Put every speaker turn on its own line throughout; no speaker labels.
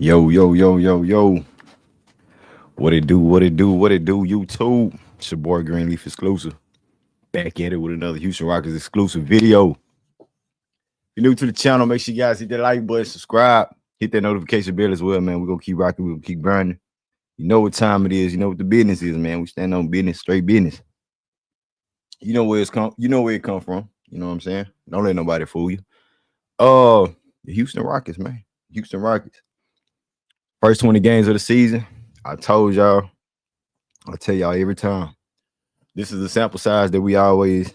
Yo, yo, yo, yo, yo. What it do, what it do, what it do, YouTube. It's your boy Greenleaf Exclusive. Back at it with another Houston Rockets exclusive video. If you're new to the channel, make sure you guys hit that like button, subscribe, hit that notification bell as well, man. We're gonna keep rocking, we're gonna keep burning. You know what time it is, you know what the business is, man. We stand on business, straight business. You know where it come from. You know what I'm saying? Don't let nobody fool you. The Houston Rockets, man. Houston Rockets. First 20 games of the season. I told y'all, I tell y'all every time. This is the sample size that we always,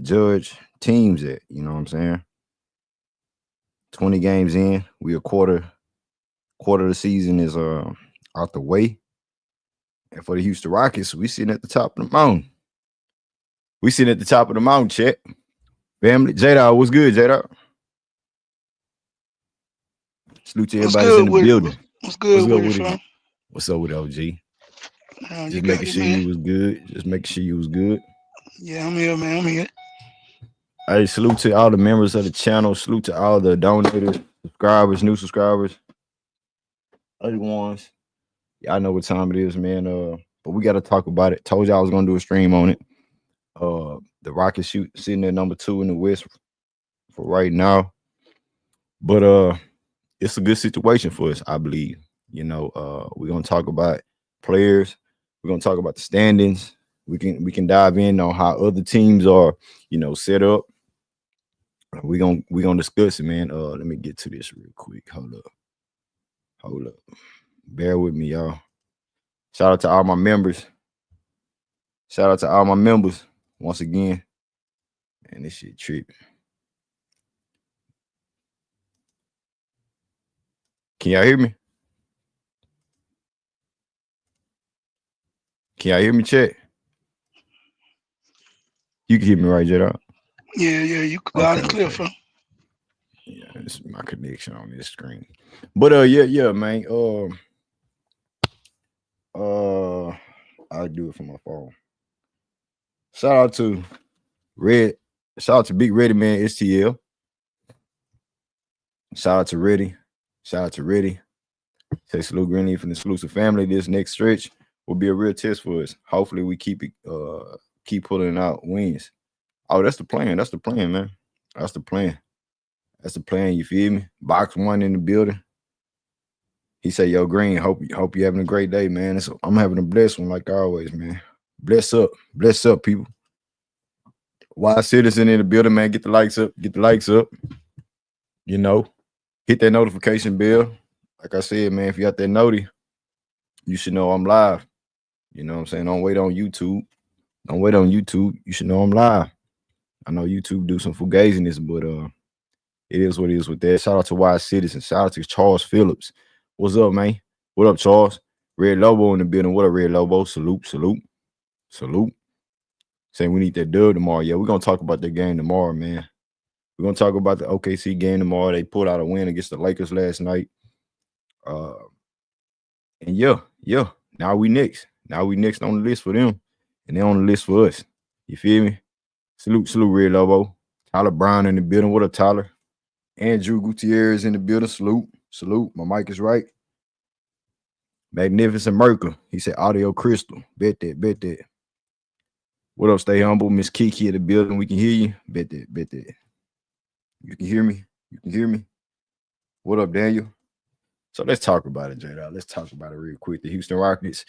judge teams at. You know what I'm saying? 20 games in, we a quarter of the season is out the way. And for the Houston Rockets, we sitting at the top of the mountain. We sitting at the top of the mountain, check. Family, J-Dog, what's good, J-Dog? Salute to everybody that's in the building.
What's good with it, fam?
What's up with OG?
Just making sure
you was good. Just making sure you was good.
Yeah, I'm here, man. I'm here.
Hey, salute to all the members of the channel. Salute to all the donators, subscribers, new subscribers, other ones. Y'all know what time it is, man. But we got to talk about it. Told y'all I was gonna do a stream on it. The Rockets sitting at number 2 in the West for right now. But it's a good situation for us, I believe. We're gonna talk about players. We're gonna talk about the standings. We can dive in on how other teams are, set up. We're gonna discuss it, man. Let me get to this real quick. Hold up. Bear with me, y'all. Shout out to all my members. Once again. Man, this shit tripping. Can y'all hear me? Can y'all hear me, chat? You can hear me, right, J-Dog?
Yeah, you loud and clear, fam.
Yeah, it's my connection on this screen. But yeah, man. I'll do it from my phone. Shout out to Big Ready Man STL. Shout out to Ready. Say salute Greenleaf and the exclusive family. This next stretch will be a real test for us. Hopefully we keep pulling out wins. Oh, that's the plan, man. That's the plan. You feel me? Box 1 in the building. He said, "Yo, Green, hope you having a great day, man. I'm having a blessed one, like always, man. Bless up, people. Wise citizen in the building, man. Get the likes up. Hit that notification bell. Like I said, man, if you got that noti, you should know I'm live. You know what I'm saying? Don't wait on YouTube. You should know I'm live. I know YouTube do some fugaziness, but it is what it is with that. Shout out to Wise Citizen. Shout out to Charles Phillips. What's up, man? What up, Charles? Red Lobo in the building. What up, Red Lobo? Salute. Saying we need that dub tomorrow. Yeah, we're going to talk about that game tomorrow, man. We're going to talk about the OKC game tomorrow. They pulled out a win against the Lakers last night. And yeah. Now we next on the list for them. And they're on the list for us. You feel me? Salute, Red Lobo. Tyler Brown in the building. What up, Tyler? Andrew Gutierrez in the building. Salute. My mic is right. Magnificent Merkel. He said audio crystal. Bet that. What up, Stay Humble? Miss Kiki in the building. We can hear you. Bet that. You can hear me? What up, Daniel? So let's talk about it, J-Dog. Let's talk about it real quick. The Houston Rockets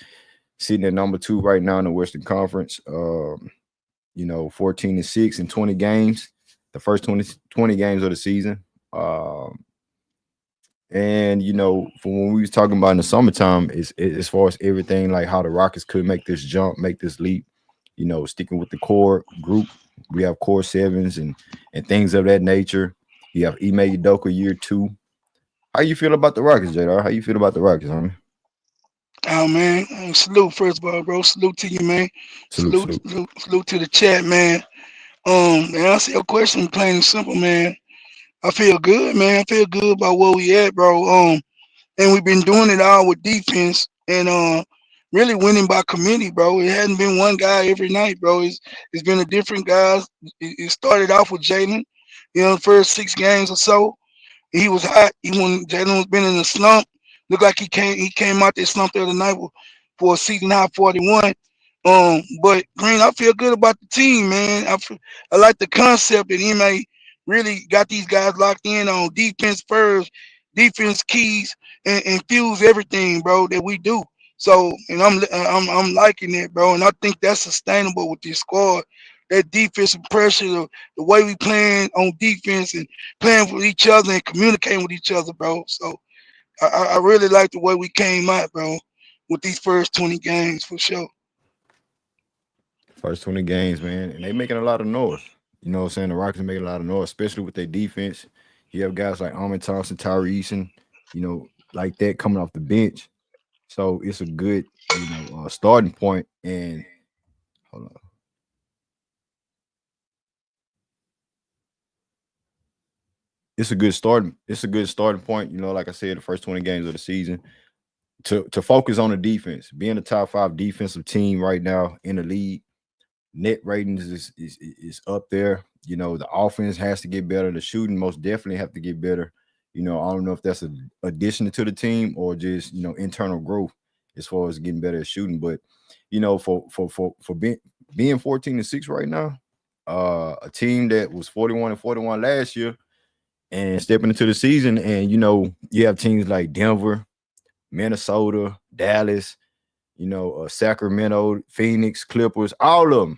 sitting at number 2 right now in the Western Conference. 14-6 in 20 games. The first 20 games of the season. And from when we was talking about in the summertime, is as far as everything, like how the Rockets could make this jump, make this leap, sticking with the core group. We have core 7s and things of that nature. You have Ime Udoka year 2. How you feel about the Rockets, JR? How you feel about the Rockets, homie?
Oh, man. Salute, first of all, bro. Salute to you, man. Salute to the chat, man. And answer your question plain and simple, man. I feel good, man. I feel good about where we at, bro. And we've been doing it all with defense and really winning by committee, bro. It hadn't been one guy every night, bro. It's been a different guys. It started off with Jalen, the first 6 games or so. He was hot. Even when Jalen was been in a slump, looked like he came out that slump the other night for a season high 41. But Green, I feel good about the team, man. I like the concept that Ime really got these guys locked in on defense first, defense keys, and fuse everything, bro, that we do. So, and I'm liking it, bro, and I think that's sustainable with this squad. That defensive pressure, the way we playing on defense and playing with each other and communicating with each other, bro. So I really like the way we came out, bro, with these first 20 games for sure.
First 20 games, man, and they making a lot of noise. You know what I'm saying? The Rockets making a lot of noise, especially with their defense. You have guys like Armin Thompson, Tyree Eason, you know, like that coming off the bench. So it's a good, starting point. And hold on. It's a good starting point. You know, like I said, the first 20 games of the season to focus on the defense, being a top 5 defensive team right now in the league. Net ratings is up there. You know, the offense has to get better. The shooting most definitely have to get better. You know, I don't know if that's an addition to the team or just internal growth as far as getting better at shooting. But for being 14-6 right now, a team that was 41-41 last year and stepping into the season, and you have teams like Denver, Minnesota, Dallas, Sacramento, Phoenix, Clippers, all of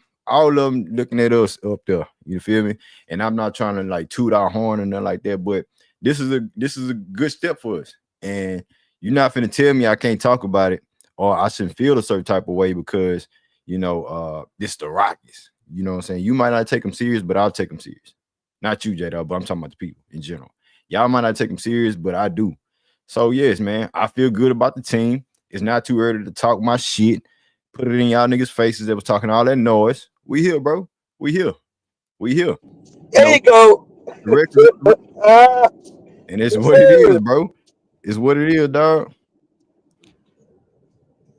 them looking at us up there. You feel me? And I'm not trying to like toot our horn or nothing like that, but this is a good step for us. And you're not finna tell me I can't talk about it or I shouldn't feel a certain type of way because this the Rockets. You know what I'm saying? You might not take them serious, but I'll take them serious. Not you, J Dub, but I'm talking about the people in general. Y'all might not take them serious, but I do. So yes, man, I feel good about the team. It's not too early to talk my shit. Put it in y'all niggas' faces that was talking all that noise. We here, bro. We here. We here. You
There
know,
you go.
the record,
Ah,
and it's
yes,
what it is,
sir.
bro. It's what it is, dog.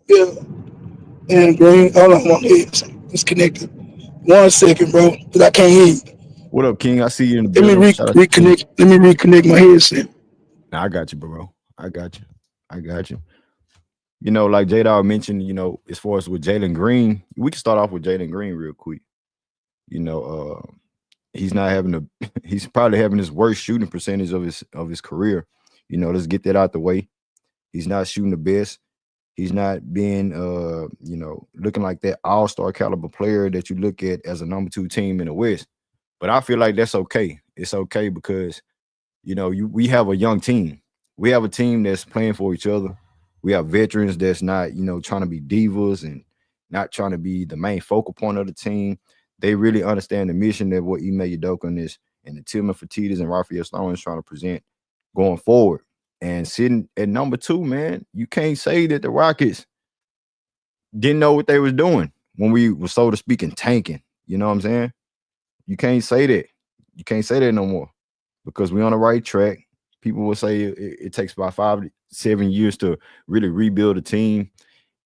Yeah. And Green, hold on, my head's disconnected. 1 second, bro, because I can't hear you.
What up, King? I see you in the
Let me
building. Shout out to King.
reconnect. Let me reconnect my headset.
Nah, I got you, bro. I got you. I got you. Like J Dog mentioned, as far as with Jalen Green, we can start off with Jalen Green real quick. You know, he's not having a he's probably having his worst shooting percentage of his career. Let's get that out the way. He's not shooting the best. He's not being looking like that all-star caliber player that you look at as a number 2 team in the West. But I feel like that's okay. It's okay because we have a young team. We have a team that's playing for each other. We have veterans that's not, trying to be divas and not trying to be the main focal point of the team. They really understand the mission that what Ime Udoka is and the Tillman Fertitas and Raphael Stone is trying to present going forward. And sitting at number 2, man, you can't say that the Rockets didn't know what they was doing when we were, so to speak, tanking. You know what I'm saying? You can't say that. You can't say that no more because we're on the right track. People will say it takes about 5-7 years to really rebuild a team,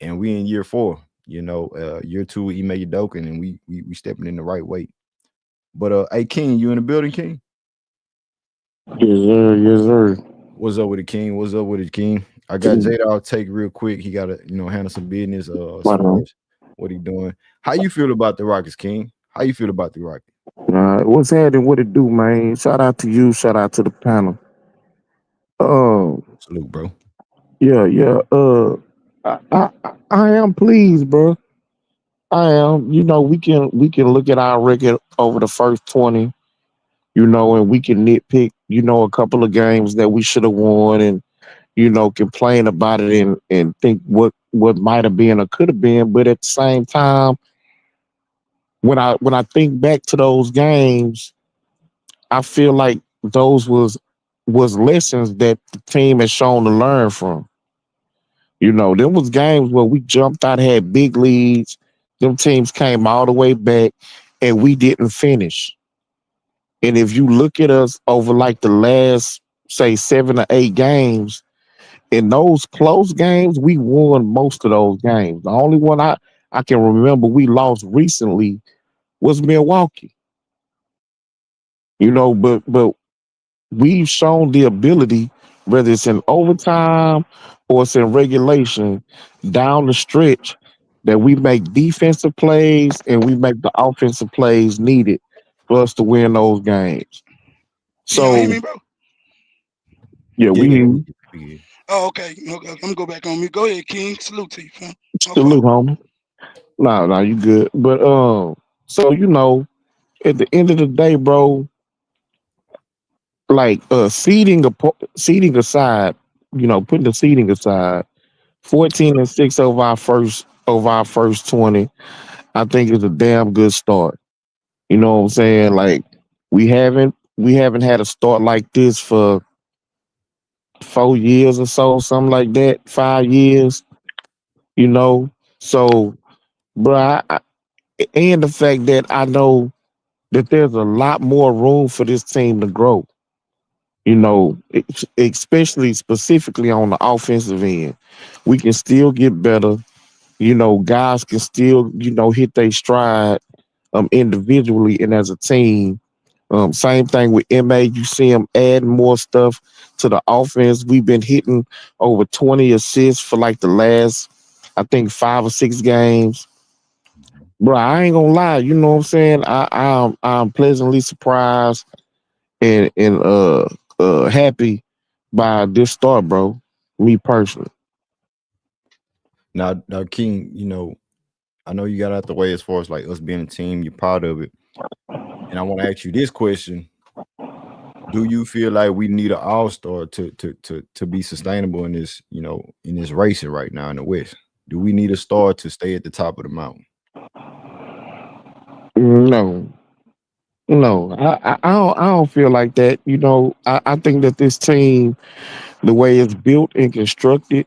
and we in year 4. Year 2 with Ime Udoka, and we stepping in the right way. But hey, King, you in the building, King?
Yes, sir. Yes, sir.
What's up with it, King? What's up with it, King? I got Jada. I'll take real quick. He got to handle some business as
Right
far
on.
as what he doing. How you feel about the Rockets, King? How you feel about the Rockets?
What's happening? What it do, man? Shout out to you. Shout out to the panel. Uh,
Salute, bro.
yeah, yeah. I am pleased, bro. I am. We can look at our record over the first 20. And we can nitpick. A couple of games that we should have won, and complain about it and think what might have been or could have been. But at the same time, when I think back to those games, I feel like those was lessons that the team has shown to learn from. There was games where we jumped out, had big leads. Them teams came all the way back, and we didn't finish. And if you look at us over like the last, say, 7 or 8 games, in those close games, we won most of those games. The only one I can remember we lost recently was Milwaukee. But we've shown the ability, whether it's in overtime or it's in regulation, down the stretch, that we make defensive plays and we make the offensive plays needed for us to win those games.
Can y'all hear
So
me, bro?
yeah,
Yeah, yeah,
we
yeah.
Oh, okay. Okay. I'm gonna go back on me. Go ahead, King. Salute to you, fam. My
salute,
fault.
homie. No, you good. But so at the end of the day, bro, like seeding aside, putting the seeding aside, 14-6 over our first 20, I think is a damn good start. You know what I'm saying? Like we haven't had a start like this for 4 years or so, something like that, 5 years, you know. So, bro, and the fact that I know that there's a lot more room for this team to grow. Especially specifically on the offensive end, we can still get better. Guys can still hit their stride individually and as a team. Same thing with MA. You see him adding more stuff to the offense. We've been hitting over 20 assists for like the last, I think, 5 or 6 games. Bro, I ain't gonna lie. You know what I'm saying? I'm pleasantly surprised and happy by this start, bro. Me personally.
Now, King, I know you got out the way as far as like us being a team. You're proud of it, and I want to ask you this question: do you feel like we need an all star to be sustainable in this, in this racing right now in the West? Do we need a star to stay at the top of the mountain?
No, no, I don't feel like that. I think that this team, the way it's built and constructed,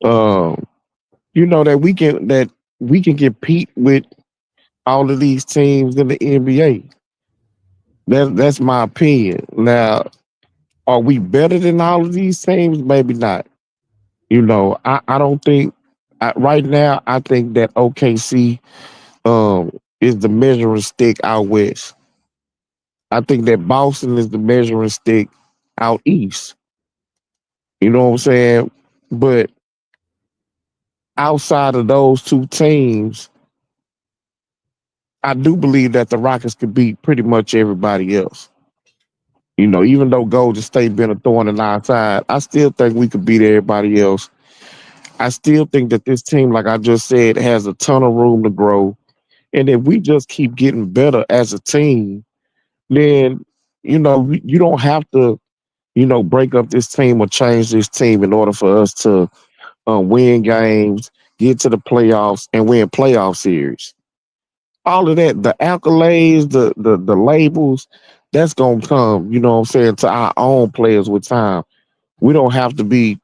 um, that we can compete with all of these teams in the NBA. That's my opinion. Now, are we better than all of these teams? Maybe not. I don't think right now. I think that OKC is the measuring stick out west. I think that Boston is the measuring stick out east. You know what I'm saying? But outside of those two teams, I do believe that the Rockets could beat pretty much everybody else. Even though Golden State been a thorn in our side, I still think we could beat everybody else. I still think that this team, like I just said, has a ton of room to grow. And if we just keep getting better as a team, then you don't have to break up this team or change this team in order for us to win games, get to the playoffs, and win playoff series. All of that, the accolades, the labels, that's gonna come, what I'm saying, to our own players with time. We don't have to be,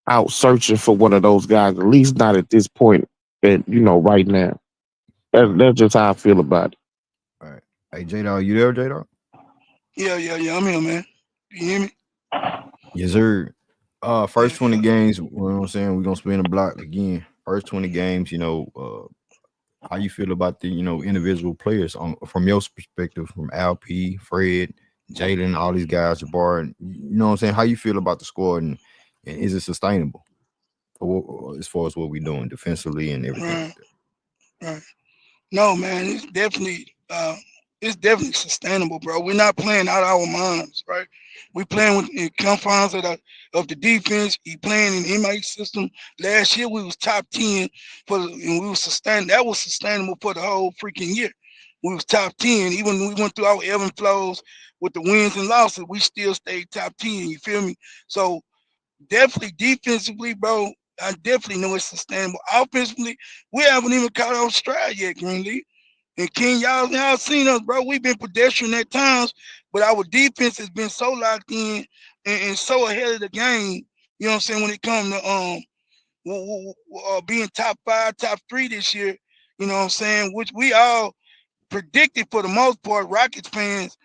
out searching for one of those guys, at least not at this point, right now. That's just how I feel about it.
All right. Hey, J Dog, you there, J Dog?
Yeah. I'm here, man. You hear me?
Yes, sir.
Yeah,
First 20
yeah.
games, you know what I'm saying? We're gonna spin the block again. First 20 games, how you feel about the, individual players on from your perspective, from LP, Fred, Jalen, all these guys, Jabbar, and you know what I'm saying? How you feel about the squad and is it sustainable as far as what we're doing defensively and everything like
Right,
that?
right. No, man, it's definitely sustainable, bro. We're not playing out of our minds, right? We playing in confines of the defense. He playing in MA system. Last year we was top 10 and we was sustained. That was sustainable for the whole freaking year. We was top 10. Even when we went through our ebb and flows with the wins and losses, we still stayed top 10. You feel me? So definitely defensively, bro. I definitely know it's sustainable. Offensively, we haven't even caught our stride yet, Greenleaf. And King, y'all seen us, bro. We've been pedestrian at times, but our defense has been so locked in and so ahead of the game. You know what I'm saying? When it comes to being top five, top three this year, you know what I'm saying? Which we all predicted for the most part, Rockets fans,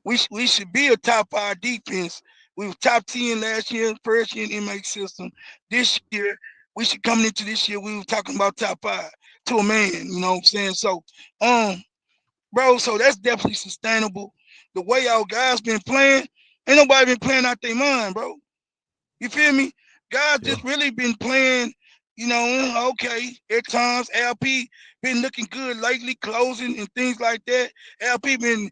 we should be a top five defense. We were top 10 last year, first year in MX system. This year, we should coming into this year, we were talking about top five to a man, you know what I'm saying? So, bro, so that's definitely sustainable. the way our guys been playing, ain't nobody been playing out their mind, bro. You feel me? Guys
Yeah.
just really been playing, okay, at times LP been looking good lately, closing and things like that. LP been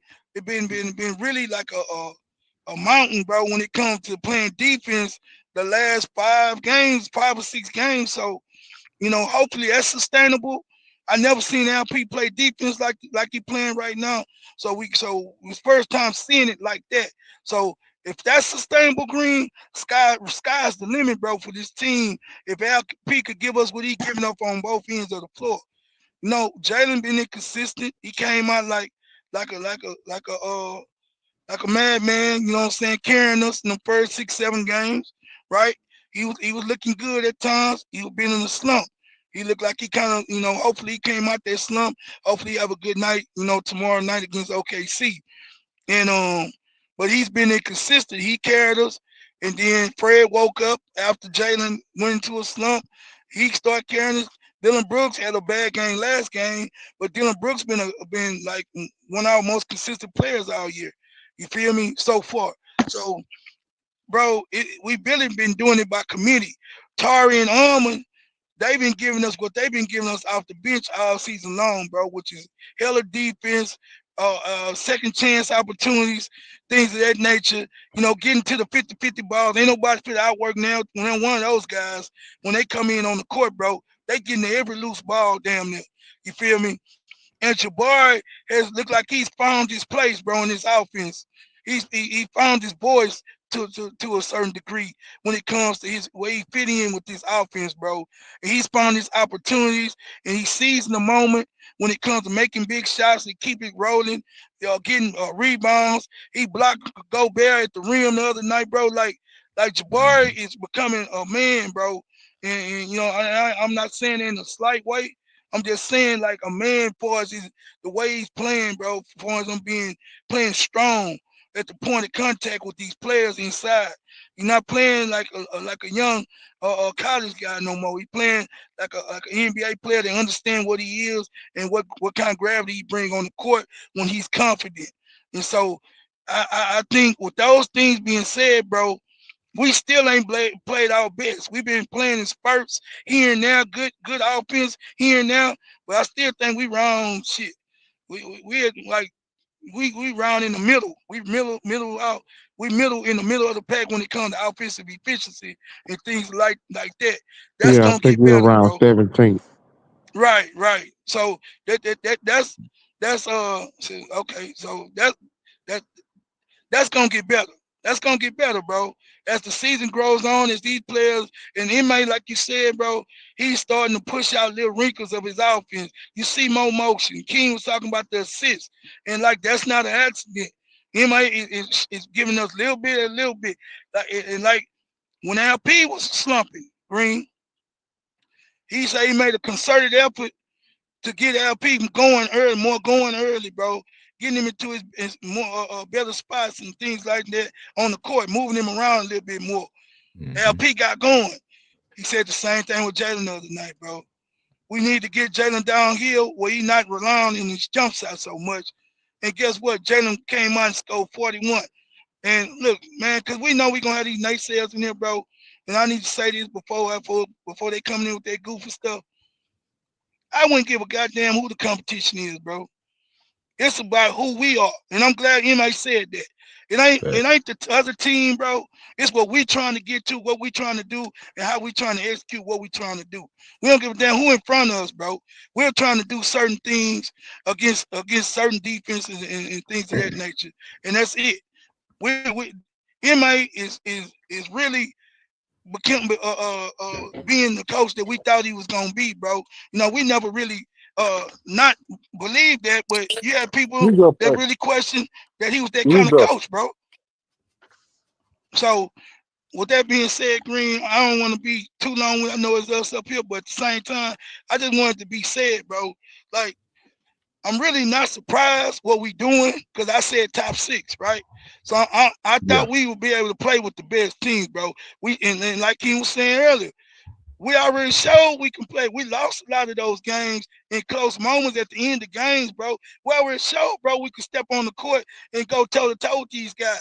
really like a mountain, bro, when it comes to playing defense the last 5 games, 5 or 6 games. So hopefully that's sustainable. I never seen LP play defense like he playing right now. So it was first time seeing it like that. So if that's sustainable, Green, sky's the limit, bro, for this team. If LP could give us what he giving up on both ends of the floor. Jalen been inconsistent. He came out like a like a like a like a madman, you know what I'm saying, carrying us in the first 6, 7 games, right? He was looking good at times. He was been in a slump. He looked like he kind of, hopefully he came out that slump. Hopefully he have a good night, tomorrow night against OKC. And but he's been inconsistent. He carried us, and then Fred woke up after Jalen went into a slump. He started carrying us. Dylan Brooks had a bad game last game, but Dylan Brooks been like one of our most consistent players all year. You feel me? So far. So, bro, we really been doing it by committee. Tari and Almond, they've been giving us what they've been giving us off the bench all season long, bro, which is hella defense, second chance opportunities, things of that nature. Getting to the 50-50 balls. Ain't nobody fit outwork now. When one of those guys, when they come in on the court, bro, they getting to every loose ball damn near. You feel me? And Jabari has looked like he's found his place, bro, in this offense. He found his voice to a certain degree when it comes to his way he fit in with this offense, bro. And he's found his opportunities and he seizing the moment when it comes to making big shots and keep it rolling, getting rebounds. He blocked Gobert at the rim the other night, bro. Like Jabari is becoming a man, bro. And I'm not saying it in a slight way. I'm just saying like a man for us is the way he's playing, bro. For us, I'm playing strong at the point of contact with these players inside. You're not playing like a young college guy no more. He's playing like an NBA player that understand what he is and what kind of gravity he bring on the court when he's confident. And so I think with those things being said, bro, we still ain't played our best. We've been playing in spurts here and there, good offense here and there, but I still think we round shit. We like we round in the middle. We middle out. We middle in the middle of the pack when it comes to offensive efficiency and things like that. That's
Yeah, I
gonna
think
get
we're
better,
around
bro.
17th.
Right. So okay. So that that's gonna get better. That's gonna get better, bro. As the season grows on, as these players and inmate, like you said, bro, he's starting to push out little wrinkles of his offense. You see more motion. King was talking about the assists, and like that's not an accident. Inmate is giving us a little bit. Like when LP was slumping, Green, he said he made a concerted effort to get LP going early, bro. Getting him into his more better spots and things like that on the court, moving him around a little bit more.
Mm-hmm.
LP got going. He said the same thing with Jalen the other night, bro. We need to get Jalen downhill where he not relying on his jump shot so much. And guess what? Jalen came out and scored 41. And look, man, because we know we're going to have these naysayers in here, bro. And I need to say this before they come in with that goofy stuff. I wouldn't give a goddamn who the competition is, bro. It's about who we are, and I'm glad MA said that. It
Facts.
ain't the other team, bro. It's what we trying to get to, what we trying to do, and how we trying to execute what we trying to do. We don't give a damn who in front of us, bro. We're trying to do certain things against certain defenses and things of that nature, and that's it. We MA is really became being the coach that we thought he was gonna be, bro. We never really not believed that, but you had people
You go
that
first.
really questioned that he was that
You
kind of
go.
coach, bro. So with that being said, Green, I don't want to be too long. I know it's us up here, but at the same time, I just wanted to be said, bro. Like I'm really not surprised what we doing because I said top 6, right? So I
Yeah.
thought we would be able to play with the best teams, bro. And like he was saying earlier, We already showed we can play. We lost a lot of those games in close moments at the end of games, bro. We already showed, bro, we can step on the court and go toe to toe with these guys.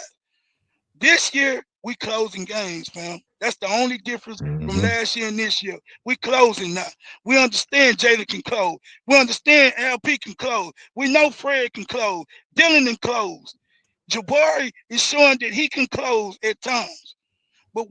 This year, we closing games, fam. That's the only difference from
Mm-hmm.
last year and this year. We closing now. We understand Jalen can close. We understand LP can close. We know Fred can close. Dylan can close. Jabari is showing that he can close at times. But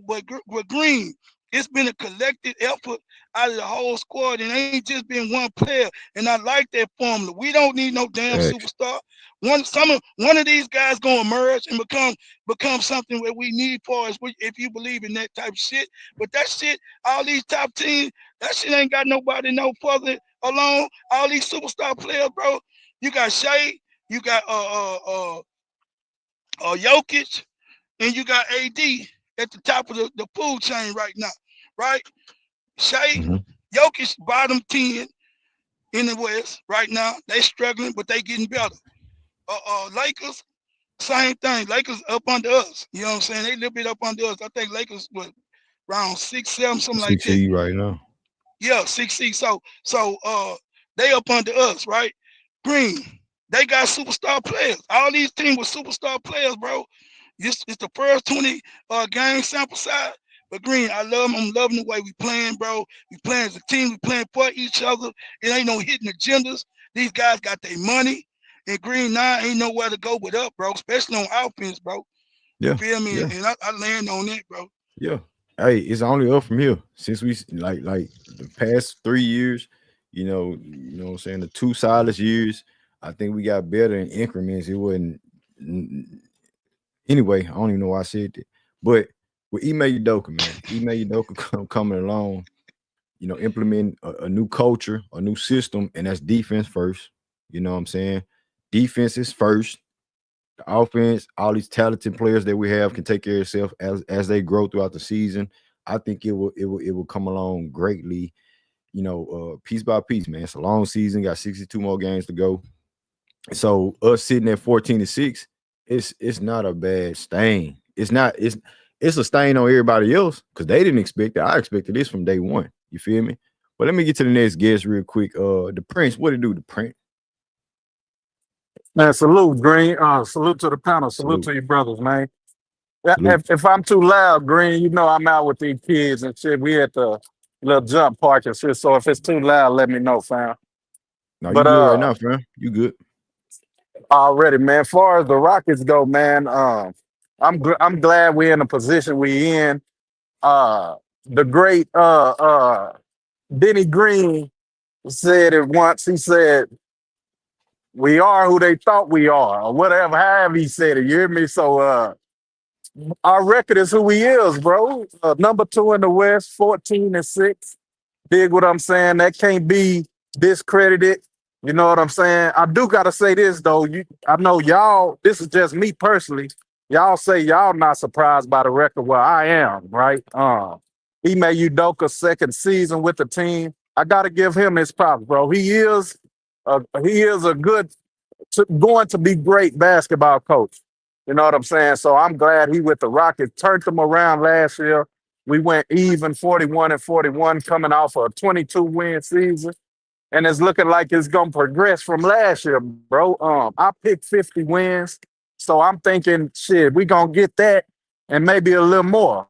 Green, it's been a collective effort out of the whole squad, and ain't just been one player. And I like that formula. We don't need no damn
Facts.
superstar. One of these guys gonna emerge and become something that we need for us if you believe in that type of shit. But that shit, all these top teams, that shit ain't got nobody no further along. All these superstar players, bro. You got Shea, you got Jokic, and you got AD at the top of the food chain right now, right? Shea,
Mm-hmm.
Jokic bottom 10 in the West right now. They struggling, but they getting better. Lakers, same thing. Lakers up under us. You know what I'm saying? They a little bit up under us. I think Lakers were around 6, 7, something like
Six
that.
seed right now.
Yeah, 6, 6. So they up under us, right? Green, they got superstar players. All these teams with superstar players, bro. It's the first 20 game sample size. But Green, I love them. I'm loving the way we playing, bro. We playing as a team. We playing for each other. It ain't no hidden agendas. These guys got their money. And Green now ain't nowhere to go but up, bro. Especially on offense, bro. You
Yeah.
feel me?
Yeah.
And I land on that, bro.
Yeah. Hey, it's only up from here since we like the past 3 years. What I'm saying, the two solid years. I think we got better in increments. It wasn't anyway. I don't even know why I said that, but with Ime Udoka, man, Ime Udoka coming along, implementing a new culture, a new system, and that's defense first. You know what I'm saying? Defense is first. The offense, all these talented players that we have can take care of itself as they grow throughout the season. I think it will come along greatly, piece by piece, man. It's a long season, got 62 more games to go. So us sitting at 14-6, it's not a bad stain. It's a stain on everybody else because they didn't expect it. I expected this from day one. You feel me? But let me get to the next guest real quick. The Prince, what it do, the Prince?
Man, salute, Green. Salute to the panel. Salute
Salute.
to you brothers, man.
Salute.
If I'm too loud, Green, you know I'm out with these kids and shit. We at the little jump park and shit. So if it's too loud, let me know, fam.
No, you
But
good right now, fam. You good.
already, man. As far as the Rockets go, man, I'm glad we're in the position we in. The great Denny Green said it once. He said, "We are who they thought we are," or whatever. However he said it. You hear me? So our record is who he is, bro. Number 2 in the West, 14-6. Dig what I'm saying? That can't be discredited. You know what I'm saying? I do gotta say this though. I know y'all. This is just me personally. Y'all say y'all not surprised by the record. Well, I am, right? Ime Udoka's second season with the team. I gotta give him his props, bro. He is a good, going to be great basketball coach. You know what I'm saying? So I'm glad he with the Rockets turned them around last year. We went even 41-41 coming off a 22-win season. And it's looking like it's gonna progress from last year, bro. I picked 50 wins. So I'm thinking, shit, we gonna get that and maybe a little more.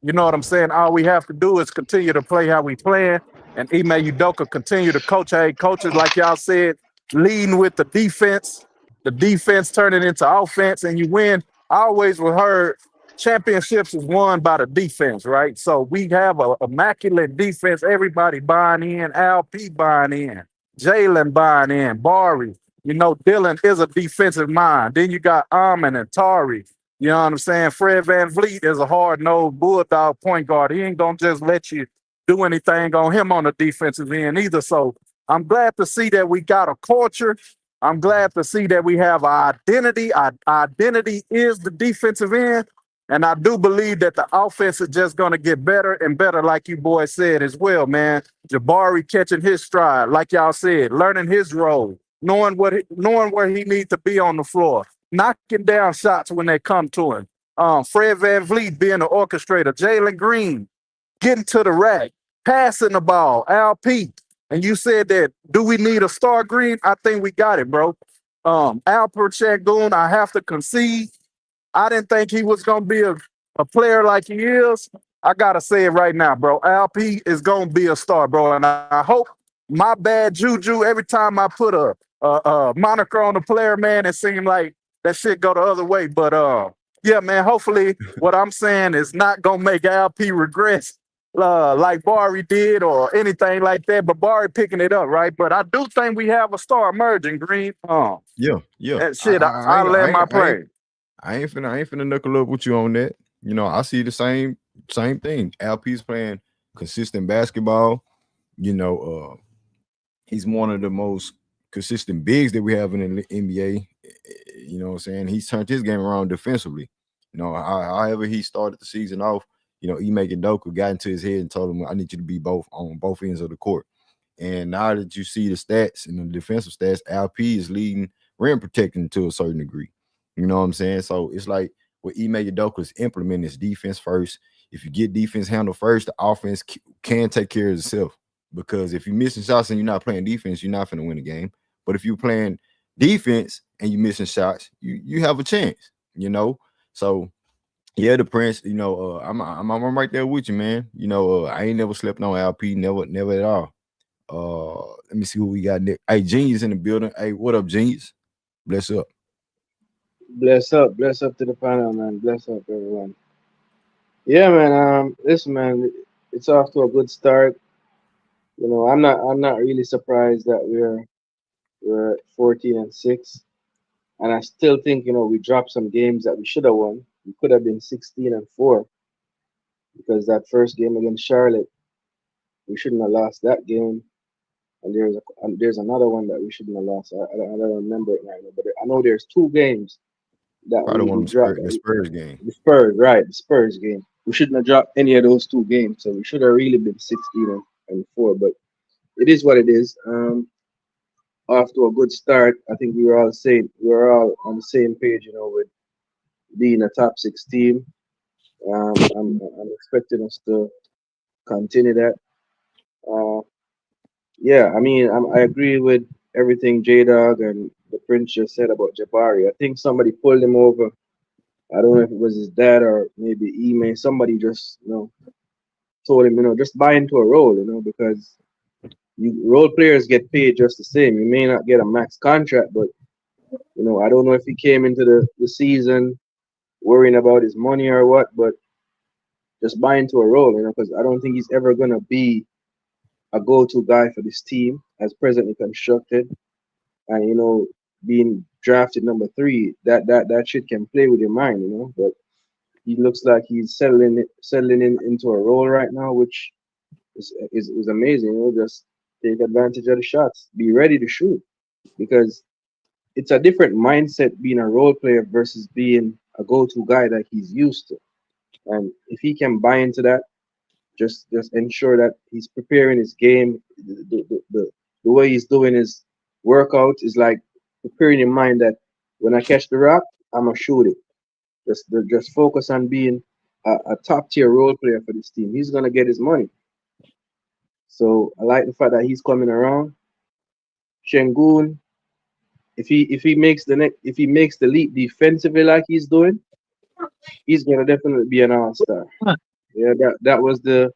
You know what I'm saying? All we have to do is continue to play how we playing, and Ime Udoka continue to coach. Hey, coaches, like y'all said, leading with the defense turning into offense, and you win. I always heard championships is won by the defense, right? So we have a immaculate defense. Everybody buying in. Al P buying in. Jalen buying in. Bari. Dylan is a defensive mind. Then you got Amon and Tari. You know what I'm saying? Fred Van Vliet is a hard-nosed bulldog point guard. He ain't gonna just let you do anything on him on the defensive end either. So I'm glad to see that we got a culture. I'm glad to see that we have our identity. Our identity is the defensive end. And I do believe that the offense is just going to get better and better, like you boys said as well, man. Jabari catching his stride, like y'all said, learning his role, knowing where he needs to be on the floor, knocking down shots when they come to him. Fred Van Vliet being the orchestrator, Jalen Green getting to the rack. passing the ball, Al Pete. And you said that, do we need a star green? I think we got it, bro. Alper Şengün, I have to concede. I didn't think he was gonna be a player like he is. I gotta say it right now, bro. LP is gonna be a star, bro. And I hope my bad juju every time I put a moniker on the player, man, it seemed like that shit go the other way. But yeah, man. Hopefully, what I'm saying is not gonna make LP regress like Barry did or anything like that. But Barry picking it up, right? But I do think we have a star emerging, Green.
Yeah.
And shit, I land my plane.
I ain't finna knuckle up with you on that. You know, I see the same thing. Alp's playing consistent basketball. You know, he's one of the most consistent bigs that we have in the NBA. You know what I'm saying? He's turned his game around defensively. You know, however he started the season off, you know, Ime Udoka got into his head and told him, I need you to be both on both ends of the court. And now that you see the stats and the defensive stats, LP is leading rim protecting to a certain degree. You know what I'm saying? So it's like what Ime Udoka is implementing is defense first. If you get defense handled first, the offense can take care of itself. Because if you're missing shots and you're not playing defense, you're not going to win the game. But if you're playing defense and you're missing shots, you have a chance, you know? So, yeah, the Prince, you know, I'm right there with you, man. You know, I ain't never slept on LP, never at all. Let me see who we got next. Hey, Genius in the building. Hey, what up, Genius? Bless up.
Bless up to the panel, man. Bless up, everyone. Yeah, man. Listen, man, it's off to a good start. You know, I'm not really surprised that we're 14-6, and I still think we dropped some games that we should have won. We could have been 16-4 because that first game against Charlotte, we shouldn't have lost that game. And there's another one that we shouldn't have lost. I don't remember it right now, but I know there's two games that
Probably one
we
of
dropped.
the Spurs game.
The Spurs, right? The Spurs game. We shouldn't have dropped any of those two games, so we should have really been 16-4. But it is what it is. Off to a good start. I think we were all on the same page, with being a top six team. I'm expecting us to continue that. Uh, yeah, I mean, I agree with everything J Dog and the Prince just said about Jabari. I think somebody pulled him over. I don't know if it was his dad or maybe Ime. Somebody just, told him, just buy into a role, because role players get paid just the same. You may not get a max contract, but I don't know if he came into the season worrying about his money or what, but just buy into a role, because I don't think he's ever gonna be a go-to guy for this team as presently constructed. And being drafted number 3, that shit can play with your mind, But he looks like he's settling in into a role right now, which is amazing. Just take advantage of the shots. Be ready to shoot because it's a different mindset being a role player versus being a go-to guy that he's used to. And if he can buy into that, just ensure that he's preparing his game. The way he's doing his workout is like preparing your mind that when I catch the rock, I'm gonna shoot it. Just focus on being a top tier role player for this team. He's gonna get his money. So I like the fact that he's coming around. Şengün, if he makes the leap defensively like he's doing, he's gonna definitely be an all-star. Yeah, that was the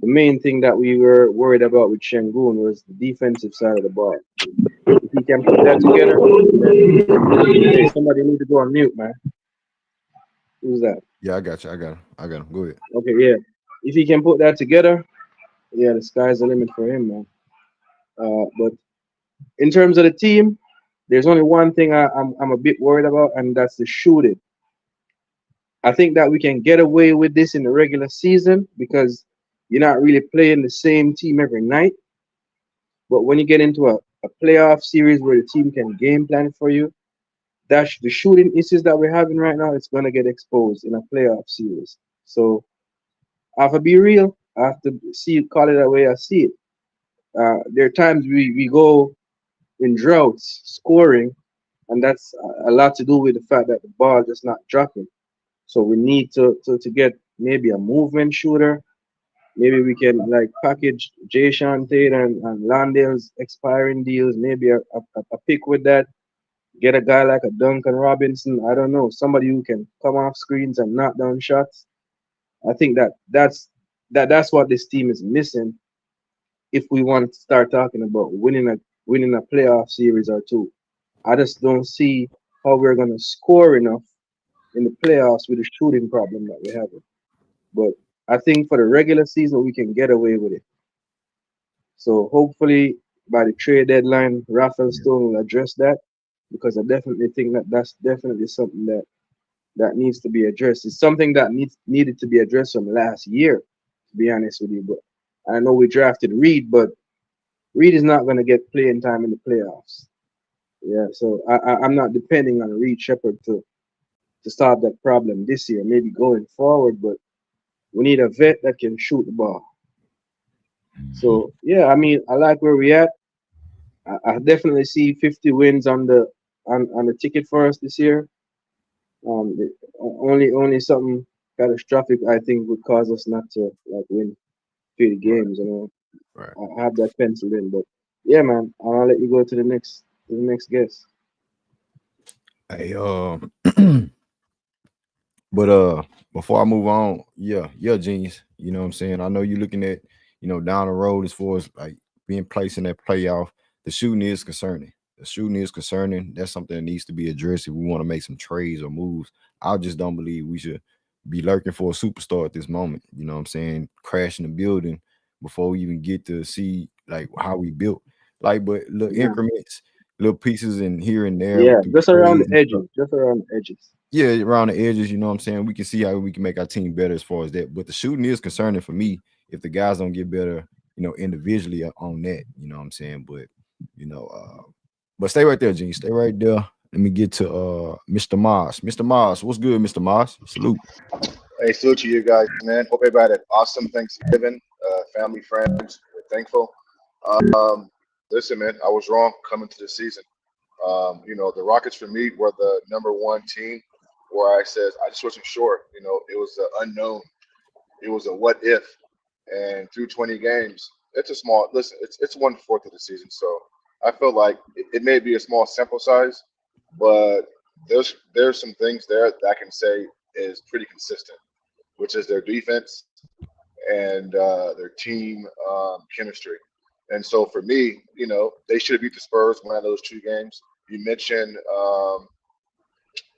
main thing that we were worried about with Şengün was the defensive side of the ball. If he can put that together, hey, somebody need to go on mute, man. Who's that?
Yeah, I got him. Go ahead.
Okay, yeah. If he can put that together, yeah, the sky's the limit for him, man. But in terms of the team, there's only one thing I'm a bit worried about, and that's the shooting. I think that we can get away with this in the regular season because you're not really playing the same team every night. But when you get into a playoff series where the team can game plan for you, that's the shooting issues that we're having right now. It's gonna get exposed in a playoff series. So I have to be real. I have to call it the way I see it. There are times we go in droughts scoring, and that's a lot to do with the fact that the ball just not dropping. So we need to get maybe a movement shooter Maybe we can like package Jay Sean Tate and Landale's expiring deals. Maybe a pick with that. Get a guy like a Duncan Robinson. I don't know, somebody who can come off screens and knock down shots. I think that's what this team is missing if we want to start talking about winning a playoff series or two. I just don't see how we're gonna score enough in the playoffs with the shooting problem that we have. But I think for the regular season we can get away with it. So hopefully by the trade deadline, Rafael Stone will address that because I definitely think that that's definitely something that needs to be addressed. It's something that needed to be addressed from last year, to be honest with you. But I know we drafted Reed, but Reed is not going to get playing time in the playoffs. Yeah, so I'm not depending on Reed Shepard to solve that problem this year. Maybe going forward, but we need a vet that can shoot the ball.
Mhm.
So yeah, I mean, I like where we at. I definitely see 50 wins on the ticket for us this year. Only something catastrophic I think would cause us not to like win 50
Right,
games.
right.
I have that penciled in, but yeah, man, I'll let you go to the next guest.
Hey, but before I move on, yeah, genius. You know what I'm saying? I know you're looking at, down the road as far as like being placed in that playoff. The shooting is concerning. The shooting is concerning. That's something that needs to be addressed if we want to make some trades or moves. I just don't believe we should be lurking for a superstar at this moment. You know what I'm saying? Crashing the building before we even get to see like how we built. Like, but little
Yeah,
increments, little pieces in here and there
yeah,
through
just around
trades
the
and stuff.
edges, just around the edges.
Yeah, around the edges, you know what I'm saying? We can see how we can make our team better as far as that. But the shooting is concerning for me if the guys don't get better, individually on that, you know what I'm saying? You know, but stay right there, Gene. Stay right there. Let me get to Mr. Moss. Mr. Moss, what's good, Mr. Moss? Salute.
Hey, salute to you guys, man. Hope everybody had an awesome Thanksgiving. Family, friends, we're thankful. Um, Listen, man, I was wrong coming to the season. The Rockets for me were the number one team where I said I just wasn't sure. It was the unknown. It was a what if. And through 20 games, it's a small. Listen, it's 1/4 of the season, so I feel like it may be a small sample size, but there's some things there that I can say is pretty consistent, which is their defense and their team chemistry. And so for me, they should have beat the Spurs one of those two games. You mentioned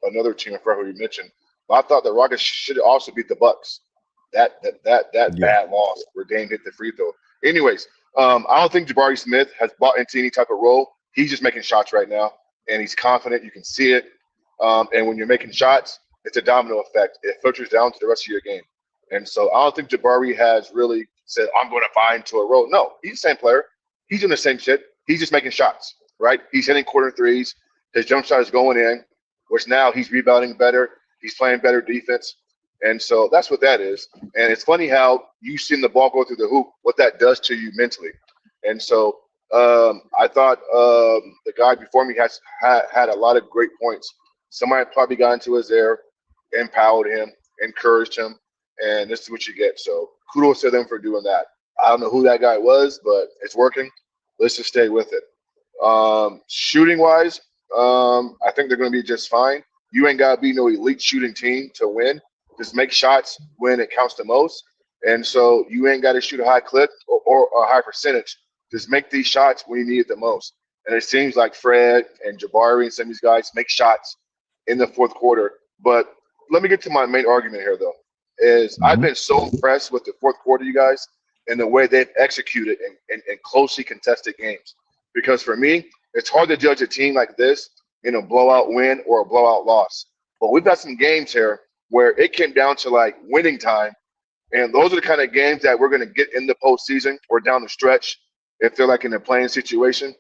another team, I forgot who you mentioned, but I thought the Rockets should have also beat the Bucks. That
Yeah.
bad loss where Dame hit the free throw. Anyways, I don't think Jabari Smith has bought into any type of role. He's just making shots right now, and he's confident. You can see it. And when you're making shots, it's a domino effect. It filters down to the rest of your game. And so I don't think Jabari has really said, I'm going to buy into a role. No, he's the same player. He's doing the same shit. He's just making shots, right? He's hitting quarter threes. His jump shot is going in, which now he's rebounding better. He's playing better defense. And so that's what that is. And it's funny how you seen the ball go through the hoop, what that does to you mentally. And so I thought the guy before me had a lot of great points. Somebody probably got into his ear, empowered him, encouraged him, and this is what you get. So kudos to them for doing that. I don't know who that guy was, but it's working. Let's just stay with it. Shooting wise, I think they're going to be just fine. You ain't got to be no elite shooting team to win. Just make shots when it counts the most. And so you ain't got to shoot a high clip or a high percentage. Just make these shots when you need it the most. And it seems like Fred and Jabari and some of these guys make shots in the fourth quarter. But let me get to my main argument here, though. Is I've
Mhm.
been so impressed with the fourth quarter, you guys, and the way they've executed in closely contested games. Because for me, it's hard to judge a team like this in a blowout win or a blowout loss. But we've got some games here where it came down to like winning time. And those are the kind of games that we're going to get in the postseason or down the stretch if they're like in a playing situation.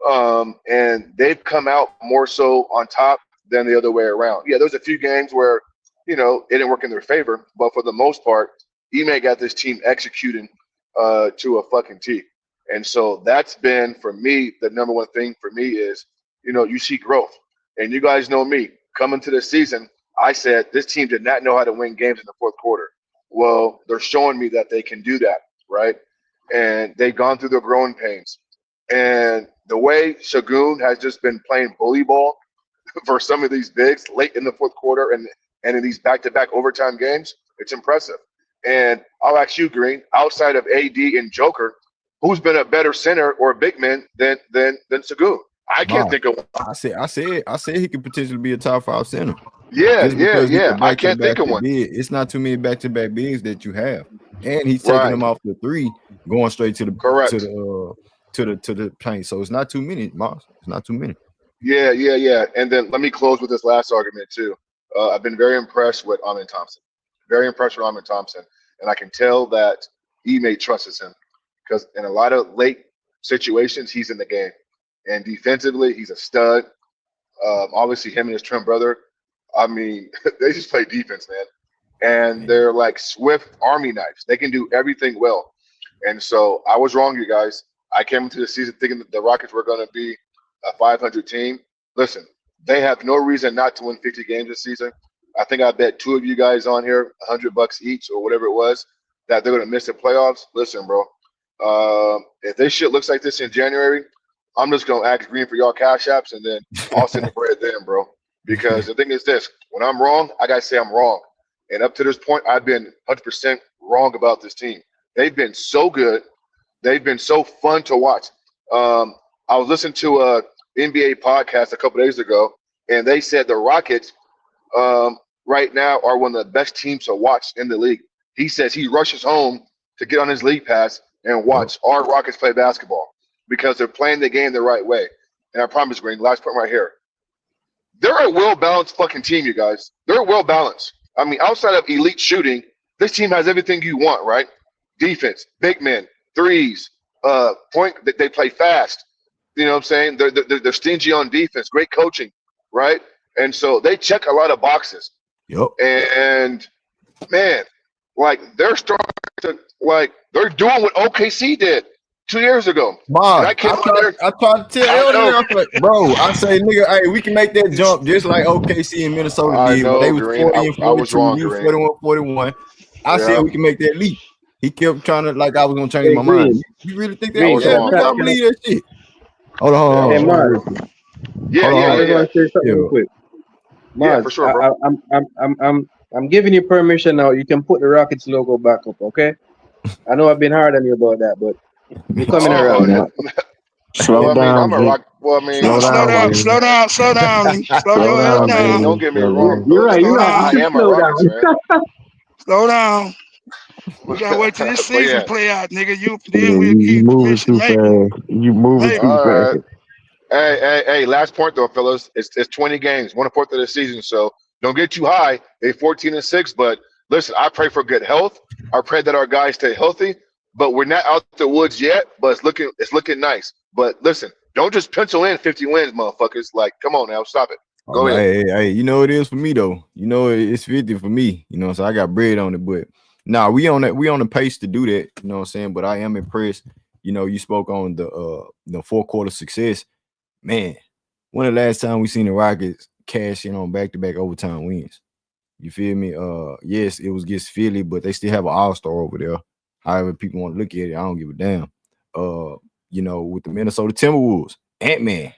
And they've come out more so on top than the other way around. Yeah, there's a few games where, it didn't work in their favor. But for the most part, Ime got this team executing to a fucking T. And so that's been, for me, the number one thing for me is, you see growth. And you guys know me. Coming to the season, I said this team did not know how to win games in the fourth quarter. Well, they're showing me that they can do that, right? And they've gone through the growing pains. And the way Shagun has just been playing bully ball for some of these bigs late in the fourth quarter and in these back-to-back overtime games, it's impressive. And I'll ask you, Green, outside of AD and Joker, who's been a better center or big man than Shagun? I can't
Nah,
think of one.
I said he could potentially be a top 5 center.
Yeah,
Just
yeah,
because he's a
yeah. I
back to the
can't think of
basket
one.
big, it's not too many back to back bigs that you have, and he's taking
Right.
them off the 3, going straight to the
Correct.
to the paint. So it's not too many, Moss. It's not too many.
Yeah, yeah, yeah. And then let me close with this last argument too. I've been very impressed with Amin Thompson. Very impressed with Amin Thompson, and I can tell that Ime trusts him because in a lot of late situations he's in the game, and defensively he's a stud. Obviously, him and his twin brother. I mean, they just play defense, man, and
Man.
they're like swift army knives. They can do everything well. And so I was wrong, you guys. I came into the season thinking that the Rockets were going to be a 500 team. Listen, they have no reason not to win 50 games this season. I think I bet 2 of you guys on here, $100 each or whatever it was, that they're going to miss the playoffs. Listen, bro, if this shit looks like this in January, I'm just going to ask Green for y'all cash apps and then I'll send the bread then, bro. Because the thing is this, when I'm wrong, I got to say I'm wrong. And up to this point, I've been 100% wrong about this team. They've been so good. They've been so fun to watch. I was listening to a NBA podcast a couple days ago, and they said the Rockets right now are one of the best teams to watch in the league. He says he rushes home to get on his league pass and watch our Rockets play basketball because they're playing the game the right way. And I promise, Green, last point right here. They're a well-balanced fucking team, you guys. They're well-balanced. I mean, outside of elite shooting, this team has everything you want, right? Defense, big men, threes, point. They play fast. You know what I'm saying? They're stingy on defense. Great coaching, right? And so they check a lot of boxes.
Yep.
And man, like they're starting to they're doing what OKC did 2 years ago.
Ma,
And I came out there.
I tried to tell earlier, I was like, bro, I say, nigga, hey, we can make that jump just like OKC and Minnesota
I
did.
know,
They was
Green.
40 and
I was
42,
wrong,
we
Green.
41. I said
Yeah.
we can make that leap. He kept trying to, like, I was gonna change
Hey,
my
Green.
mind. You really think that?
Green,
was
Yeah,
wrong.
nigga, I believe that shit. Hold
Yeah, I
on.
Hey,
was
Mars.
wrong. Yeah,
Hold
yeah,
I
on.
just
yeah,
want to say something real
Yeah.
quick.
yeah,
Mars,
for sure, bro.
I'm giving you permission now. You can put the Rockets logo back up, okay? I know I've been hard on you about that, but you're coming
Oh,
around.
yeah.
Slow
Well, I mean, I'm
down,
a
G.
rock. Well, I mean,
Slow
Slow
down,
down,
G.
slow down, slow down, slow
Slow
your ass
down,
I mean,
down.
don't
G.
get me wrong,
You're
fellas.
right.
I
You're
mean,
right. You
I
Down,
should
am a
slow
Rockets
down.
fan.
slow down. We gotta wait till this
But
season
yeah,
play out, nigga.
Yeah,
Then we'll give
you
you
moving
permission,
too
maybe,
fast. You moving
maybe.
too
all
fast.
right. Hey. Last point though, fellas. It's 20 games, 1/4 of the season. So don't get too high. They 14-6. But listen, I pray for good health. I pray that our guys stay healthy. But we're not out the woods yet. But it's looking nice. But listen, don't just pencil in 50 wins, motherfuckers. Like, come on now, stop it. Go ahead.
Hey, you know it is for me though. You know it's 50 for me. You know, so I got bread on it. But we on the pace to do that. You know what I'm saying? But I am impressed. You know, you spoke on the 4-quarter success. Man, when the last time we seen the Rockets cash in on back-to-back overtime wins? You feel me? Yes, it was against Philly, but they still have an all-star over there. However, people want to look at it, I don't give a damn. You know, with the Minnesota Timberwolves, Ant-Man,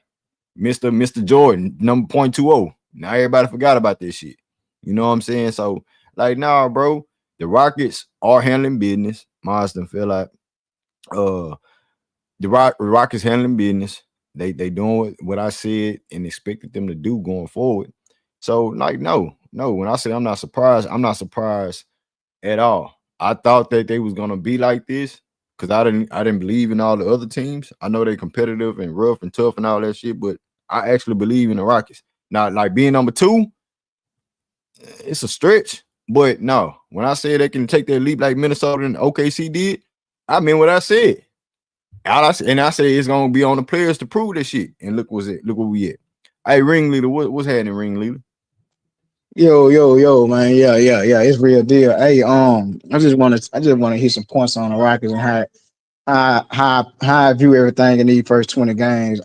Mr. Jordan, number .20. Now everybody forgot about this shit. You know what I'm saying? So, like, nah, bro, the Rockets are handling business. Marsden feel like the Rockets handling business. They doing what I said and expected them to do going forward. So, like, no. When I say I'm not surprised at all. I thought that they was gonna be like this because I didn't believe in all the other teams. I know they're competitive and rough and tough and all that shit, but I actually believe in the Rockets. Now, like being number 2, it's a stretch, but no. When I say they can take that leap like Minnesota and OKC did, I mean what I said. I say it's gonna be on the players to prove this shit. And look where we at. Hey, Ringleader, what's happening, Ringleader?
Yo, man. Yeah. It's real deal. Hey, I just want to hit some points on the Rockets and how I view everything in these first 20 games.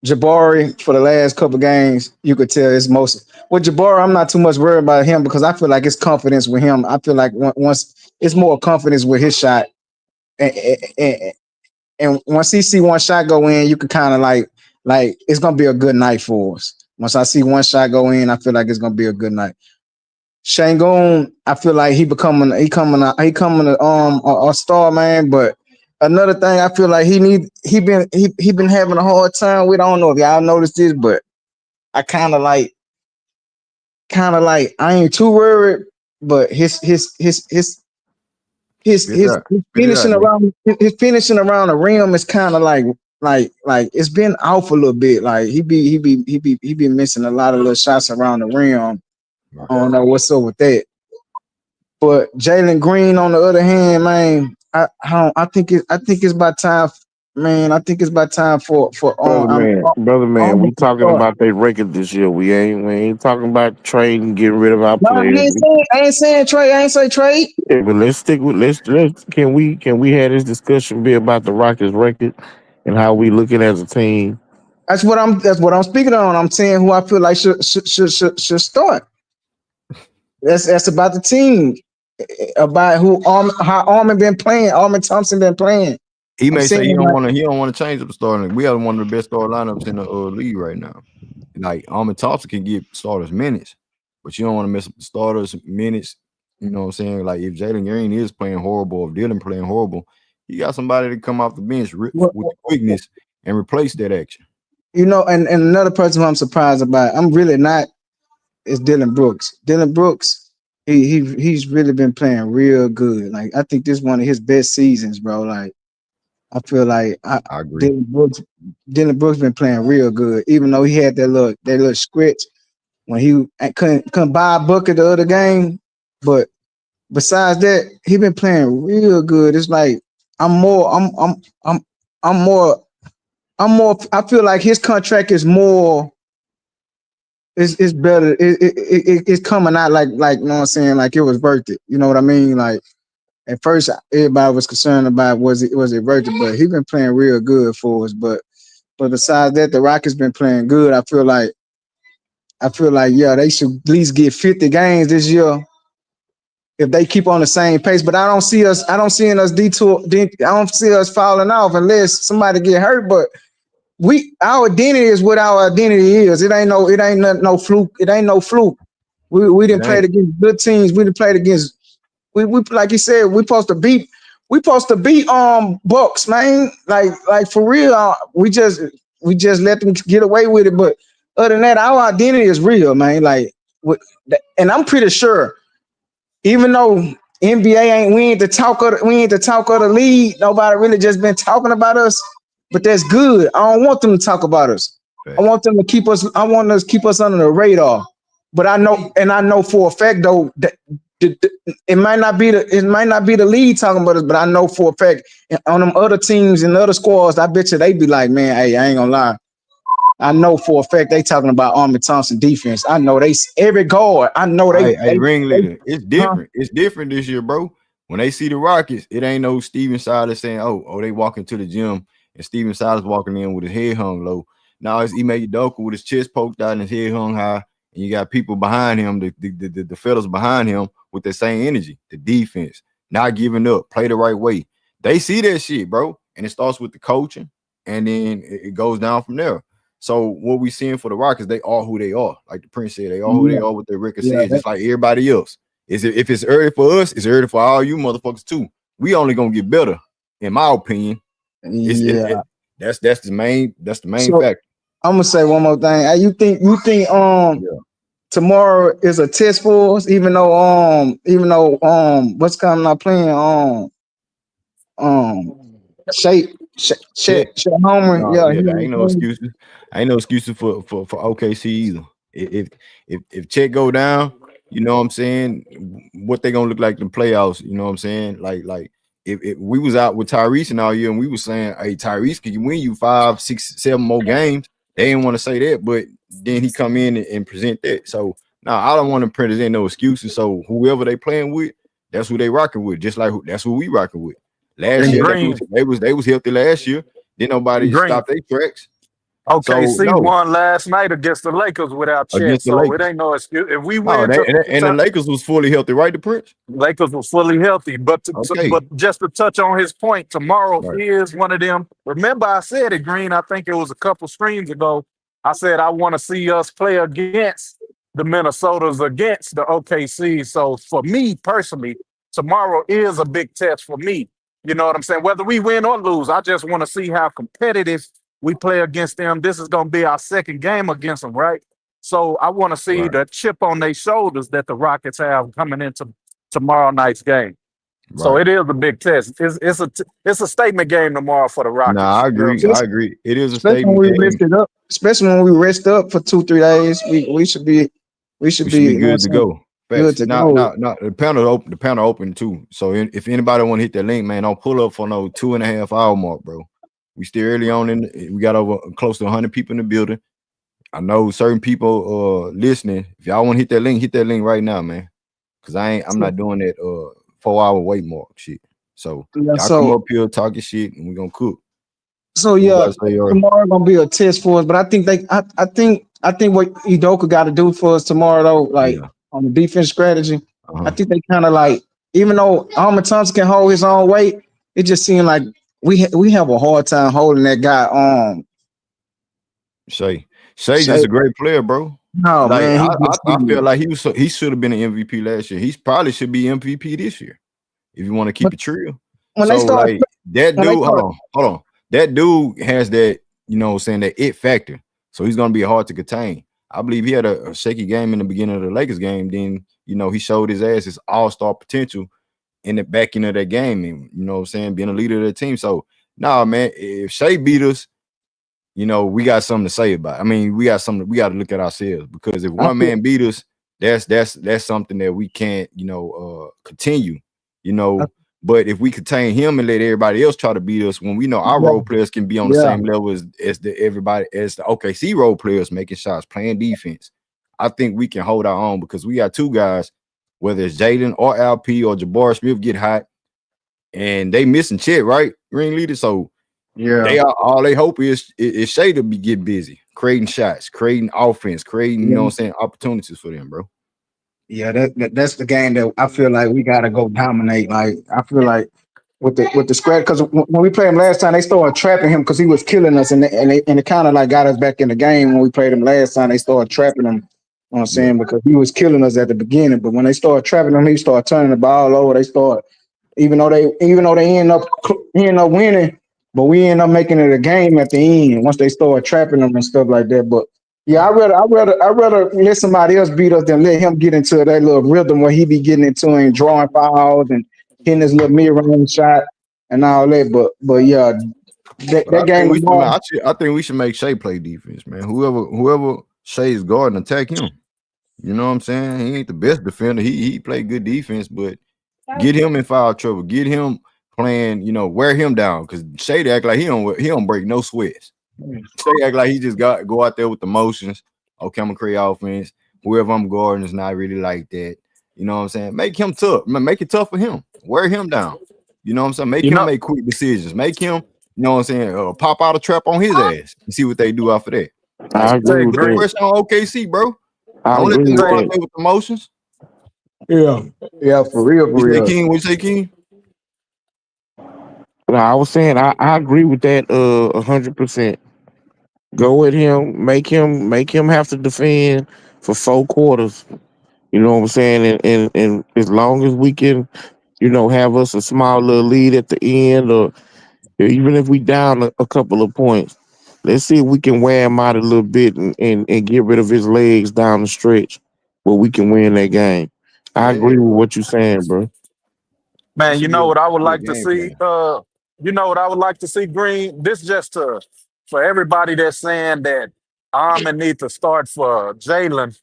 Jabari for the last couple games, you could tell it's most with Jabari. I'm not too much worried about him because I feel like it's confidence with him. I feel like once it's more confidence with his shot, and, and, and once he see one shot go in, you could kind of like it's gonna be a good night for us. Once I see one shot go in, I feel like it's gonna be a good night. Shangoon, I feel like he coming a star, man. But another thing, I feel like he been having a hard time with. I don't know if y'all noticed this, but I kind of like I ain't too worried, but
Spit it out.
his
Spit it out, nigga.
his finishing around the rim is kind of like it's been off a little bit. Like he be missing a lot of little shots around the rim.
Right.
I don't know what's up with that. But Jalen Green, on the other hand, man, I think it's about time, man. I think it's about time for
Brother man, we
almost to
talking
start.
about their record this year. We ain't talking about trading, getting rid of our
No,
players.
I ain't saying trade. I ain't say trade.
Yeah, but let's stick with let's can we have this discussion be about the Rockets record and how we looking as a team?
That's what I'm speaking on. I'm saying who I feel like should start. That's about the team. About how Armin been playing. Armin Thompson been playing.
He
I'm
may say
saying like,
he don't want to change up the starting. We have one of the best starting lineups in the league right now. Like Armin Thompson can give starters minutes, but you don't want to mess up the starters minutes. You know what I'm saying? Like if Jalen Green is playing horrible, if Dylan playing horrible, you got somebody to come off the bench with
what,
the quickness and replace that action.
and another person who I'm surprised about. I'm really not. Is Dylan Brooks. Dylan Brooks, he's really been playing real good. Like I think this is one of his best seasons, bro. Like I feel like
I agree.
Dylan Brooks been playing real good, even though he had that little scratch when he couldn't buy a bucket the other game. But besides that, he been playing real good. It's like I'm more I'm more I feel like his contract is more it's better. It's coming out like you know what I'm saying, like it was worth it. You know what I mean? Like at first everybody was concerned about was it worth it, but he been playing real good for us. But besides that, the Rockets been playing good. I feel like yeah, they should at least get 50 games this year if they keep on the same pace. But I don't see us detour. I don't see us falling off unless somebody get hurt. But our identity is what our identity is. It ain't no fluke. It ain't no fluke. We
It
didn't play
ain't.
against good teams. We didn't play against we like you said, we supposed to beat Bucks, man. Like for real. We just let them get away with it. But other than that, our identity is real, man. Like and I'm pretty sure, even though NBA we ain't the talk of the league, nobody really just been talking about us. But that's good. I don't want them to talk about us. I
Facts.
want them to keep us. I want us to keep us under the radar. But I know for a fact though that it might not be the lead talking about us, but I know for a fact on them other teams and other squads, I bet you they be like, man, hey, I ain't gonna lie. I know for a fact they talking about Armin Thompson defense. I know they every guard. I know
Hey,
they
ringleader, it's
huh?
different. It's different this year, bro. When they see the Rockets, it ain't no Steven Silas saying, "Oh, they walking to the gym," and Steven Silas walking in with his head hung low. Now it's Ime Udoka with his chest poked out and his head hung high, and you got people behind him, the fellas behind him with the same energy, the defense, not giving up, play the right way. They see that shit, bro, and it starts with the coaching, and then it goes down from there. So what we seeing for the Rockets, they are who they are. Like the Prince said, they are who they
Yeah,
are. What their record
yeah,
says, just like everybody else. If it's early for us, it's early for all you motherfuckers too. We only gonna get better, in my opinion. It's
yeah.
that's the main
So
factor.
I'm gonna say one more thing. You think
Yeah.
tomorrow is a test for us, even though what's coming not playing um
Check.
Chet Homer,
No,
yeah,
yeah,
he
there
ain't
ain't no
playing.
excuses. Ain't no excuses for OKC either. If Chet go down, you know what I'm saying, what they gonna look like in the playoffs, you know what I'm saying? Like if we was out with Tyrese and all year and we was saying, hey, Tyrese, can you win you 5, 6, 7 more games? They didn't want to say that, but then he come in and present that. So now I don't want to present no excuses. So whoever they playing with, that's who they rocking with, just like that's who we rocking with. Last
And
year
Yeah,
they was healthy last year. Didn't nobody
Green,
stop their tracks. So
OKC
no,
won last night against the Lakers without Chet,
against the
so it
Lakers.
ain't no excuse. If we
No,
win just
and the Lakers was fully healthy, right? The Prince.
Lakers were fully healthy.
Okay,
But just to touch on his point, tomorrow
right,
is one of them. Remember, I said it, Green. I think it was a couple streams ago. I said I want to see us play against the Minnesotas, against the OKC. So for me personally, tomorrow is a big test for me. You know what I'm saying? Whether we win or lose, I just want to see how competitive we play against them. This is going to be our second game against them, right? So I want to see
right,
the chip on their shoulders that the Rockets have coming into tomorrow night's game. So
right.
it is a big test. It's a statement game tomorrow for the
Nah,
Rockets.
I
You know what I'm
agree.
saying?
I agree. It is a
Especially when
statement
we
game.
rested up. Especially when we rest up for 2-3 days. We should be
We should be
you know what I'm
good to
saying,
go.
good
Facts.
to
Now,
go.
the panel open. The panel open too. So if anybody want to hit that link, man, don't pull up for no 2.5 hour mark, bro. We still early on we got over close to 100 people in the building. I know certain people listening. If y'all want to hit that link right now, man. Cause I'm not doing that 4 hour wait mark shit. So
Yeah,
y'all come up here, talk your shit, and we gonna cook. What you
yeah,
about to say,
tomorrow gonna be a test for us. But I think what Udoka got to do for us tomorrow though, like
yeah.
on the defense strategy, I
Uh-huh.
think they kind of like, even though Alma Thompson can hold his own weight, it just seemed like we have a hard time holding that guy on.
Shea just
Say,
a great player, bro.
no
Like
man, he
I feel
just,
like he should have been an MVP last year. He probably should be MVP this year if you want to keep
but
it true.
when they
So
start
like that
when they
dude,
start
hold on. That dude has that, you know what I'm saying, that it factor. So he's gonna be hard to contain. I believe he had a shaky game in the beginning of the Lakers game. Then, you know, he showed his ass his all-star potential in the back end of that game, and you know what I'm saying, being a leader of the team. So nah, man, if Shea beat us, you know, we got something to say about it. I mean, we got to look at ourselves, because if
I
one
feel
man beat us, that's something that we can't, you know, continue, you
I,
know. But if we contain him and let everybody else try to beat us, when we know our
yeah,
role players can be on the
yeah.
same level as the OKC role players, making shots, playing defense, I think we can hold our own, because we got two guys, whether it's Jaden or LP or Jabbar Smith, get hot, and they missing Chet, right? Green leader. So
Yeah,
they are, all they hope is Shea to get busy, creating shots, creating offense, creating, you know what I'm saying, opportunities for them, bro.
yeah, that's the game that I feel like we gotta go dominate. Like I feel like with the spread, because when we played him last time, they started trapping him because he was killing us, and it kind of like got us back in the game. When we played him last time, they started trapping him. You know what I'm
Yeah.
saying, because he was killing us at the beginning, but when they started trapping him, he started turning the ball over. They started, even though they end up winning, but we end up making it a game at the end once they start trapping them and stuff like that. But yeah,
Right.
I rather let somebody else beat us than let him get into that little rhythm where he be getting into and drawing fouls and hitting his little mid range shot and all that. But yeah,
But
that
I think
game
we should, man.
tomorrow.
I think we should make Shea play defense, man. Whoever Shea's guarding, attack him. You know what I'm saying? He ain't the best defender. He played good defense, but get him in foul trouble. Get him playing, you know, wear him down. Because Shea act like he don't break no sweats. Shea act like he just go out there with the motions. Okay, I'm gonna create offense. Whoever I'm guarding is not really like that. You know what I'm saying? Make him tough. Make it tough for him. Wear him down. You know what I'm saying? Make
You
him
know,
make quick decisions. Make him, you know what I'm saying, pop out a trap on his ass and see what they do after that. Like,
I agree
say
with
put the
that.
Green,
pressure on OKC, bro.
I
Don't let
agree
them
with
go out
say
that.
there with emotions.
Yeah, yeah, for real, for
We say
real.
King. We say King.
No, I was saying I agree with that 100%. Go with him, make him have to defend for 4 quarters. You know what I'm saying? And as long as we can, have us a small little lead at the end, or even if we down a couple of points, let's see if we can wear him out a little bit and get rid of his legs down the stretch where we can win that game. I
Yeah,
agree with what you're saying, bro.
that
Man, you
should be
know what I would
a good
like to
game
see?
plan.
You know what I would like to see, Green? This just to for everybody that's saying that Almond need to start for Jalen.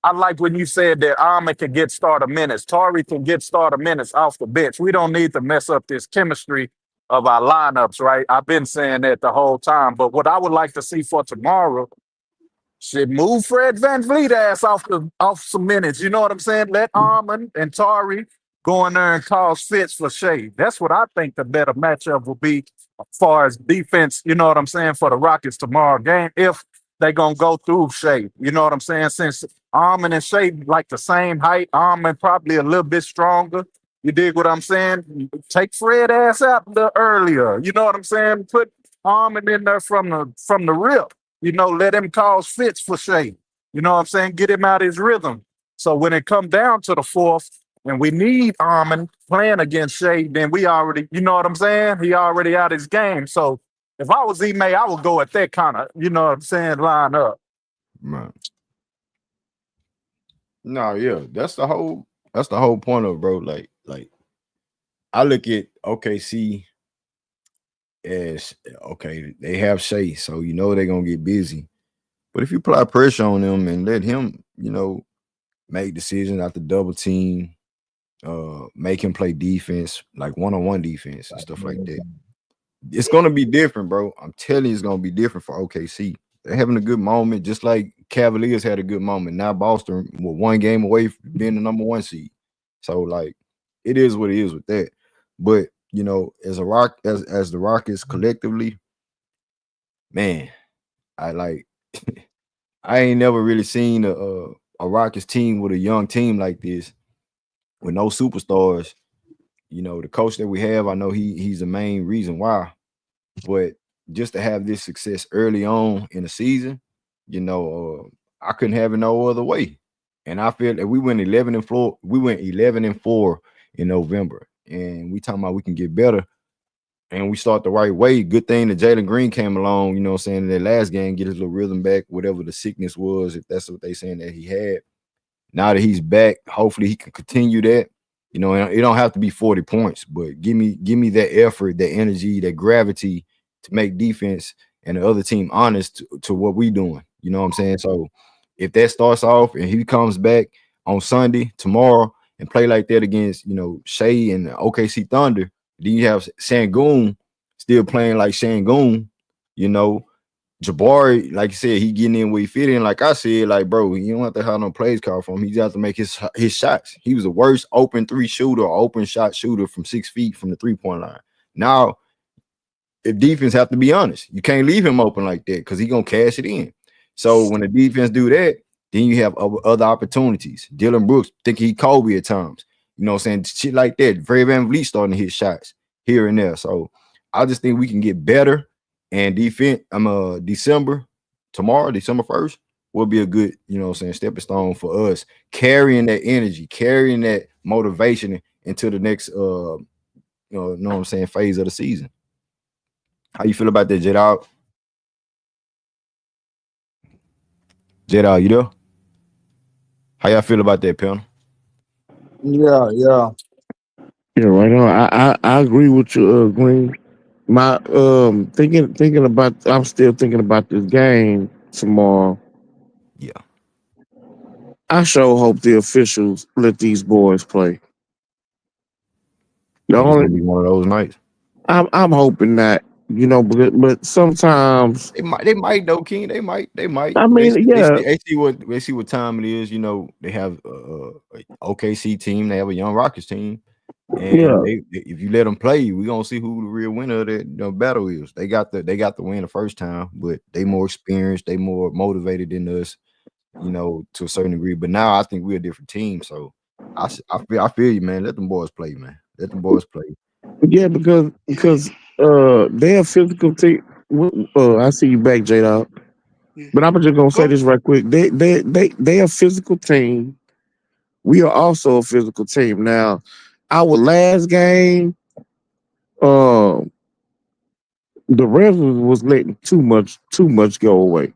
I like when you said that Almond can get starter minutes. Tari can get starter minutes off the bench. We don't need to mess up this chemistry of our lineups, right? I've been saying that the whole time. But what I would like to see for tomorrow should move Fred Van Vliet ass off some minutes. You know what I'm saying? Let Almond and Tari go in there and cause fits for Shea. That's what I think the better matchup will be as far as defense, you know what I'm saying, for the Rockets tomorrow game, if they gonna go through Shea. You know what I'm saying? Since Armin and Shea like the same height, Armin probably a little bit stronger. You dig what I'm saying? Take Fred ass out a little earlier. You know what I'm saying? Put Armin in there from the rip. You know, let him cause fits for Shea. You know what I'm saying? Get him out his rhythm. So when it come down to the fourth, and we need Armin playing against Shea, then we already, you know what I'm saying? He already out his game. So if I was Ime, I would go at that kind of, you know what I'm saying, line up.
Right. No, yeah, that's the whole point of, bro. Like I look at OKC as, okay, they have Shea, so you know they're gonna get busy. But if you apply pressure on them and let him, you know, make decisions after double team, make him play defense, like one-on-one defense and stuff like that, it's gonna be different, bro. I'm telling you, it's gonna be different for OKC. They're having a good moment, just like Cavaliers had a good moment. Now Boston were one game away from being the number one seed. So, like, it is what it is with that. But you know, as the Rockets collectively, man, I like I ain't never really seen a Rockets team with a young team like this with no superstars. You know, the coach that we have, I know he's the main reason why. But just to have this success early on in the season, you know, I couldn't have it no other way. And I feel that we went 11-4. We went 11-4 in November, and we talking about we can get better. And we start the right way. Good thing that Jalen Green came along, you know what I'm saying, in that last game, get his little rhythm back, whatever the sickness was, if that's what they saying that he had. Now that he's back, hopefully he can continue that. You know, and it don't have to be 40 points, but give me that effort, that energy, that gravity to make defense and the other team honest to what we doing. You know what I'm saying? So if that starts off and he comes back on Sunday, tomorrow, and play like that against, you know, Shea and the OKC Thunder, then you have Sangoon still playing like Sangoon, you know. Jabari, like you said, he getting in where he fit in. Like I said, like, bro, you don't have to have no plays call for him. He just have to make his shots. He was the worst open three shooter, open shot shooter from 6 feet from the 3-point line. Now, if defense have to be honest, you can't leave him open like that because he gonna cash it in. So when the defense do that, then you have other opportunities. Dylan Brooks think he Kobe at times. You know what I'm saying? Shit like that. Fred VanVleet starting to hit shots here and there. So I just think we can get better. And defense, December 1st, will be a good, you know what I'm saying, stepping stone for us, carrying that energy, carrying that motivation into the next know what I'm saying, phase of the season. How you feel about that, J-Dog? J-Dog, you there? How y'all feel about that, panel?
Yeah, yeah.
Yeah, right on. I agree with you, Green. My thinking about I'm still thinking about this game tomorrow.
Yeah.
I sure hope the officials let these boys play. The
Think it's
only
gonna be one of those nights.
I'm hoping that, you know, but sometimes
They might though, King. They might.
I mean, yeah,
They see what time it is. You know, they have a OKC team. They have a young Rockets team, and
yeah,
if you let them play, we gonna see who the real winner of that battle is. They got the win the first time, but they more experienced. They more motivated than us. You know, to a certain degree. But now I think we're a different team. So I feel you, man. Let them boys play, man. Let them boys play.
yeah, because they're a physical team. I see you back, J Dog.
Yeah.
But I'm just gonna say
Go.
this right quick. They a physical team. We are also a physical team. Now, our last game, um, the refs was letting too much go away.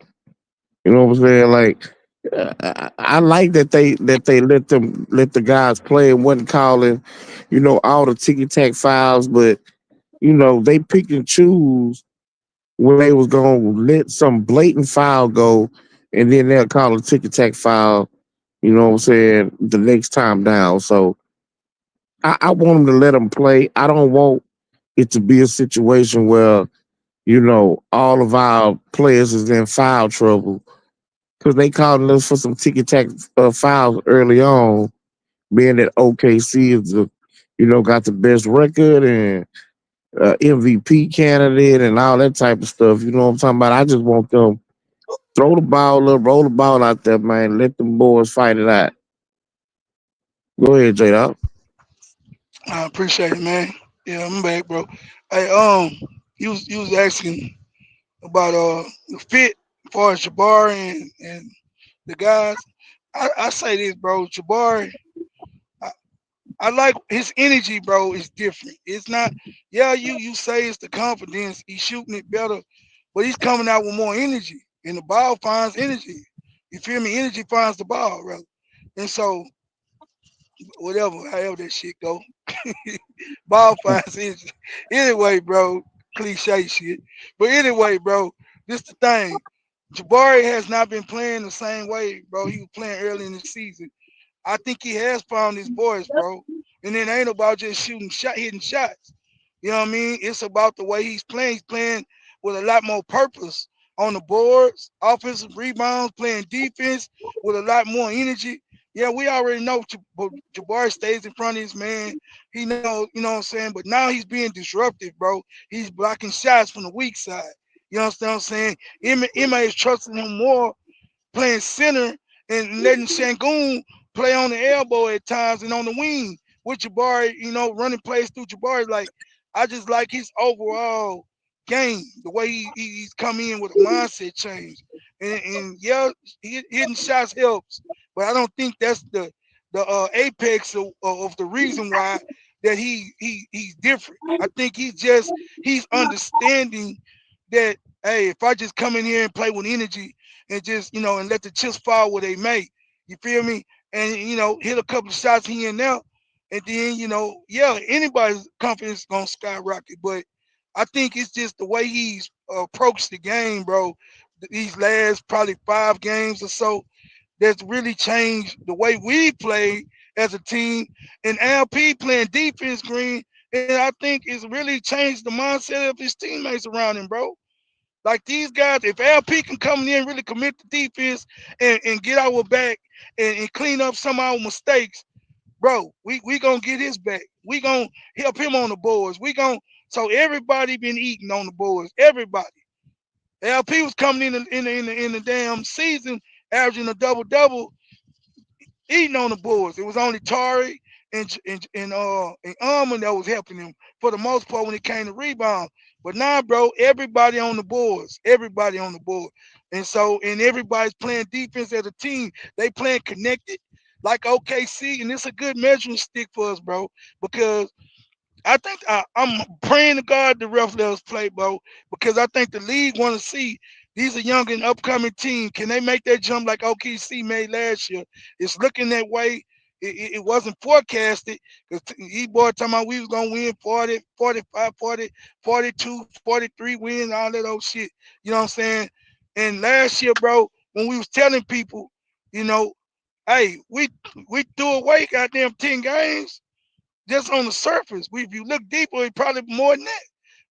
You know what I'm saying? Like, I like that they let the guys play and wasn't calling, you know, all the ticky tack fouls, but you know they pick and choose when they was gonna let some blatant foul go, and then they'll call a ticky tack foul. You know what I'm saying? The next time down. So I want them to let them play. I don't want it to be a situation where, you know, all of our players is in foul trouble because they called us for some ticky tack fouls early on, being that OKC is got the best record and MVP candidate and all that type of stuff. You know what I'm talking about? I just want them throw the ball up, roll the ball out there, man. Let them boys fight it out. Go ahead, J Dog.
I appreciate it, man. Yeah, I'm back, bro. Hey, you was asking about the fit as far as Jabari and the guys. I say this, bro. Jabari, I, I like his energy, bro. Is different. It's not. Yeah, you say it's the confidence. He's shooting it better, but he's coming out with more energy, and the ball finds energy. You feel me? Energy finds the ball, bro. And so whatever, however that shit go, ball finds energy. Anyway, bro, cliche shit. But anyway, bro, this the thing. Jabari has not been playing the same way, bro. He was playing early in the season. I think he has found his voice, bro. And it ain't about just hitting shots. You know what I mean? It's about the way he's playing. He's playing with a lot more purpose on the boards, offensive rebounds, playing defense with a lot more energy. Yeah, we already know Jabari stays in front of his man. He knows, you know what I'm saying? But now he's being disruptive, bro. He's blocking shots from the weak side. You understand what I'm saying? Emma is trusting him more playing center and letting Shangoon play on the elbow at times and on the wing with Jabari, running plays through Jabari. Like, I just like his overall game, the way he's come in with a mindset change. And yeah, hitting shots helps, but I don't think that's the apex of the reason why that he's different. I think he's understanding that, hey, if I just come in here and play with energy and just and let the chips fall where they may. You feel me? And hit a couple of shots here and there, and then yeah, anybody's confidence gonna skyrocket. But I think it's just the way he's approached the game, bro. These last probably 5 games or so, that's really changed the way we play as a team. And LP playing defense, Green, and I think it's really changed the mindset of his teammates around him, bro. Like these guys, if LP can come in and really commit to defense and get our back and clean up some of our mistakes, bro, we gonna get his back. We gonna help him on the boards. We gonna so everybody been eating on the boards. Everybody. LP was coming in the damn season, averaging a double double, eating on the boards. It was only Tari and Armand that was helping him for the most part when it came to rebound. But now, bro, everybody on the boards, everybody on the board, and everybody's playing defense as a team. They playing connected like OKC, and it's a good measuring stick for us, bro, because I think I'm praying to God the ref let us play, bro, because I think the league want to see these are young and upcoming team. Can they make that jump like OKC made last year? It's looking that way. It wasn't forecasted because he boy talking about we was gonna win 40, 45, 40, 42, 43 wins, all that old shit. You know what I'm saying? And last year, bro, when we was telling people, you know, hey, we threw away goddamn 10 games just on the surface. If you look deeper, it probably more than that.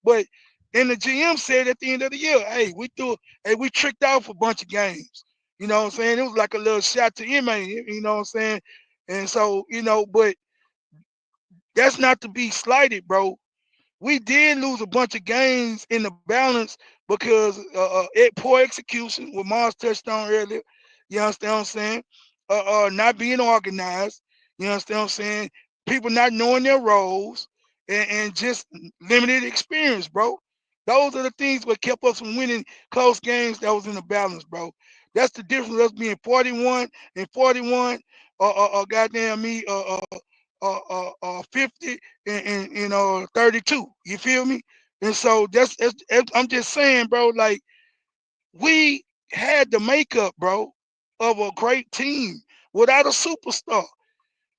But and the GM said at the end of the year, hey, we tricked off a bunch of games. You know what I'm saying? It was like a little shot to MA, you know what I'm saying? And so, but that's not to be slighted, bro. We did lose a bunch of games in the balance because poor execution, what Mars touched on earlier. You understand what I'm saying? Not being organized. You understand what I'm saying? People not knowing their roles and just limited experience, bro. Those are the things what kept us from winning close games that was in the balance, bro. That's the difference of us being 41 and 41, goddamn me, 50 and 32. You feel me? And so I'm just saying, bro. Like we had the makeup, bro, of a great team without a superstar.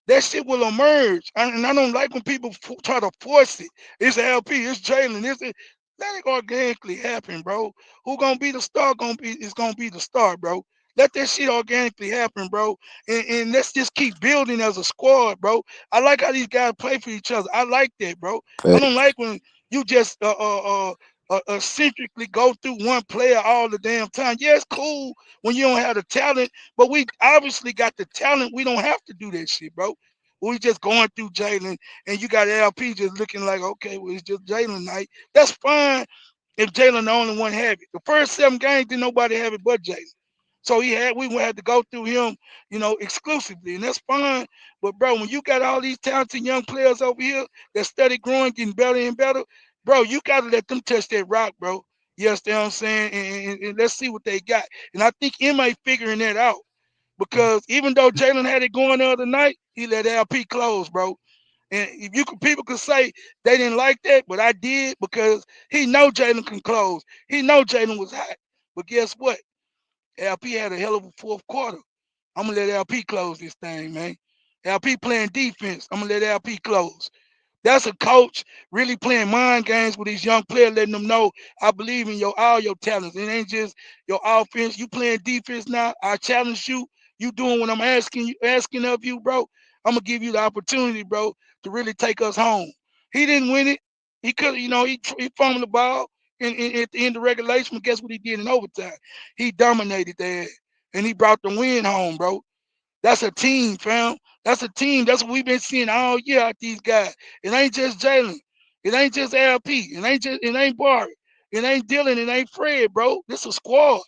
That shit will emerge. And I don't like when people try to force it. It's LP, it's Jalen, let it organically happen, bro. Who gonna be the star is gonna be the star, bro. Let that shit organically happen, bro. And let's just keep building as a squad, bro. I like how these guys play for each other. I like that, bro. I don't like when you just eccentrically go through one player all the damn time. Yeah, it's cool when you don't have the talent, but we obviously got the talent. We don't have to do that shit, bro. we just going through Jalen, and you got LP just looking like, okay, well, it's just Jalen night. That's fine if Jalen the only one have it. The first 7 games, didn't nobody have it but Jalen. So we had to go through him, exclusively, and that's fine. But bro, when you got all these talented young players over here that study growing, getting better and better, bro, you gotta let them touch that rock, bro. You understand what I'm saying? And let's see what they got. And I think MA figuring that out because even though Jalen had it going the other night, he let LP close, bro. And if people could say they didn't like that, but I did because he know Jalen can close. He know Jalen was hot. But guess what? LP had a hell of a fourth quarter. I'm gonna let LP close this thing, man. LP playing defense. I'm gonna let LP close. That's a coach really playing mind games with these young players, letting them know I believe in all your talents. It ain't just your offense. You playing defense now. I challenge you. You doing what I'm asking of you, bro. I'm gonna give you the opportunity, bro, to really take us home. He didn't win it. He could, he fumbled the ball at the end of regulation. But guess what he did in overtime? He dominated there, and he brought the win home, bro. That's a team, fam. That's a team. That's what we've been seeing all year out these guys. It ain't just Jalen. It ain't just LP. It ain't Barry. It ain't Dylan. It ain't Fred, bro. This a squad.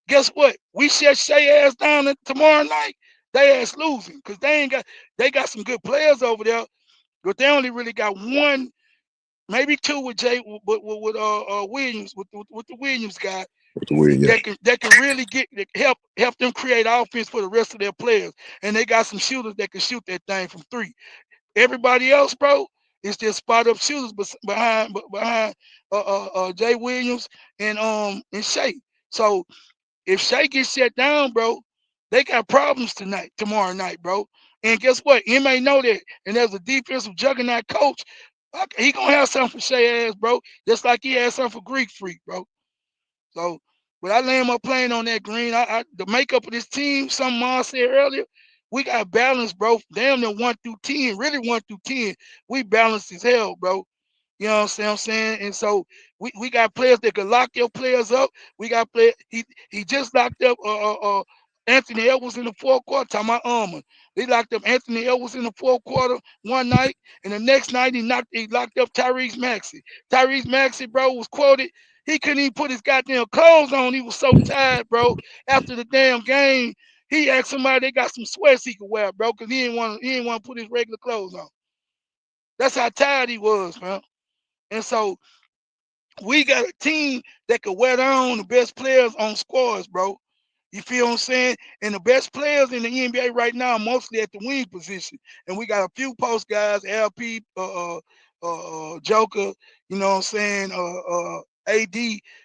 Guess what? We shut Shea ass down tomorrow night. They ass losing because they got some good players over there, but they only really got one, maybe two with with Williams with the Williams guy that can really help them create offense for the rest of their players. And they got some shooters that can shoot that thing from 3. Everybody else, bro, is just spot up shooters behind Jay Williams and Shea. So if Shea gets shut down, bro, they got problems tomorrow night, bro. And guess what? He may know that. And as a defensive juggernaut coach, he gonna have something for Shea ass, bro. Just like he had something for Greek Freak, bro. So, but I land my plane on that green. The makeup of this team, something I said earlier, we got balance, bro. Damn near 1 through 10, really 1 through 10. We balanced as hell, bro. You know what I'm saying? And so we got players that can lock your players up. We got players. He just locked up Anthony Edwards in the fourth quarter. Talking about Armor. They locked up Anthony Edwards in the fourth quarter one night, and the next night he locked up Tyrese Maxey. Tyrese Maxey, bro, was quoted. He couldn't even put his goddamn clothes on. He was so tired, bro. After the damn game, he asked somebody they got some sweats he could wear, bro, because he didn't want to put his regular clothes on. That's how tired he was, man. And so we got a team that could wear down the best players on squads, bro. You feel what I'm saying? And the best players in the NBA right now are mostly at the wing position. And we got a few post guys, LP, Joker, you know what I'm saying, AD,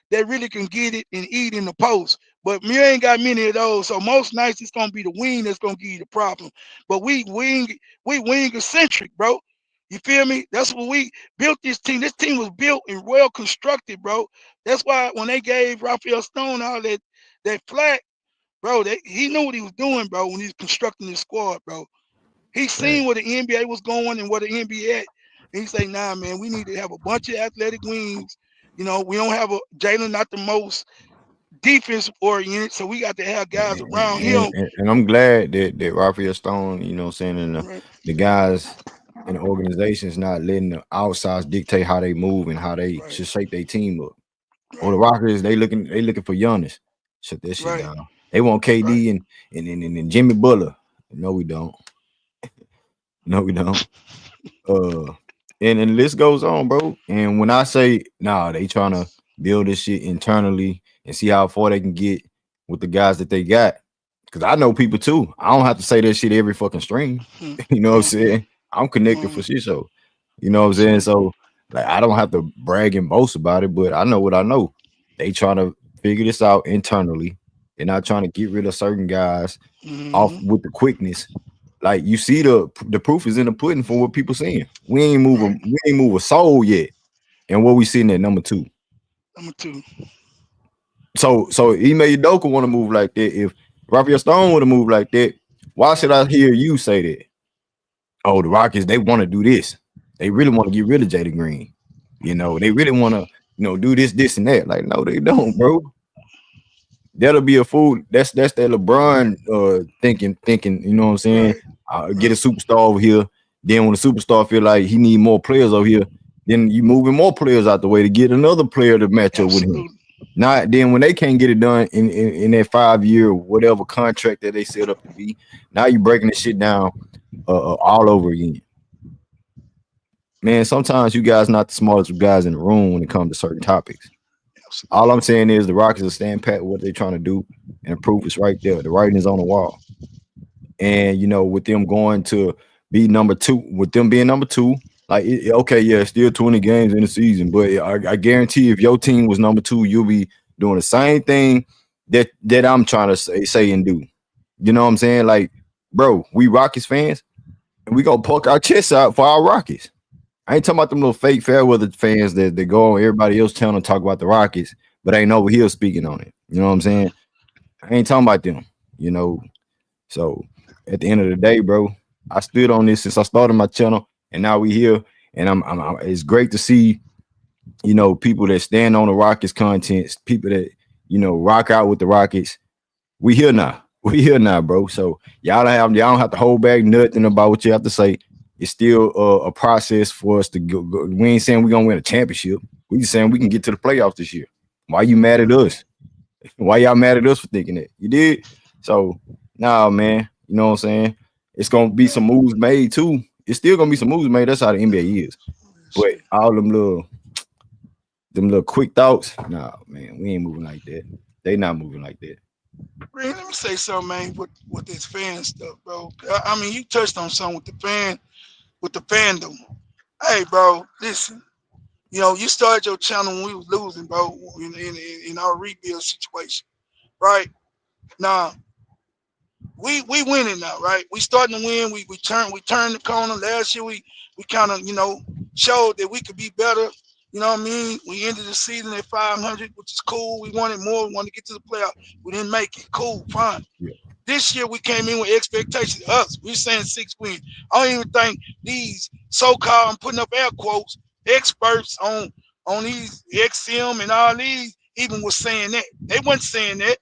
that really can get it and eat in the post. But you ain't got many of those. So most nights it's gonna be the wing that's gonna give you the problem. But we wing eccentric, bro. You feel me? That's what we built this team. This team was built and well constructed, bro. That's why when they gave Raphael Stone all that flack, bro, he knew what he was doing, bro, when he was constructing his squad, bro. He seen where the NBA was going and where the NBA at. And he say, nah, man, we need to have a bunch of athletic wings. We don't have Jalen, not the most defense oriented, so we got to have guys around him.
And I'm glad that Raphael Stone, you know what I'm saying, and
Right,
the guys in the organization is not letting the outsides dictate how they move and how they
right,
should shape their team up. Or the
right,
Rockets, they looking for Giannis. Shut that shit
right,
down. They want
right.
KD and Jimmy Butler. No, we don't. No, we don't. Uh, and the list goes on, bro. And when I say nah, they trying to build this shit internally and see how far they can get with the guys that they got. Cause I know people too. I don't have to say that shit every fucking stream. You know what I'm saying? I'm connected for shit. So, you know what I'm saying?
Absolutely.
So, like, I don't have to brag and boast about it, but I know what I know. They trying to figure this out internally. They're not trying to get rid of certain guys off
Mm-hmm.
with the quickness. Like you see, the proof is in the pudding for what people saying. We ain't
Right.
move a soul yet, and what we sitting at number 2.
Number 2.
So Ime Udoka want to move like that. If Raphael Stone would have moved like that, why should I hear you say that? Oh, the Rockets, they want to do this. They really want to get rid of Jada Green. They really want to, do this and that. Like, no, they don't, bro. That'll be a fool. That's that LeBron thinking, you know what I'm saying?
Right.
get a superstar over here. Then when the superstar feel like he need more players over here, then you moving more players out the way to get another player to match up with him. Now, then when they can't get it done in that 5-year whatever contract that they set up to be, now you breaking the shit down all over again. Man, sometimes you guys not the smartest guys in the room when it comes to certain topics. All I'm saying is the Rockets are staying pat with what they're trying to do, and the proof is right there. The writing is on the wall. And you know, with them going to be number 2, with them being number 2, like okay, yeah, still 20 games in the season, but I guarantee if your team was number 2, you'll be doing the same thing that I'm trying to say and do. You know what I'm saying? Like, bro, we Rockets fans, and we gonna poke our chests out for our Rockets. I ain't talking about them little fake Fairweather fans that go on everybody else's channel and talk about the Rockets, but ain't over here speaking on it. You know what I'm saying? I ain't talking about them, you know. So at the end of the day, bro, I stood on this since I started my channel, and now we here. And I'm it's great to see, you know, people that stand on the Rockets content, people that, you know, rock out with the Rockets. We here now. We here now, bro. So y'all don't have to hold back nothing about what you have to say. It's still a process for us to go. We ain't saying we're gonna win a championship. We just saying we can get to the playoffs this year. Why you mad at us? Why y'all mad at us for thinking that? You did? So nah, man. You know what I'm saying? It's gonna be some moves made too. It's still gonna be some moves made. That's how the NBA is. But all them little quick thoughts, nah, man, we ain't moving like that. They not moving like that.
Green, let me say something, man, with this fan stuff, bro. I mean, you touched on something with the fandom. Hey, bro, listen. You know, you started your channel when we was losing, bro, in our rebuild situation, right? Now, we winning now, right? We starting to win. We turned the corner. Last year we kind of, you know, showed that we could be better. You know what I mean? We ended the season at 500, which is cool. We wanted more. We wanted to get to the playoff. We didn't make it. Cool, fine.
Yeah.
This year we came in with expectations. We're saying 6 wins. I don't even think these so-called, I'm putting up air quotes, experts on these XM and all these even was saying that. They weren't saying that.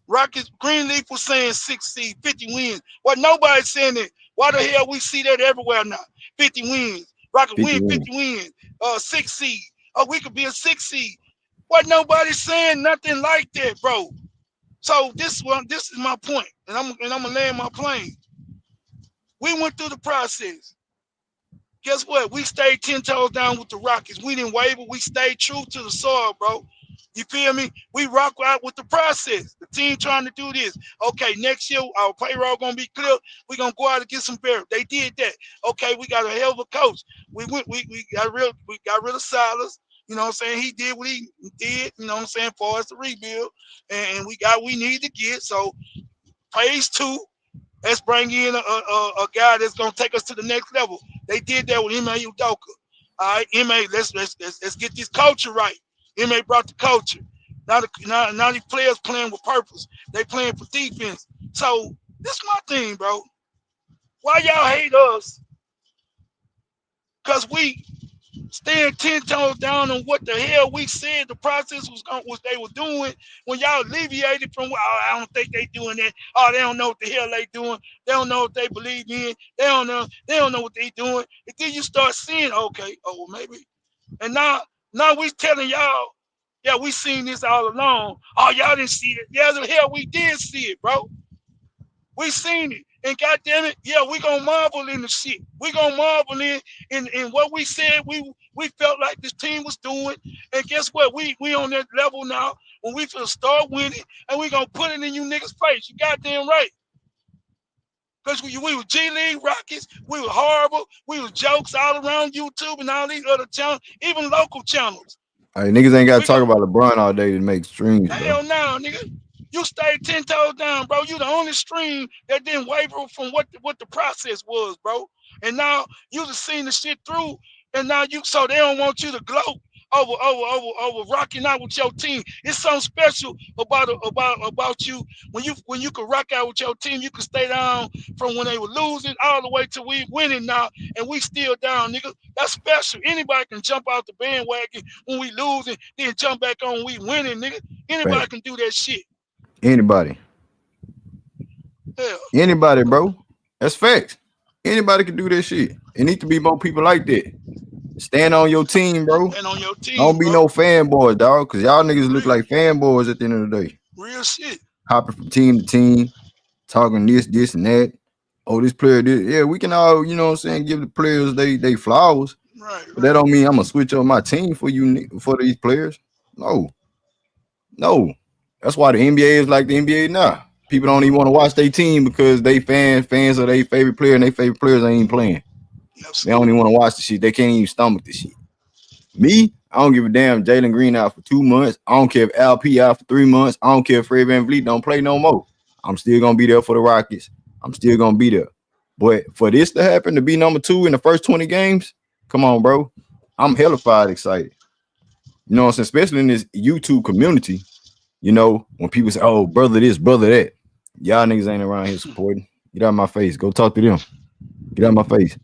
Rockets, Greenleaf was saying 6 seed, 50 wins. Well, nobody's saying that. Why the hell we see that everywhere now? 50 wins. Rockets
50
win, 50 wins. 6 seed. Oh, we could be a 6 seed. What, nobody's saying nothing like that, bro. So this is my point, and I'm gonna land my plane. We went through the process. Guess what? We stayed 10 toes down with the Rockets. We didn't waver. We stayed true to the soil, bro. You feel me? We rock out with the process. The team trying to do this. Okay, next year our payroll gonna be clear. We're gonna go out and get some better. They did that. Okay, we got a hell of a coach. We got rid of Silas. You know what I'm saying? He did what he did, you know what I'm saying, for us to rebuild. And we got what we need to get. So phase 2. Let's bring in a guy that's gonna take us to the next level. They did that with Ime Udoka. All right, Ime, let's get this culture right. Ime brought the culture. Now these players playing with purpose. They playing for defense. So this is my thing, bro. Why y'all hate us? Cause we stand 10 toes down on what the hell we said the process was they were doing when y'all alleviated from, I don't think they doing that. Oh, they don't know what the hell they doing. They don't know what they believe in. They don't know what they doing. And then you start seeing, okay, oh, well, maybe. And now we telling y'all, yeah, we seen this all along. Oh, y'all didn't see it. Yeah, the hell we did see it, bro. We seen it. And goddamn it, yeah, we gonna marvel in the shit. We gonna marvel in what we said we felt like this team was doing. And guess what? We on that level now when we feel start winning, and we gonna put it in you niggas' face. You goddamn right. Because we were G League Rockets, we were horrible, we was jokes all around YouTube and all these other channels, even local channels.
Hey, niggas ain't got to talk about LeBron all day to make streams, bro.
Hell no, nigga. You stayed 10 toes down, bro. You the only stream that didn't waver from what the process was, bro. And now you just seen the shit through, and now so they don't want you to gloat over rocking out with your team. It's something special about you when you can rock out with your team. You can stay down from when they were losing all the way to we winning now, and we still down, nigga. That's special. Anybody can jump out the bandwagon when we losing, then jump back on when we winning, nigga. Anybody
Right.
can do that shit.
Anybody.
Hell.
Anybody, bro. That's facts. Anybody can do that shit. It need to be more people like that. Stand on your team, bro.
And on your team,
Don't be
bro.
no fanboys, dog. Cause y'all niggas look
Real,
like fanboys at the end of the day.
real shit.
Hopping from team to team, talking this, and that. Oh, this player did. Yeah, we can all, you know what I'm saying, give the players they flowers.
Right,
But that
right.
don't mean I'm gonna switch up my team for for these players. No, no. That's why the NBA is like the NBA now. People don't even want to watch their team because they fans of their favorite player and their favorite players ain't even playing. They don't even
Absolutely.
want to watch the shit. They can't even stomach the shit. Me, I don't give a damn. Jalen Green out for 2 months. I don't care if LP out for 3 months. I don't care if Fred VanVleet don't play no more. I'm still gonna be there for the Rockets. I'm still gonna be there. But for this to happen, to be number 2 in the first 20 games, come on, bro. I'm hellified excited. You know what I'm saying? Especially in this YouTube community. You know, when people say, "Oh, brother this, brother that," y'all niggas ain't around here supporting. Get out of my face. Go talk to them. Get out of my face.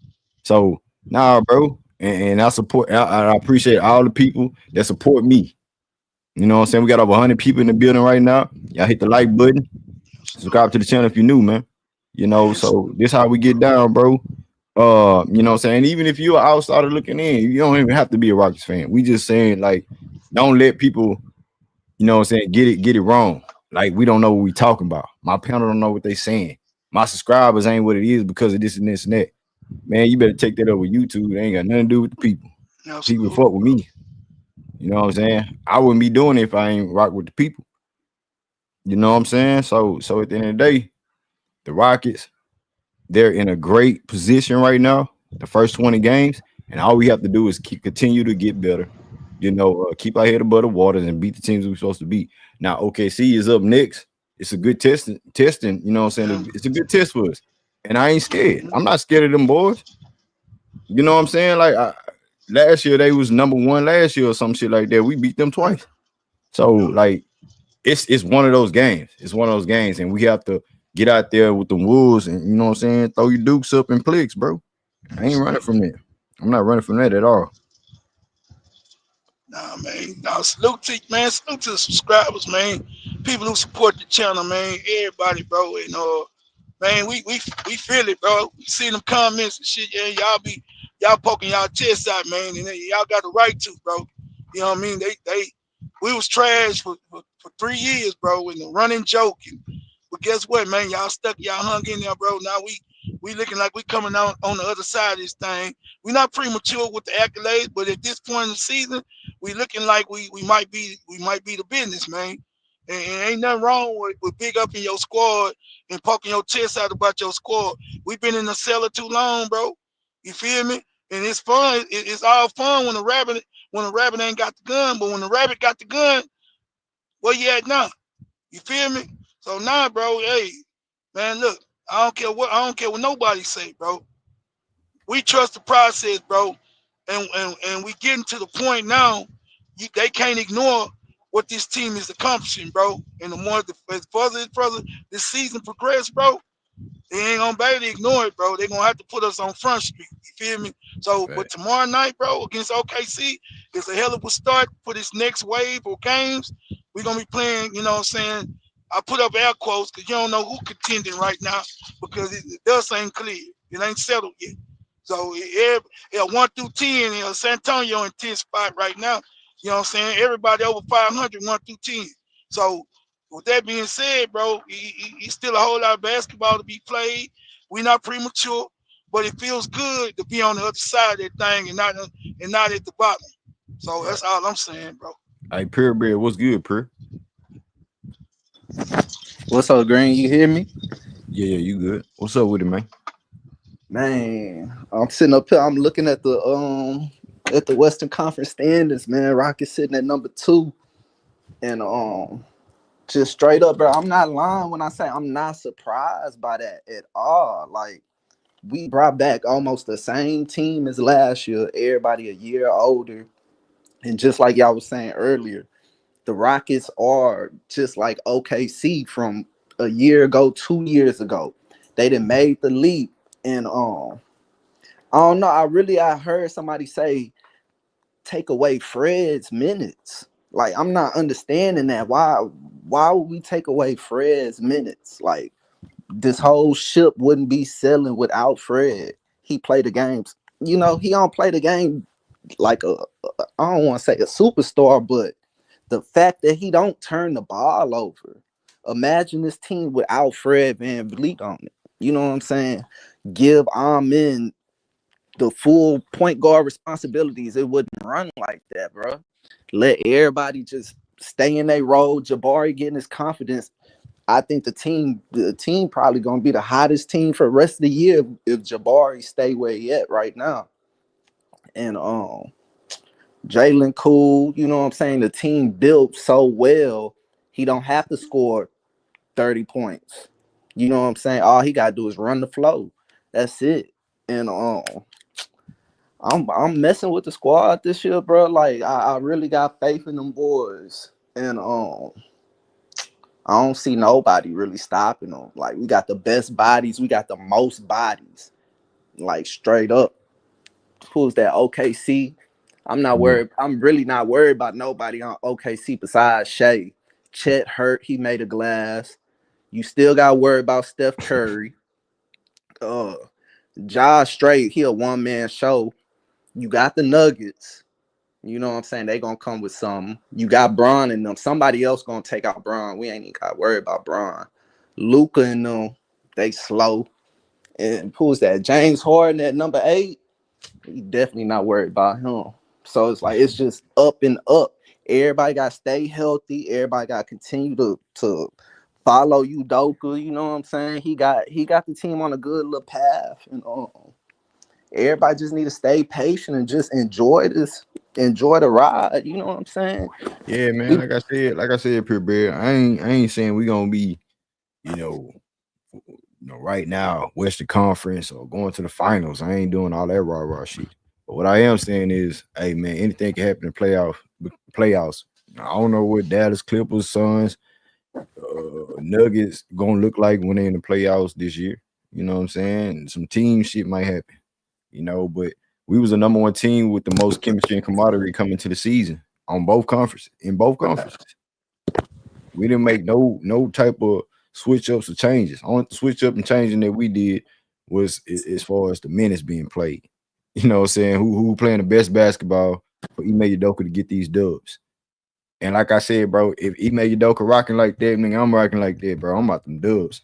So, nah, bro. And I support, I appreciate all the people that support me. You know what I'm saying? We got over 100 people in the building right now. Y'all hit the like button. Subscribe
Absolutely.
to the channel if you're new, man. You know,
Man,
so this how we get down, bro. You know what I'm saying? Even if you're an outsider looking in, you don't even have to be a Rockets fan. We just saying, like, don't let people, you know what I'm saying, get it wrong. Like, we don't know what we talking about. My panel don't know what they saying. My subscribers ain't what it is because of this and this and that. Man, you better take that over YouTube. It ain't got nothing to do with the people. People
absolutely,
fuck with
bro.
me. You know what I'm saying? I wouldn't be doing it if I ain't rock with the people. You know what I'm saying? So at the end of the day, the Rockets, they're in a great position right now. The first 20 games, and all we have to do is continue to get better. You know, keep our head above the waters and beat the teams we're supposed to beat. Now, OKC is up next. It's a good testing. You know what I'm
Yeah.
saying? It's a good test for us, and I ain't scared. I'm not scared of them boys. You know what I'm saying? Like last year, they was number 1 last year or some shit like that. We beat them twice. So
Yeah.
like it's one of those games. It's one of those games, and we have to get out there with the wolves and you know what I'm saying, throw your dukes up in clicks, bro. I ain't running
Absolutely.
from that. I'm not running from that at all.
Nah, man. Nah, salute to man. Salute to the subscribers, man. People who support the channel, man. Everybody, bro. And man, we feel it, bro. We see them comments and shit. Yeah, y'all poking y'all chests out, man, and y'all got the right to, bro. You know what I mean? They we was trash for 3 years, bro, and the running joke. But guess what, man? Y'all stuck, y'all hung in there, bro. Now we looking like we coming out on the other side of this thing. We not premature with the accolades, but at this point in the season, we looking like we might be the business, man. And ain't nothing wrong with big up in your squad and poking your chest out about your squad. We've been in the cellar too long, bro. You feel me? And it's fun. It's all fun when the rabbit ain't got the gun, but when the rabbit got the gun, where you at now? You feel me? So now, bro, hey, man, look, I don't care what nobody say, bro. We trust the process, bro. And we getting to the point now, they can't ignore what this team is accomplishing, bro. And the more as further this season progress, bro, they ain't gonna be able to ignore it, bro. They're gonna have to put us on front street. You feel me? So, but
Fact.
tomorrow night, bro, against OKC, it's a hell of a start for this next wave of games. We're gonna be playing, you know what I'm saying? I put up air quotes because you don't know who contending right now because the dust ain't clear. It ain't settled yet. So yeah, 1 through 10, San Antonio in 10 spot right now. You know what I'm saying? Everybody over 500, 1 through 10. So with that being said, bro, it's still a whole lot of basketball to be played. We're not premature, but it feels good to be on the other side of that thing and not at the bottom. So
Right.
that's all I'm saying, bro.
Hey, Purebred, what's good, Pure?
What's up, Green? You hear me?
Yeah, you good. What's up with it, man?
Man, I'm sitting up here, I'm looking at the Western Conference standings, man. Rockets sitting at number 2. And just straight up, bro, I'm not lying when I say I'm not surprised by that at all. Like, we brought back almost the same team as last year, everybody a year older. And just like y'all was saying earlier, the Rockets are just like OKC from a year ago, 2 years ago. They done made the leap. And I don't know. I heard somebody say take away Fred's minutes. Like, I'm not understanding that. Why would we take away Fred's minutes? Like, this whole ship wouldn't be sailing without Fred. He played the games. You know, he don't play the game like I don't want to say a superstar, but the fact that he don't turn the ball over. Imagine this team without Fred Van Vliet on it. You know what I'm saying? Give Amen the full point guard responsibilities. It wouldn't run like that, bro. Let everybody just stay in their role. Jabari getting his confidence. I think the team probably gonna be the hottest team for the rest of the year if Jabari stay where he at right now. And Jalen Cool, you know what I'm saying? The team built so well, he don't have to score 30 points. You know what I'm saying? All he gotta do is run the flow. That's it. And I'm messing with the squad this year, bro. Like I really got faith in them boys. And I don't see nobody really stopping them. Like we got the best bodies, we got the most bodies. Like straight up. Who's that? OKC. I'm not worried. I'm really not worried about nobody on OKC besides Shea. Chet hurt. He made a glass. You still got to worry about Steph Curry. Josh Straight. He a one-man show. You got the Nuggets. You know what I'm saying? They gonna come with something. You got Bron and them. Somebody else gonna take out Bron. We ain't even got to worry about Bron. Luka and them. They slow. And who's that? James Harden at number 8. We definitely not worried about him. So it's like it's just up and up. Everybody got to stay healthy. Everybody got to continue to follow Udoka. You know what I'm saying? He got the team on a good little path. And everybody just need to stay patient and just enjoy the ride. You know what I'm saying?
Yeah, man. Like I said, Pure Bear, I ain't saying we gonna be, you know, right now, Western Conference or going to the finals. I ain't doing all that rah shit. But what I am saying is, hey man, anything can happen in playoffs. I don't know what Dallas Clippers, Suns, Nuggets gonna look like when they're in the playoffs this year. You know what I'm saying? Some team shit might happen, but we was the number 1 team with the most chemistry and camaraderie coming to the season in both conferences. We didn't make no type of switch ups or changes. Only switch up and changing that we did was as far as the minutes being played. You know what I'm saying? Who playing the best basketball for Ime Udoka to get these dubs. And like I said, bro, if Ime Udoka rocking like that, nigga, I'm rocking like that, bro. I'm about them dubs.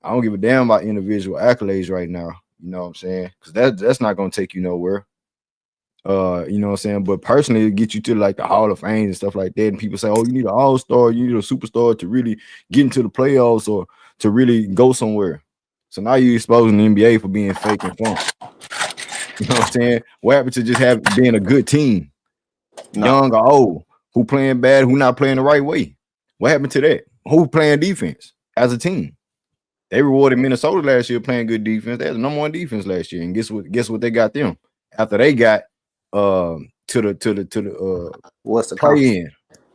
I don't give a damn about individual accolades right now. You know what I'm saying? Because that's not gonna take you nowhere. You know what I'm saying? But personally, it get you to like the Hall of Fame and stuff like that. And people say, oh, you need an all-star, you need a superstar to really get into the playoffs or to really go somewhere. So now you're exposing the NBA for being fake and fun. You know what I'm saying? What happened to just being a good team? Young or old, who playing bad, who not playing the right way? What happened to that? Who playing defense as a team? They rewarded Minnesota last year playing good defense. They had the number 1 defense last year. And guess what they got them? After they got to the
what's the
play in.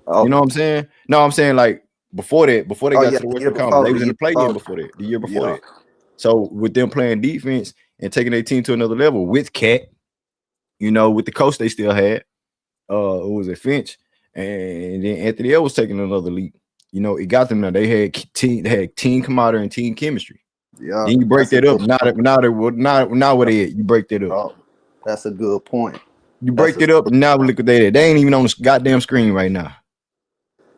Oh.
You know what I'm saying? No, I'm saying like before they got to the Western Conference, they was in the play in before that, the year before that. So with them playing defense and taking their team to another level with Cat, with the coach they still had, who was at Finch, and then Anthony L was taking another leap. It got them now. They had team camaraderie and team chemistry.
Yeah.
Then you break that up. Now what they at? You break that up.
Oh, that's a good point.
You break it up. Now look at that. They ain't even on the goddamn screen right now.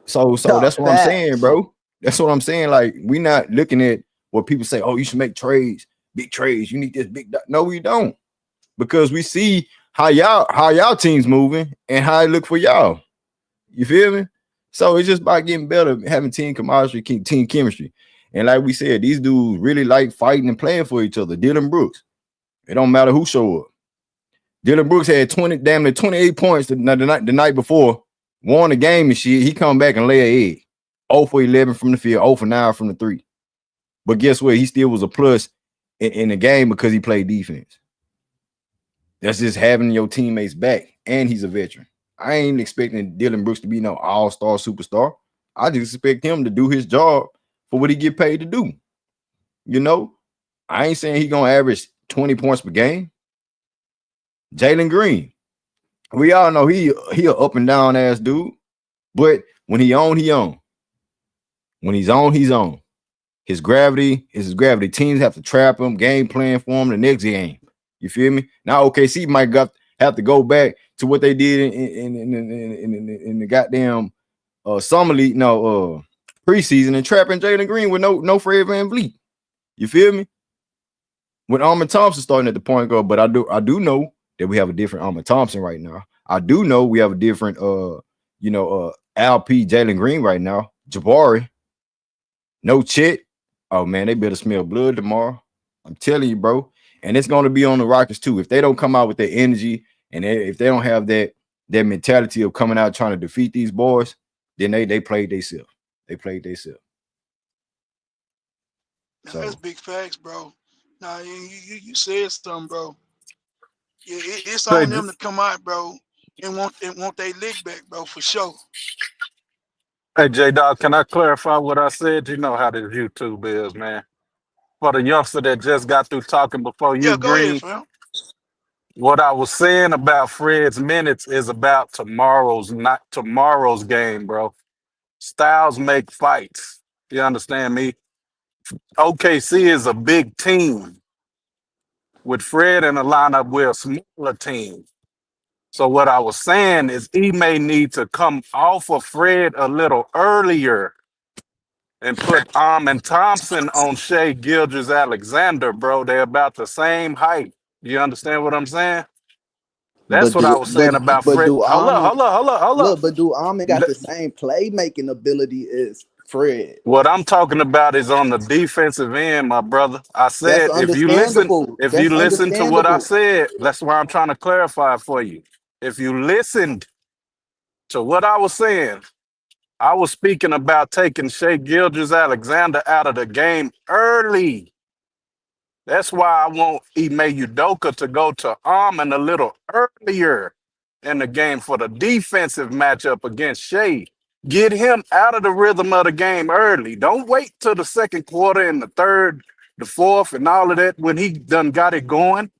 So that's what I'm saying, bro. That's what I'm saying. Like, we not looking at what people say. Oh, you should make trades, big trades. You need this big. No, we don't, because we see how y'all teams moving and how it look for y'all. You feel me? So it's just about getting better, having team camaraderie, team chemistry. And like we said, these dudes really like fighting and playing for each other. Dylan Brooks. It don't matter who show up. Dylan Brooks had 28 points the night before, won the game and shit. He come back and lay an egg. 0 for 11 from the field, 0 for 9 from the 3. But guess what? He still was a plus in the game because he played defense. That's just having your teammates back, and he's a veteran. I ain't expecting Dylan Brooks to be no all-star superstar. I just expect him to do his job for what he get paid to do. I ain't saying he gonna average 20 points per game. Jalen Green, we all know he a up and down ass dude, but when he on, he on. When he's on, he's on. his gravity is his gravity. Teams have to trap him, game plan for him the next game. You feel me? Now OKC might have to go back to what they did in the goddamn summer league, preseason, and trapping Jalen Green with no Fred VanVleet. You feel me? When Armin Thompson starting at the point guard, but I do know that we have a different Armin Thompson right now. I do know we have a different LP Jalen Green right now. Jabari, no Chet. Oh man, they better smell blood tomorrow. I'm telling you, bro. And it's going to be on the Rockets too. If they don't come out with their energy and if they don't have that mentality of coming out trying to defeat these boys, then they played themselves. They played themselves.
Now, that's big facts, bro. Now you said something, bro. Yeah, it's on them to come out, bro, and want their lick back, bro, for sure.
Hey, J-Dog, can I clarify what I said? You know how this YouTube is, man. For the youngster that just got through talking before you,
Yeah, go ahead,
Green,
fam.
what I was saying about Fred's minutes is about tomorrow's, not tomorrow's game, bro. Styles make fights. You understand me? OKC is a big team. With Fred in the lineup, we're a smaller team. So what I was saying is he may need to come off of Fred a little earlier and put Armin Thompson on Shea Gilgeous-Alexander, bro. They're about the same height. You understand what I'm saying? That's
But
what I
do
was saying about Fred.
do
Hold up,
Armin
hold up, hold up, hold up.
look? But do Armin got the same playmaking ability as Fred?
What I'm talking about is on the defensive end, my brother. I
That's
said
understandable.
if you
That's
listen to what I
understandable.
said, that's why I'm trying to clarify for you. If you listened to what I was saying, I was speaking about taking Shea Gilgeous-Alexander out of the game early. That's why I want Ime Udoka to go to Armin a little earlier in the game for the defensive matchup against Shea. Get him out of the rhythm of the game early. Don't wait till the second quarter and the third, the fourth, and all of that when he done got it going.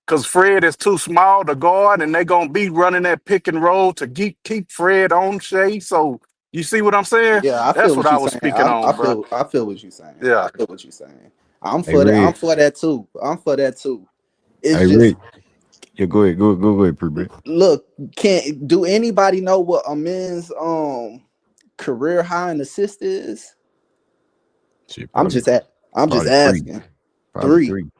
Because Fred is too small to guard, and they're going to be running that pick and roll to keep Fred on Shea. So you see what I'm saying?
Yeah, I
That's
feel
what
what
I
you're
was
saying.
speaking on, bro.
I feel what you're saying.
Yeah.
I feel what you're saying. I'm
Hey,
for that. I'm
Red.
for that too. I'm for that too. It's
Hey,
just
Rick. Yeah, go ahead, Pre-Brick.
look. Can't do anybody know what a man's career high in assist is?
Shit,
I'm
probably
just at. I'm just
three.
asking.
Probably
3.
three.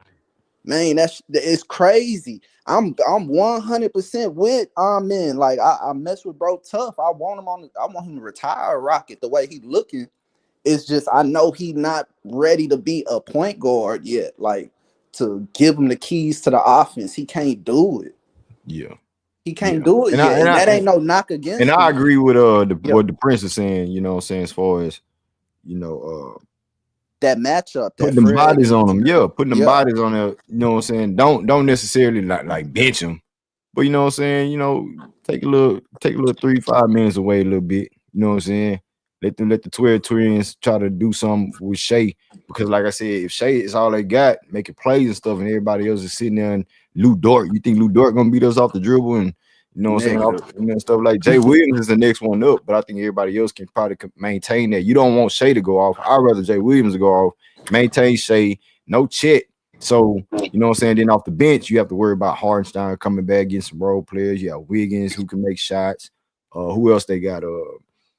Man, it's crazy. I'm 100% with Amen. Like I mess with bro tough. I want him to retire a Rocket the way he looking. It's just I know he not ready to be a point guard yet. Like to give him the keys to the offense, he can't do it.
Yeah.
He can't
Yeah.
do it
And
yet, and that
I
ain't no knock against
I
him.
agree with
Yeah,
what the Prince is saying, you know what I'm saying, as far as,
that matchup, that
putting them
Fred
bodies
and
on them. Yeah, putting them
yeah,
bodies on there, you know what I'm saying? Don't necessarily like bench them. But you know what I'm saying, take a little 3-5 minutes away a little bit. You know what I'm saying? Let the 12 twins try to do something with Shea. Because like I said, if Shea is all they got, making plays and stuff, and everybody else is sitting there and Lou Dort, you think Lou Dort gonna beat us off the dribble and you know what I'm saying?
negative.
And then stuff like Jay Williams is the next one up, but I think everybody else can probably maintain that. You don't want Shea to go off. I'd rather Jay Williams to go off, maintain Shea, no Chet. So, you know what I'm saying? Then off the bench, you have to worry about Hardenstein coming back, getting some role players. You have Wiggins who can make shots. Who else they got?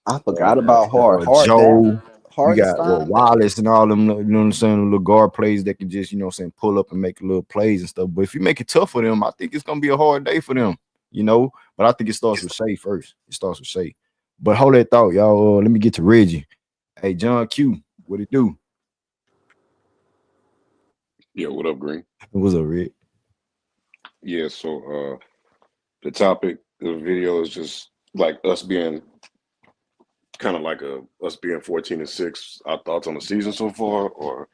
I forgot about
Joe. You got
Hardenstein.
Wallace and all them, you know what I'm saying, little guard plays that can just, you know what I'm saying, pull up and make little plays and stuff. But if you make it tough for them, I think it's gonna be a hard day for them, But I think it starts with Shea first. It starts with Shea. But hold that thought, y'all. Let me get to Reggie. Hey, John Q, what it do?
Yeah, what up, Green?
What's up, Reg?
Yeah, so the topic of the video is just like us being kind of like us being 14-6. Our thoughts on the season so far, or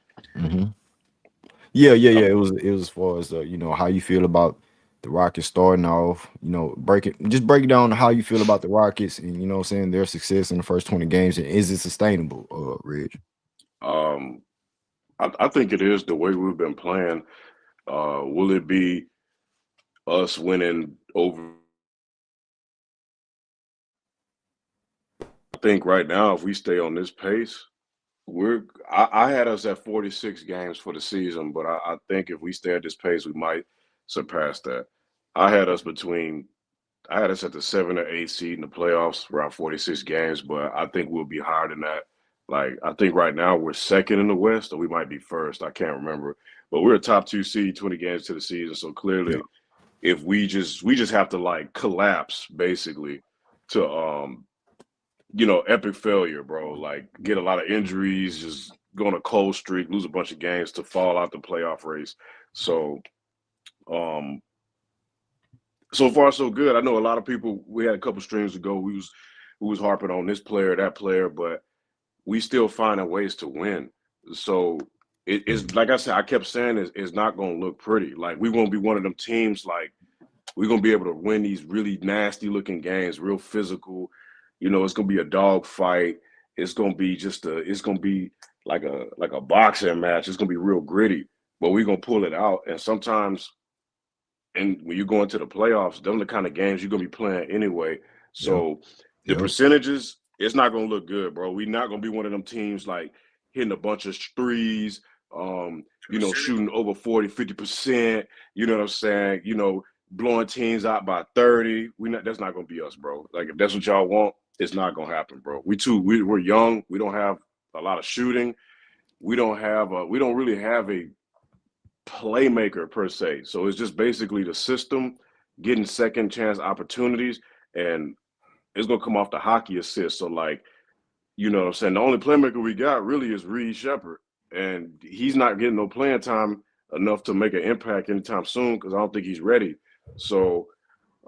Yeah. It was as far as how you feel about the Rockets starting off, break it down how you feel about the Rockets and you know what I'm saying, their success in the first 20 games, and is it sustainable, Reg?
I think it is the way we've been playing. Will it be us winning over? I think right now, if we stay on this pace, I had us at 46 games for the season, but I think if we stay at this pace, we might surpass that. I had us between I had us at the 7 or 8 seed in the playoffs, around 46 games, but I think we'll be higher than that. Like I think right now we're second in the West, or we might be first. I can't remember, but we're a top 2 seed, 20 games to the season. So
Yeah.
clearly, if we just have to like collapse basically to epic failure, bro. Like get a lot of injuries, just go on a cold streak, lose a bunch of games to fall out the playoff race. So um so far so good. I know a lot of people. We had a couple streams ago. We was harping on this player, that player, but we still finding ways to win. So it's like I said. I kept saying it's not going to look pretty. Like we won't be one of them teams. Like we're going to be able to win these really nasty looking games, real physical. It's going to be a dog fight. It's going to be it's going to be like a boxing match. It's going to be real gritty, but we're going to pull it out. And sometimes, and when you go into the playoffs, them the kind of games you're gonna be playing anyway. So the
Yep.
percentages, it's not gonna look good, bro. We're not gonna be one of them teams like hitting a bunch of threes, shooting over 40, 50%, you know what I'm saying? Blowing teams out by 30. That's not gonna be us, bro. Like if that's what y'all want, it's not gonna happen, bro. We're young, we don't have a lot of shooting, we don't really have a playmaker per se. So it's just basically the system getting second chance opportunities, and it's gonna come off the hockey assist. So like, you know what I'm saying? The only playmaker we got really is Reed Shepard, and he's not getting no playing time enough to make an impact anytime soon because I don't think he's ready. So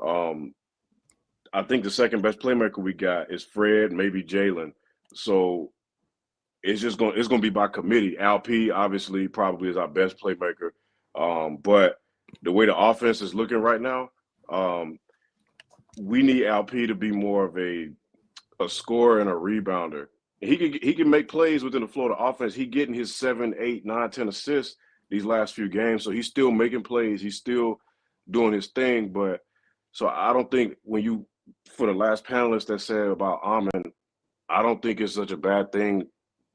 I think the second best playmaker we got is Fred, maybe Jalen. So it's gonna be by committee. Alp obviously probably is our best playmaker, but the way the offense is looking right now, we need Alp to be more of a scorer and a rebounder. He can make plays within the flow of the offense. He getting his 7, 8, 9, 10 assists these last few games, so he's still making plays. He's still doing his thing. But so I don't think for the last panelist that said about Amon, I don't think it's such a bad thing,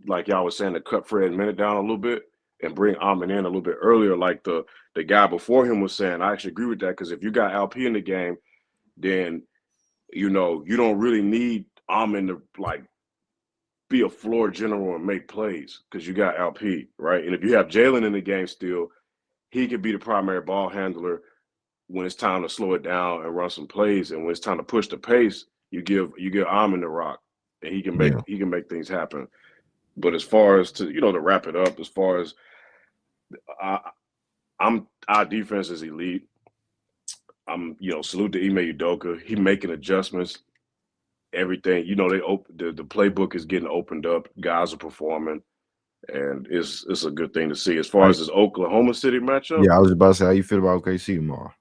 like y'all was saying, to cut Fred Minute down a little bit and bring Amon in a little bit earlier, like the guy before him was saying. I actually agree with that because if you got LP in the game, then you don't really need Amon to like be a floor general and make plays because you got LP, right? And if you have Jalen in the game still, he could be the primary ball handler when it's time to slow it down and run some plays, and when it's time to push the pace, you give Amon the rock, and he can make things happen. But as far as to wrap it up, as far as our defense is elite. Salute to Ime Udoka. He making adjustments. Everything the playbook is getting opened up. Guys are performing, and it's a good thing to see. As far as this Oklahoma City matchup,
Yeah, I was about to say, how you feel about OKC tomorrow?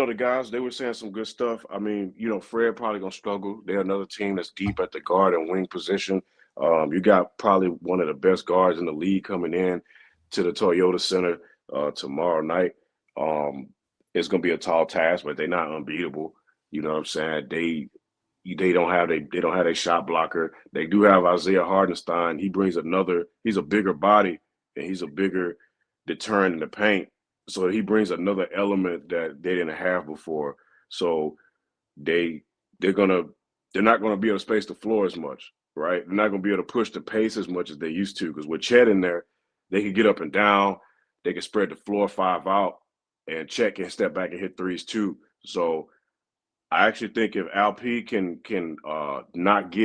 The guys, they were saying some good stuff. I mean, Fred probably gonna struggle. They're another team that's deep at the guard and wing position. You got probably one of the best guards in the league coming in to the Toyota Center tomorrow night. It's gonna be a tall task, but they're not unbeatable. You know what I'm saying? They don't have a shot blocker. They do have Isaiah Hardenstein. He's a bigger body and he's a bigger deterrent in the paint. So he brings another element that they didn't have before. So they're not gonna be able to space the floor as much, right? They're not gonna be able to push the pace as much as they used to, because with Chet in there, they can get up and down, they can spread the floor 5 out, and Chet can step back and hit threes too. So I actually think if LP can not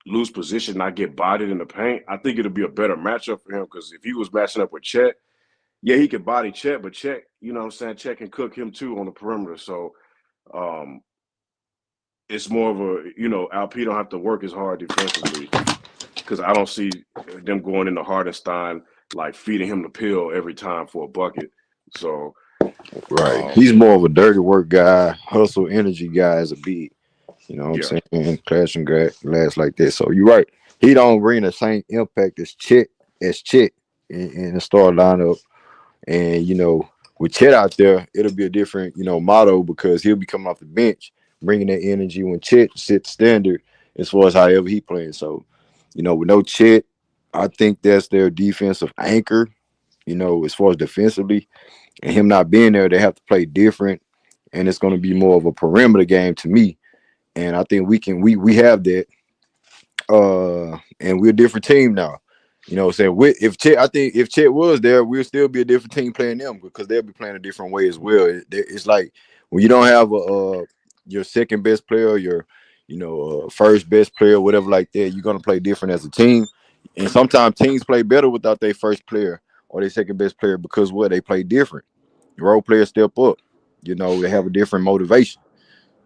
lose position, not get bodied in the paint, I think it'll be a better matchup for him, because if he was matching up with Chet, yeah, he could body Chet, but Chet, you know what I'm saying, Chet can cook him too on the perimeter. So it's more of a, LP don't have to work as hard defensively, because I don't see them going into Hardenstein, like feeding him the pill every time for a bucket. So
right, he's more of a dirty work guy, hustle energy guy as a big. You know what I'm saying? Clash and glass like that. So you're right. He don't bring the same impact as Chet in the star lineup. And with Chet out there, it'll be a different motto, because he'll be coming off the bench, bringing that energy when Chet sets standard as far as however he playing. So with no Chet, I think that's their defensive anchor, as far as defensively. And him not being there, they have to play different. And it's going to be more of a perimeter game to me. And I think we have that. And we're a different team now. What I'm saying? If Chet, I think if Chet was there, we'll still be a different team playing them because they'll be playing a different way as well. It's like when you don't have your second best player, your first best player, whatever like that, you're gonna play different as a team. And sometimes teams play better without their first player or their second best player because they play different. The role players step up. They have a different motivation.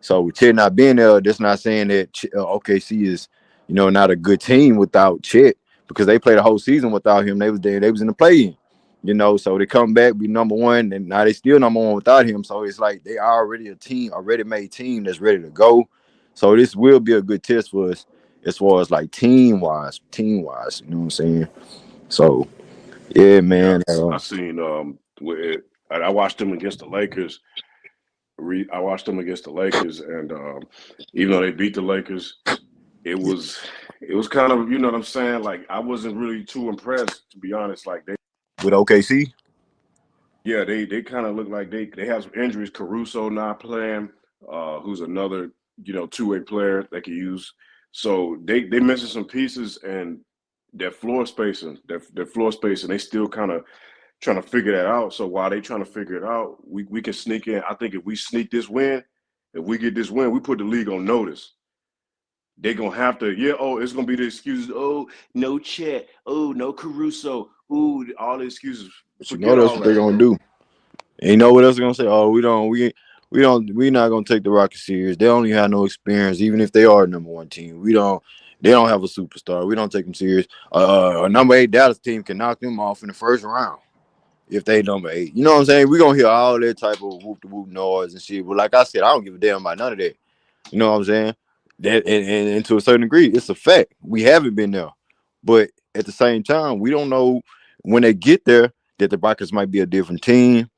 So with Chet not being there, that's not saying that OKC is, not a good team without Chet because they played a whole season without him. They was there. They was in the play-in. So they come back, be number one, and now they still number one without him. So it's like they are already a team, a ready-made team that's ready to go. So this will be a good test for us as far as like team-wise. You know what I'm saying? So yeah,
Yeah,
man.
I seen I watched them against the Lakers. I watched them against the Lakers, and even though they beat the Lakers, it was kind of, you know what I'm saying. Like I wasn't really too impressed, to be honest. Like
With OKC.
yeah, they kind of look like they have some injuries. Caruso not playing, who's another two-way player they could use. So they missing some pieces and their floor spacing, their floor spacing. They still kind of trying to figure that out. So while they trying to figure it out, we can sneak in. I think if we sneak this win, if we get this win, we put the league on notice. They're gonna have to, it's gonna be the excuses. Oh, no Chet. Oh, no Caruso. Ooh, all the excuses.
But
Forget
that's
all
what they're
that,
gonna
bro.
do. And you know what else they're gonna say? Oh, we're not gonna take the Rockets serious. They only have no experience, even if they are number one team. They don't have a superstar. We don't take them serious. A number 8 Dallas team can knock them off in the first round if they number 8. You know what I'm saying? We're gonna hear all that type of whoop to whoop noise and shit. But like I said, I don't give a damn about none of that. You know what I'm saying? That and to a certain degree, it's a fact. We haven't been there. But at the same time, we don't know when they get there that the Rockets might be a different team.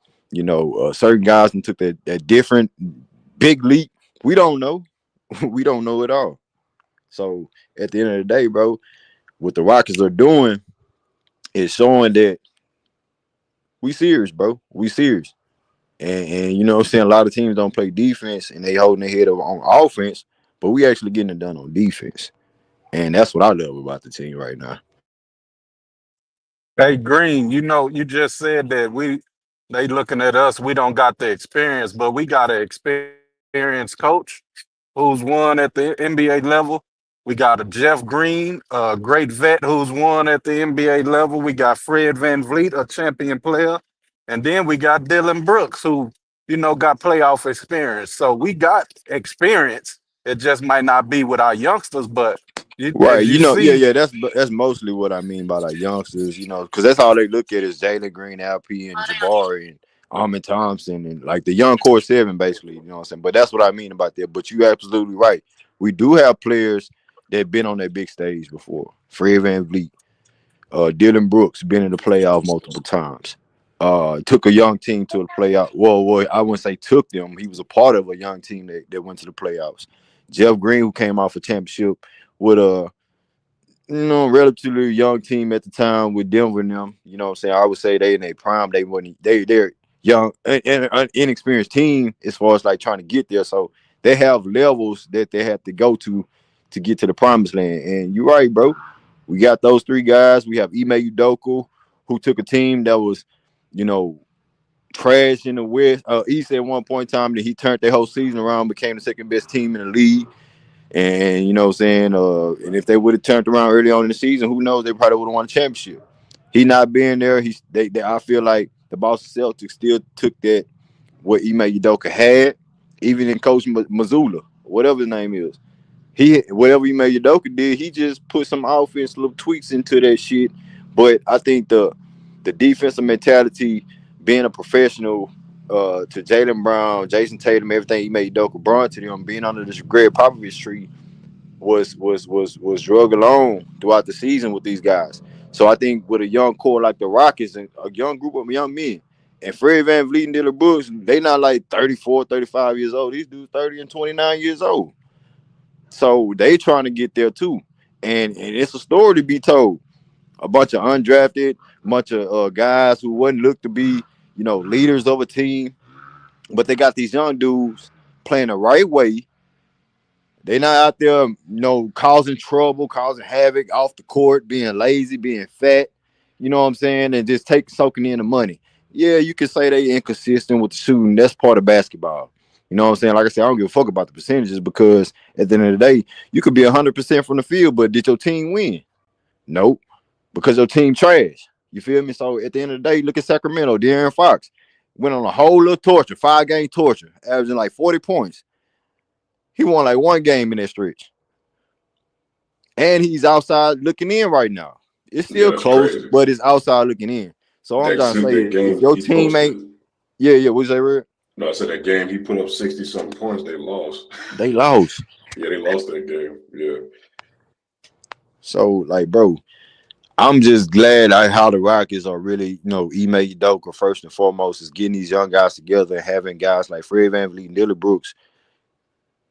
Certain guys and took that different big leap. We don't know. We don't know at all. So at the end of the day, bro, what the Rockets are doing is showing that we serious, bro. We serious. And you know what I'm saying? A lot of teams don't play defense and they holding their head up on offense, but we actually getting it done on defense. And that's what I love about the team right now.
Hey Green, you just said that they looking at us, we don't got the experience, but we got an experienced coach who's won at the NBA level. We got a Jeff Green, a great vet who's won at the NBA level. We got Fred Van Vliet, a champion player. And then we got Dylan Brooks, who, got playoff experience. So we got experience. It just might not be with our youngsters, but
Right,
as you
yeah,
see,
yeah. That's mostly what I mean by like youngsters, because that's all they look at is Jalen Green, LP, and Jabari and Armin Thompson and like the young core seven, basically. You know what I'm saying? But that's what I mean about that. But you absolutely right. We do have players that been on that big stage before. Fred Van Vliet, Dylan Brooks been in the playoff multiple times. Took a young team to the playoff. Well, I wouldn't say took them. He was a part of a young team that went to the playoffs. Jeff Green, who came off a championship with a relatively young team at the time with Denver and them. You know what I'm saying? I would say they in their prime. They're young and inexperienced team as far as like trying to get there. So they have levels that they have to go to get to the promised land. And you're right, bro. We got those 3 guys. We have Ime Udoka, who took a team that was, you know, trash in the West, East at one point in time. That he turned their whole season around, became the second best team in the league. And you know what I'm saying? And if they would have turned around early on in the season, who knows? They probably would have won a championship. He not being there, I feel like the Boston Celtics still took that what Ime Udoka had, even in Coach Mazzulla, whatever his name is. Whatever Ime Udoka did, he just put some offense, little tweaks into that shit. But I think the defensive mentality, being a professional, to Jaylen Brown, Jason Tatum, everything Ime Udoka brought to them, being under this Greg Popovich tree was drug along throughout the season with these guys. So I think with a young core like the Rockets and a young group of young men, and Fred Van Vliet and Dylan Brooks, they not like 34, 35 years old. These dudes 30 and 29 years old. So they trying to get there too. And it's a story to be told. a bunch of undrafted, bunch of guys who wouldn't look to be, leaders of a team, but they got these young dudes playing the right way. They not out there, causing trouble, causing havoc off the court, being lazy, being fat. You know what I'm saying? And just soaking in the money. Yeah, you can say they inconsistent with the shooting. That's part of basketball. You know what I'm saying? Like I said, I don't give a fuck about the percentages because at the end of the day, you could be 100% from the field, but did your team win? Nope, because your team trash. You feel me? So at the end of the day, look at Sacramento. De'Aaron Fox went on a whole little torture, 5-game torture, averaging like 40 points. He won like one game in that stretch. And he's outside looking in right now. It's
Yeah,
still
that's
close,
crazy.
but it's outside looking in. So all I'm trying to say
That
is if
game
your
he
team ain't,
posted.
yeah, what'd you say, Red?
No, I said that game he put up 60 something points. They lost.
They lost.
Yeah, they lost that game. Yeah.
So, like, bro, I'm just glad how the Rockets are really, Ime Udoka, first and foremost, is getting these young guys together and having guys like Fred VanVleet and Dillon Brooks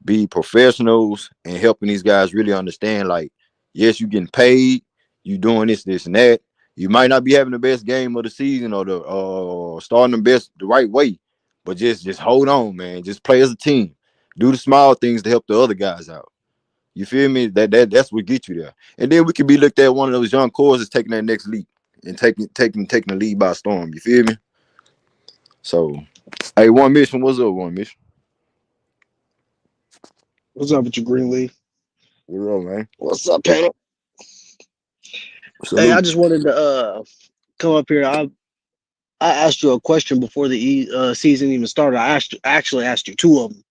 be professionals and helping these guys really understand, like, yes, you getting paid, you doing this, and that. You might not be having the best game of the season or the starting the right way, but just hold on, man. Just play as a team. Do the small things to help the other guys out. You feel me? That's what gets you there. And then we could be looked at one of those young cores as taking that next leap and taking the lead by storm. You feel me? So, hey, One Mission, what's up, One Mission?
What's up with you, Greenleaf?
What's up, man?
What's up, panel? Hey, I
Salute.
just wanted to come up here. I asked you a question before the season even started. I actually asked you two of them,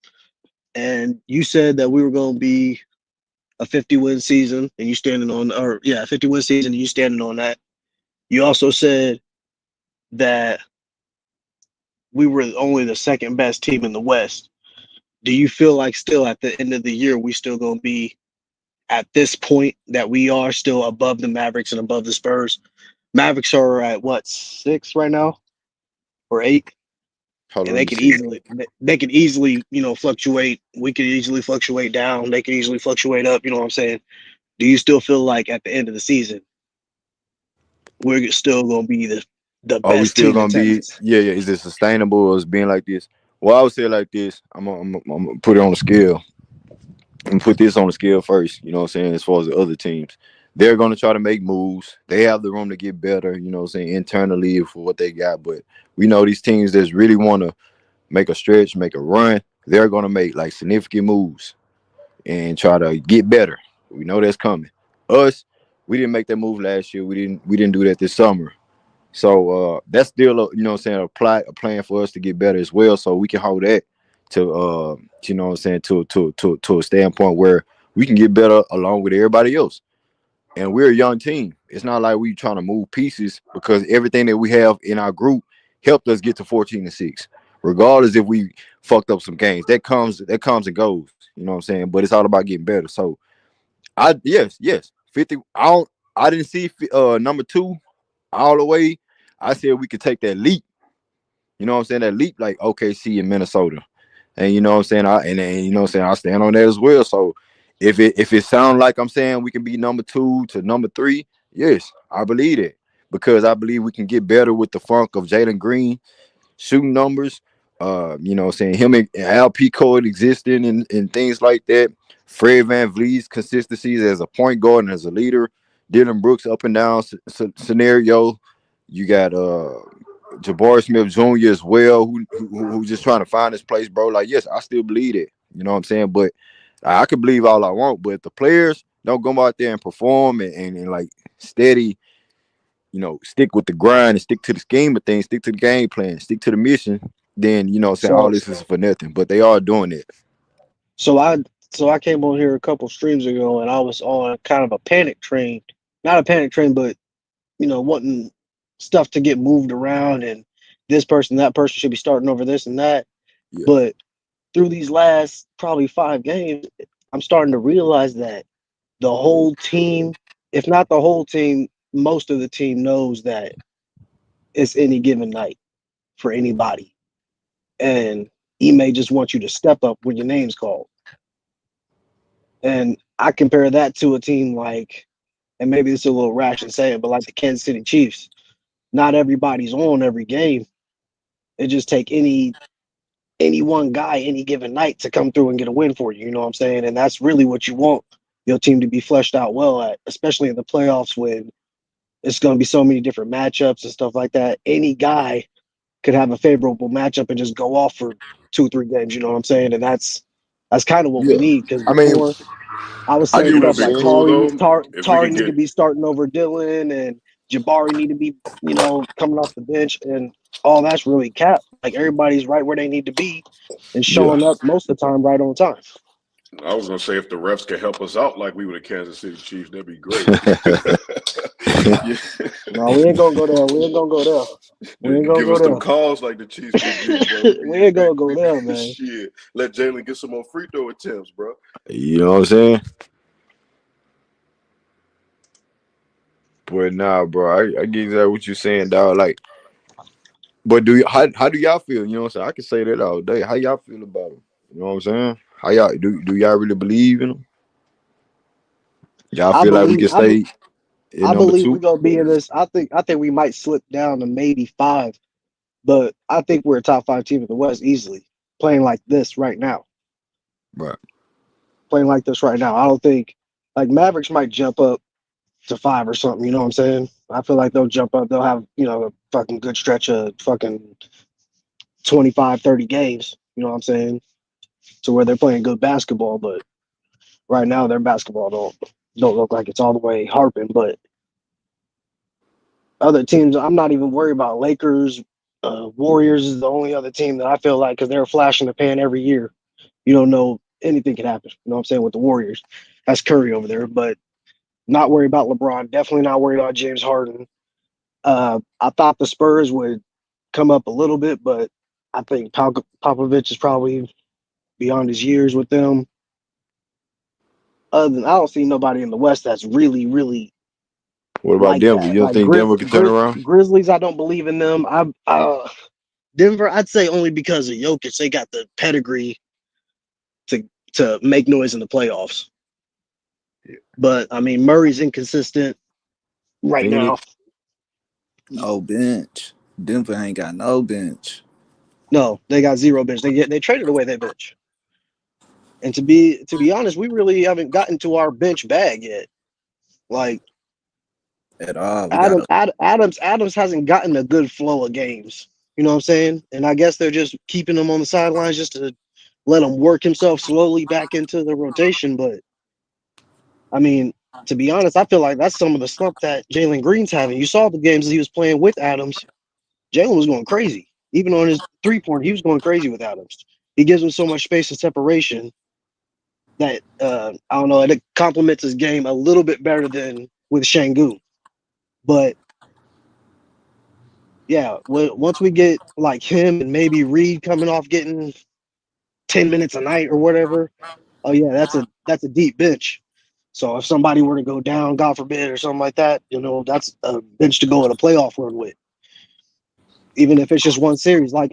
and you said that we were going to be a 50-win season, and you standing on, or yeah, 50-win season, and you standing on that. You also said that we were only the second best team in the West. Do you feel like still at the end of the year we still going to be at this point that we are still above the Mavericks and above the Spurs? Mavericks are at what, 6 right now or 8,
Hold on,
and
let me see.
they could easily fluctuate. We could easily fluctuate down. They could easily fluctuate up. You know what I'm saying? Do you still feel like at the end of the season we're still going to be the
Are we
best
still
team in
gonna be?
Texas?
Yeah, yeah. Is it sustainable or is being like this? Well, I would say it like this. I'm gonna put it on the scale and put this on the scale first. You know what I'm saying? As far as the other teams, they're gonna try to make moves. They have the room to get better. You know what I'm saying? Internally for what they got, but we know these teams that really want to make a stretch, make a run. They're gonna make like significant moves and try to get better. We know that's coming. Us, we didn't make that move last year. We didn't do that this summer. So that's still what I'm saying, a plan for us to get better as well. So we can hold that to you know what I'm saying, to a standpoint where we can get better along with everybody else. And we're a young team. It's not like we trying to move pieces because everything that we have in our group helped us get to 14-6. Regardless if we fucked up some games. That comes and goes. You know what I'm saying? But it's all about getting better. So yes. 50. I didn't see number 2 all the way. I said we could take that leap. You know what I'm saying? That leap like OKC in Minnesota. And you know what I'm saying? And you know what I'm saying, I stand on that as well. So if it sounds like I'm saying we can be number 2 to number 3, yes, I believe it. Because I believe we can get better with the funk of Jalen Green shooting numbers. You know what I'm saying? Him and Al Pico existing and things like that. Fred Van Vliet's consistencies as a point guard and as a leader. Dylan Brooks up and down scenario. You got Jabari Smith Jr. as well, who's just trying to find his place, bro. Like, yes, I still believe it. You know what I'm saying? But I can believe all I want. But if the players don't go out there and perform and like steady, stick with the grind and stick to the scheme of things, stick to the game plan, stick to the mission, then saying all
So
this is for nothing. But they are doing it.
so I so I came on here a couple streams ago and I was on kind of a panic train, not a panic train, but wanting stuff to get moved around and this person, that person should be starting over this and that.
Yeah.
But through these last probably 5 games, I'm starting to realize that the whole team, if not the whole team, most of the team knows that it's any given night for anybody. And he may just want you to step up when your name's called. And I compare that to a team like and maybe it's a little rash to say it, but like the Kansas City Chiefs, not everybody's on every game. It just take any one guy any given night to come through and get a win for you. You know what I'm saying? And that's really what you want your team to be fleshed out well at, especially in the playoffs when it's going to be so many different matchups and stuff like that. Any guy could have a favorable matchup and just go off for 2 or 3 games. You know what I'm saying? And that's kind of what we
Yeah.
need because
I mean,
before I was
I
saying
get
It
what
would
you're
stuff
be
like
saying.
cool though if we
Tari
could
need to
get.
be starting over Dylan and Jabari need to be, coming off the bench and all that's really cap. Like everybody's right where they need to be and
Yeah.
showing up most of the time right on time.
I was gonna say if the refs could help us out like we were the Kansas City Chiefs, that'd be great. Yeah.
No, we ain't gonna go there. We ain't gonna go there. We ain't gonna
Give us them
go
calls like the Chiefs be getting, bro.
there. We ain't gonna go there, man.
Shit. Let Jalen get some more free throw attempts, bro.
You know what I'm saying? But nah, bro, I get exactly what you're saying, dog. Like, but how do y'all feel? You know what I'm saying? I can say that all day. How y'all feel about him? You know what I'm saying? How y'all do y'all really believe in him? Y'all
I
feel like we
believe
can stay in
I
number
believe
two?
we're gonna be in this. I think we might slip down to maybe 5, but I think we're a top 5 team in the West easily. Playing like this right now.
Right.
Playing like this right now. I don't think like Mavericks might jump up to 5 or something. You know what I'm saying? I feel like they'll jump up. They'll have a fucking good stretch of fucking 25, 30 games. You know what I'm saying? To where they're playing good basketball, but right now their basketball don't look like it's all the way harping. But other teams, I'm not even worried about. Lakers, Warriors is the only other team that I feel like because they're a flash in the pan every year. You don't know anything can happen. You know what I'm saying with the Warriors? That's Curry over there, but not worried about LeBron. Definitely not worried about James Harden. I thought the Spurs would come up a little bit, but I think Popovich is probably beyond his years with them. Other than I don't see nobody in the West that's really, really
What about
like
Denver?
that.
You don't
Like
think Denver can turn around?
Grizzlies, I don't believe in them. Denver, I'd say only because of Jokic, they got the pedigree to make noise in the playoffs.
Yeah.
But I mean, Murray's inconsistent right now.
Phoenix?
No bench. Denver ain't got no bench
No, they got zero bench. They traded away their bench. And to be honest, we really haven't gotten to our bench bag yet. Like
at all. We got a
Adams hasn't gotten a good flow of games. You know what I'm saying? And I guess they're just keeping him on the sidelines just to let him work himself slowly back into the rotation. But I mean, to be honest, I feel like that's some of the slump that Jalen Green's having. You saw the games that he was playing with Adams. Jalen was going crazy. Even on his 3-point, he was going crazy with Adams. He gives him so much space and separation that I don't know, it complements his game a little bit better than with Şengün. But yeah, once we get like him and maybe Reed coming off getting 10 minutes a night or whatever, oh yeah, that's a deep bench. So if somebody were to go down, God forbid, or something like that, that's a bench to go in a playoff run with. Even if it's just one series, I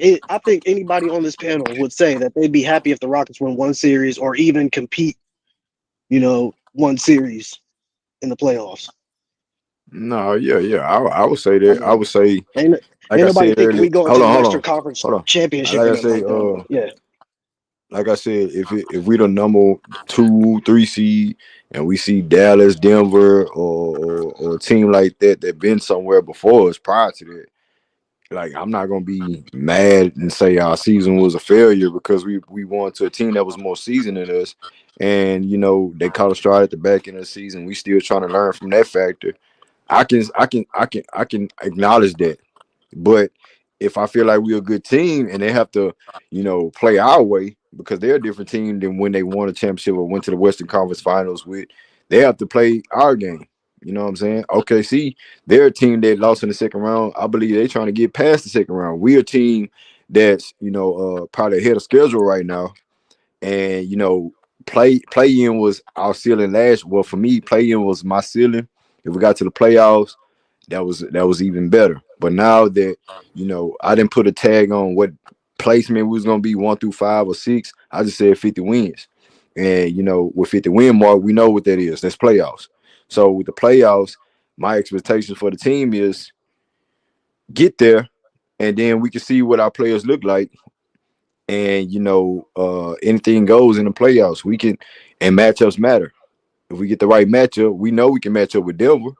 think anybody on this panel would say that they'd be happy if the Rockets win one series or even compete, one series in the playoffs.
No, yeah. I would say
I
that. I
mean,
would say,
ain't
like
ain't
I
nobody
said
thinking
earlier.
we going
Hold
to the
on,
Western Conference
hold on.
Championship
Like
or
I
nothing
said,
like that. But yeah,
like I said, if we the number 2, 3 seed, and we see Dallas, Denver, or a team like that been somewhere before us prior to that, like I'm not gonna be mad and say our season was a failure because we won to a team that was more seasoned than us, and they caught a stride at the back end of the season. We still trying to learn from that factor. I can acknowledge that. But if I feel like we're a good team and they have to, play our way because they're a different team than when they won a championship or went to the Western Conference Finals with, they have to play our game. You know what I'm saying? OKC, they're a team that lost in the second round. I believe they're trying to get past the second round. We're a team that's, probably ahead of schedule right now. And, play in was our ceiling last. Well, for me, play in was my ceiling. If we got to the playoffs, that was even better. But now that I didn't put a tag on what placement was gonna be 1 through 5 or 6. I just said 50 wins, and with 50 win mark, we know what that is. That's playoffs. So with the playoffs, my expectations for the team is get there, and then we can see what our players look like. And anything goes in the playoffs. We can, and matchups matter. If we get the right matchup, we know we can match up with Denver.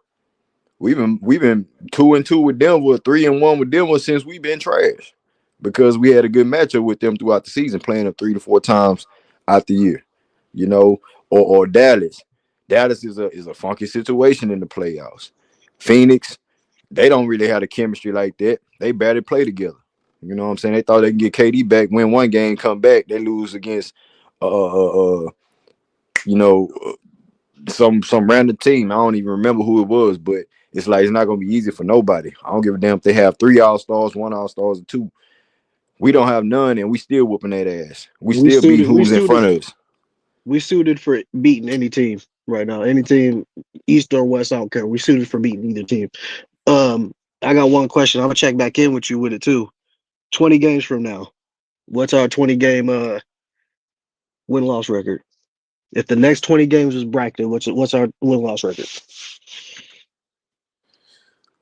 We've been 2-2 with Denver, 3-1 with Denver since we've been trash because we had a good matchup with them throughout the season, playing them 3 to 4 times out the year. You know, or Dallas. Dallas is a funky situation in the playoffs. Phoenix, they don't really have the chemistry like that. They barely play together. You know what I'm saying? They thought they can get KD back, win one game, come back. They lose against you know, some random team. I don't even remember who it was, but it's like it's not gonna be easy for nobody. I don't give a damn if they have 3 All-Stars, 1 All-Stars, or 2. We don't have none, and we still whooping that ass. We
We
still beat
suited. We
who's in
suited.
front of us.
We suited for beating any team right now. Any team, East or West, I don't care. We suited for beating either team. I got one question. I'm gonna check back in with you with it too. 20 games from now, what's our 20 game win loss record? If the next 20 games is bracketed, what's our win loss record?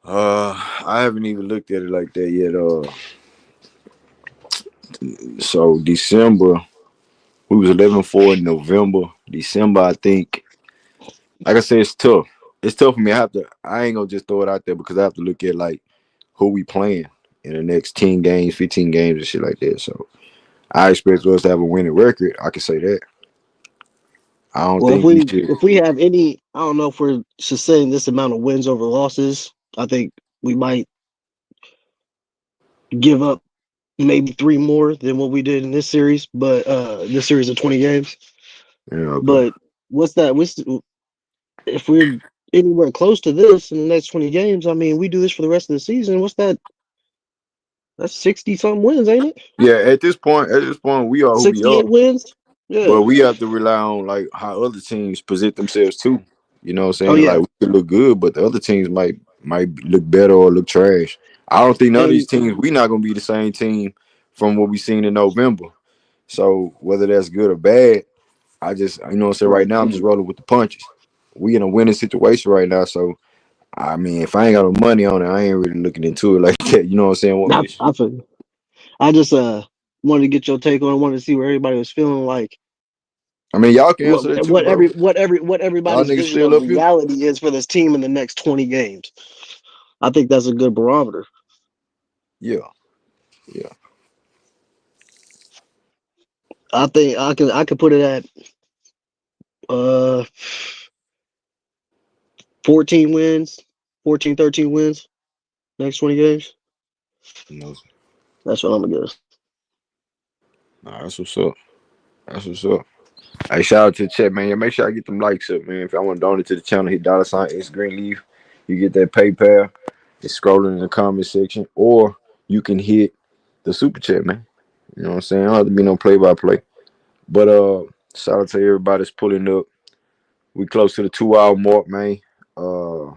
I haven't even looked at it like that yet. So December, we was 11-4 in November. December, I think. Like I said, it's tough. It's tough for me. I ain't gonna just throw it out there because I have to look at like who we playing in the next 10 games, 15 games, and shit like that. So I expect us to have a winning record. I can say that. I don't
Well,
think we should.
if we have any, I don't know if we're sustaining this amount of wins over losses. I think we might give up maybe 3 more than what we did in this series, but this series of 20 games.
Yeah, okay.
But what's that? If we're anywhere close to this in the next 20 games, I mean, we do this for the rest of the season. What's that? That's 60 something wins, ain't it?
Yeah, at this point, we are who we are.
68 wins? Yeah.
But we have to rely on like how other teams present themselves too. You know what I'm
Oh,
saying?
yeah.
Like we could look good, but the other teams might look better or look trash. I don't think none of these
And
teams we not gonna be the same team from what we seen in November. So whether that's good or bad, I just what I'm saying right
right.
now I'm just rolling with the punches. We in a winning situation right now, so I mean if I ain't got no money on it, I ain't really looking into it like that. You know what I'm saying? Want me to
I feel, I just wanted to get your take on it, wanted to see where everybody was feeling like
I mean y'all can answer that too, bro.
what
Y'all
everybody's
niggas
vision
still
of
up here?
reality is for this team in the next 20 games. I think that's a good barometer.
Yeah, yeah.
I think I could put it at uh 14 wins, 14, 13 wins next 20 games.
No,
That's what I'm gonna guess.
nah, that's what's up. That's what's up. Hey, shout out to the chat, man. Yeah, make sure I get them likes up, man. If I want to donate to the channel, hit $ X Greenleaf. You get that PayPal. It's scrolling in the comment section, or you can hit the super chat, man. You know what I'm saying? I don't have to be no play by play. But shout out to everybody that's pulling up. We close to the 2 hour mark, man. Uh,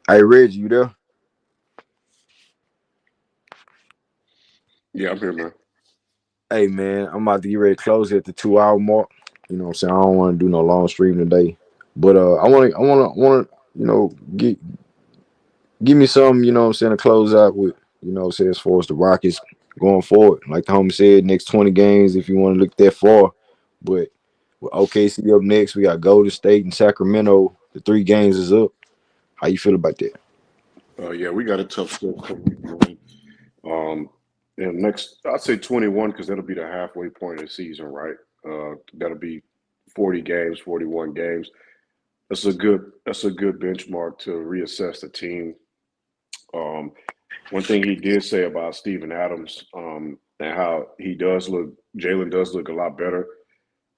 hey Reggie, you there?
Yeah, I'm here, man.
Hey man, I'm about to get ready to close at the 2 hour mark. You know what I'm saying? I don't want to do no long stream today. But I wanna, give me some, you know what I'm saying, to close out with, you know what I'm saying, as far as the Rockets going forward. Like the homie said, next 20 games if you want to look that far. But with OKC up next, we got Golden State and Sacramento. The 3 games is up. How you feel about that?
Yeah, we got a tough schedule coming week one. And next, I'd say 21 because that'll be the halfway point of the season, right? That'll be 40 games, 41 games. That's a good benchmark to reassess the team. Um, One thing he did say about Steven Adams, and how Jalen does look a lot better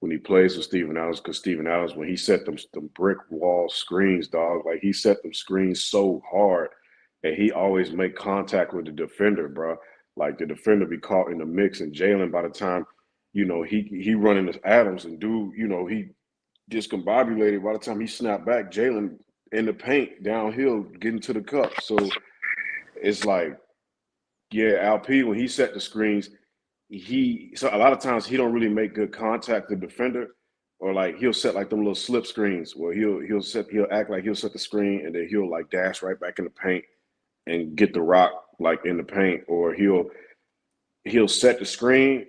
when he plays with Steven Adams, because Steven Adams, when he set them brick wall screens, dog, like he set them screens so hard, and he always make contact with the defender, bro. Like the defender be caught in the mix, and Jalen, by the time, he running this Adams, and dude, he discombobulated. By the time he snapped back, Jalen in the paint downhill getting to the cup. So it's like, yeah, LP, when he set the screens, so a lot of times he don't really make good contact with the defender, or like he'll set like them little slip screens where he'll act like he'll set the screen and then he'll like dash right back in the paint and get the rock like in the paint, or he'll set the screen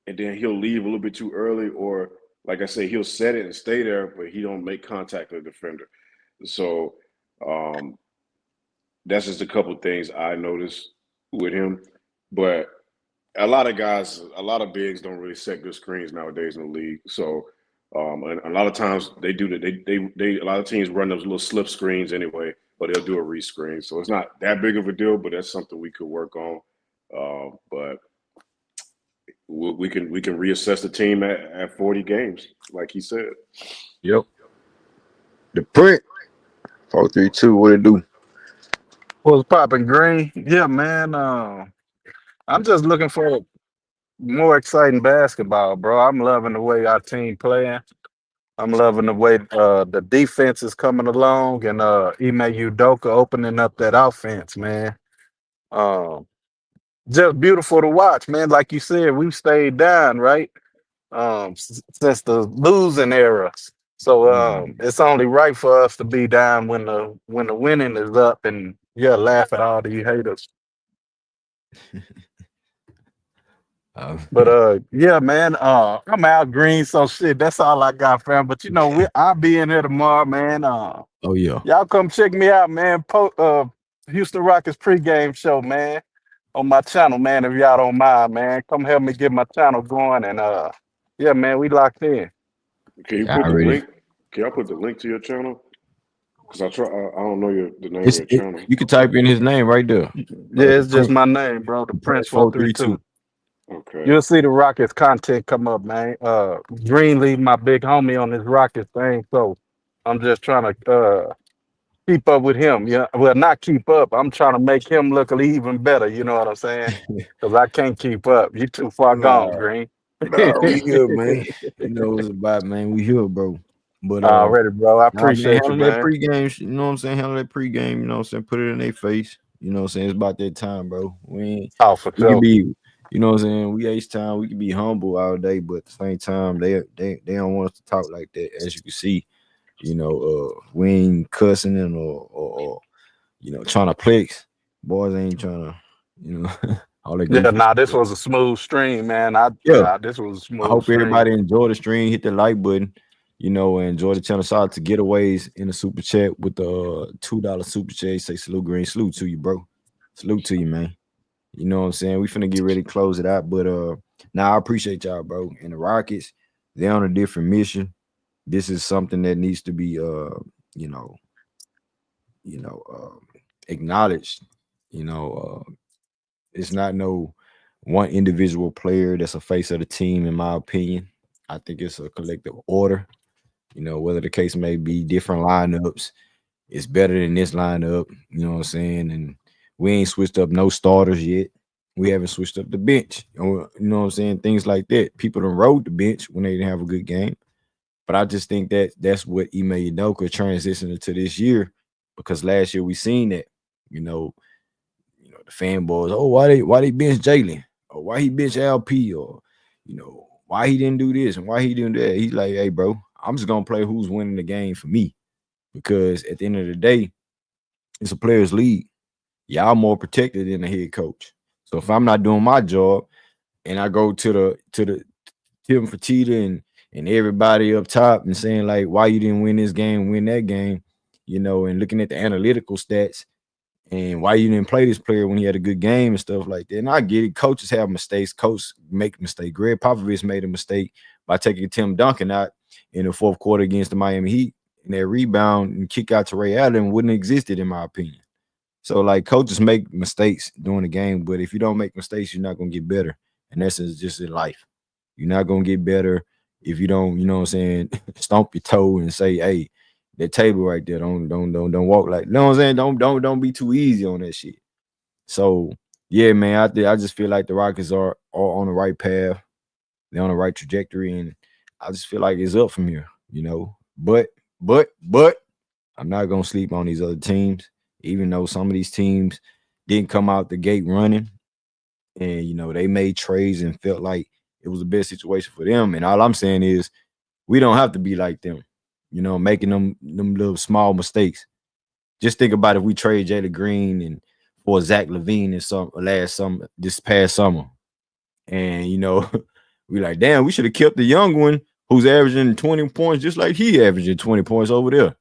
and then he'll leave a little bit too early, or like I say, he'll set it and stay there, but he don't make contact with the defender. So that's just a couple of things I noticed with him. But a lot of guys, a lot of bigs don't really set good screens nowadays in the league. So and a lot of times they do that. They a lot of teams run those little slip screens anyway, but they'll do a rescreen. So it's not that big of a deal, but that's something we could work on. But we can reassess the team at 40 games, like he said.
Yep. The print 432. What it do?
What's popping, Green? Yeah, man. I'm just looking for more exciting basketball, bro. I'm loving the way our team playing. I'm loving the way the defense is coming along, and Ime Udoka opening up that offense, man. Um, just beautiful to watch, man. Like you said, we've stayed down, right? Since the losing era. So it's only right for us to be down when the winning is up, and yeah, laugh at all the haters. But yeah, man, I'm out Green, so shit, that's all I got, fam. But you know, I'll be in here tomorrow, man.
Oh yeah.
Y'all come check me out, man. Houston Rockets pregame show, man, on my channel, man. If y'all don't mind, man, come help me get my channel going, and yeah, man, we locked in.
Can you
Yeah,
put the
already.
link? Can I put the link to your channel? Because I don't know the name of your channel.
You can type in his name right there.
Yeah, it's just my name, bro. The Prince 432.
Okay.
You'll see the Rockets content come up, man. Greenleaf, my big homie on this Rockets thing, so I'm just trying to keep up with him. Yeah, well, not keep up. I'm trying to make him look even better. You know what I'm saying? Because I can't keep up. You too far gone, Green.
Nah, we good, man. You know what it's about, man. We here, bro. But
Already, bro. I
nah, man,
appreciate you,
handle that
man.
pregame. You know what I'm saying? Handle that pregame. You know what I'm saying? Put it in their face. You know what I'm saying? It's about that time, bro. We
For
can
sure.
be, you know what I'm saying? We H time. We can be humble all day, but at the same time, they don't want us to talk like that. As you can see, you know, we ain't cussing and or you know trying to flex. Boys ain't trying to, you know, all that
Yeah,
goofy
nah, this
stuff.
was a smooth stream, man.
Yeah.
This was a
I
smooth
hope
stream.
everybody enjoy the stream. Hit the like button, you know, and enjoy the channel. Shout out to Getaways in the super chat with the $2 super chat. Say salute Green, salute to you, bro. Salute to you, man. You know what I'm saying? We finna get ready to close it out, but now I appreciate y'all, bro. And the Rockets, they're on a different mission. This is something that needs to be you know, acknowledged. You know, it's not no one individual player that's a face of the team, in my opinion. I think it's a collective order. You know, whether the case may be different lineups, it's better than this lineup. You know what I'm saying? And we ain't switched up no starters yet. We haven't switched up the bench. You know what I'm saying? Things like that. People done rode the bench when they didn't have a good game. But I just think that that's what Ime Udoka transitioned to this year, because last year we seen that. You know, the fanboys, oh, why they bench Jalen? Or why he bench LP? Or, you know, why he didn't do this and why he didn't do that? He's like, hey, bro, I'm just gonna play who's winning the game for me. Because at the end of the day, it's a players' league. Y'all more protected than the head coach. So if I'm not doing my job and I go to the Tim Fertitta and everybody up top and saying, like, why you didn't win this game, win that game, you know, and looking at the analytical stats, and why you didn't play this player when he had a good game and stuff like that. And I get it. Coaches have mistakes. Coaches make mistakes. Greg Popovich made a mistake by taking Tim Duncan out in the fourth quarter against the Miami Heat. And that rebound and kick out to Ray Allen wouldn't have existed, in my opinion. So, like, coaches make mistakes during the game, but if you don't make mistakes, you're not going to get better. And that's just in life. You're not going to get better if you don't, you know what I'm saying, stomp your toe and say, hey, that table right there, don't walk like, you know what I'm saying? Don't be too easy on that shit. So yeah, man, I just feel like the Rockets are on the right path. They're on the right trajectory, and I just feel like it's up from here, you know. But I'm not gonna sleep on these other teams, even though some of these teams didn't come out the gate running, and you know they made trades and felt like it was the best situation for them. And all I'm saying is, We don't have to be like them, making them little small mistakes. Just think about if we trade Jalen Green and for Zach LaVine in this past summer. And we like, damn, we should have kept the young one who's averaging 20 points just like he averaging 20 points over there.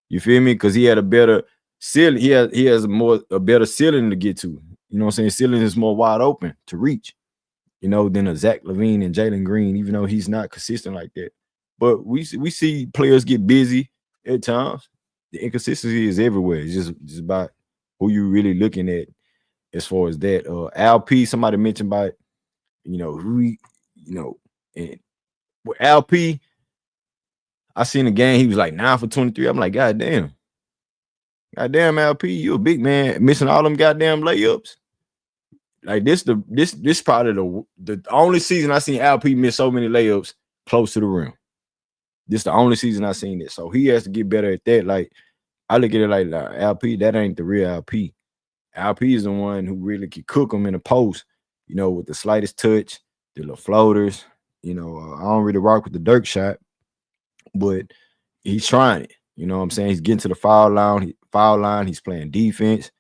You feel me? Because he had a better ceiling. He has a better ceiling to get to. You know what I'm saying? Ceiling is more wide open to reach, than a Zach LaVine and Jalen Green, even though he's not consistent like that. But we see players get busy at times. The inconsistency is everywhere. It's just about who you really looking at as far as that. Al P, somebody mentioned about, who he, and with Al P, I seen the game, he was like 9 for 23. I'm like, God damn, Al P, you a big man, missing all them goddamn layups. Like this probably the only season I seen Al P miss so many layups close to the rim. This the only season I seen it. So he has to get better at that. Like, I look at it like Al P, that ain't the real Al P. Al P is the one who really can cook them in the post, with the slightest touch, the little floaters. I don't really rock with the Dirk shot, but he's trying it. You know what I'm saying? He's getting to the foul line. He's playing defense.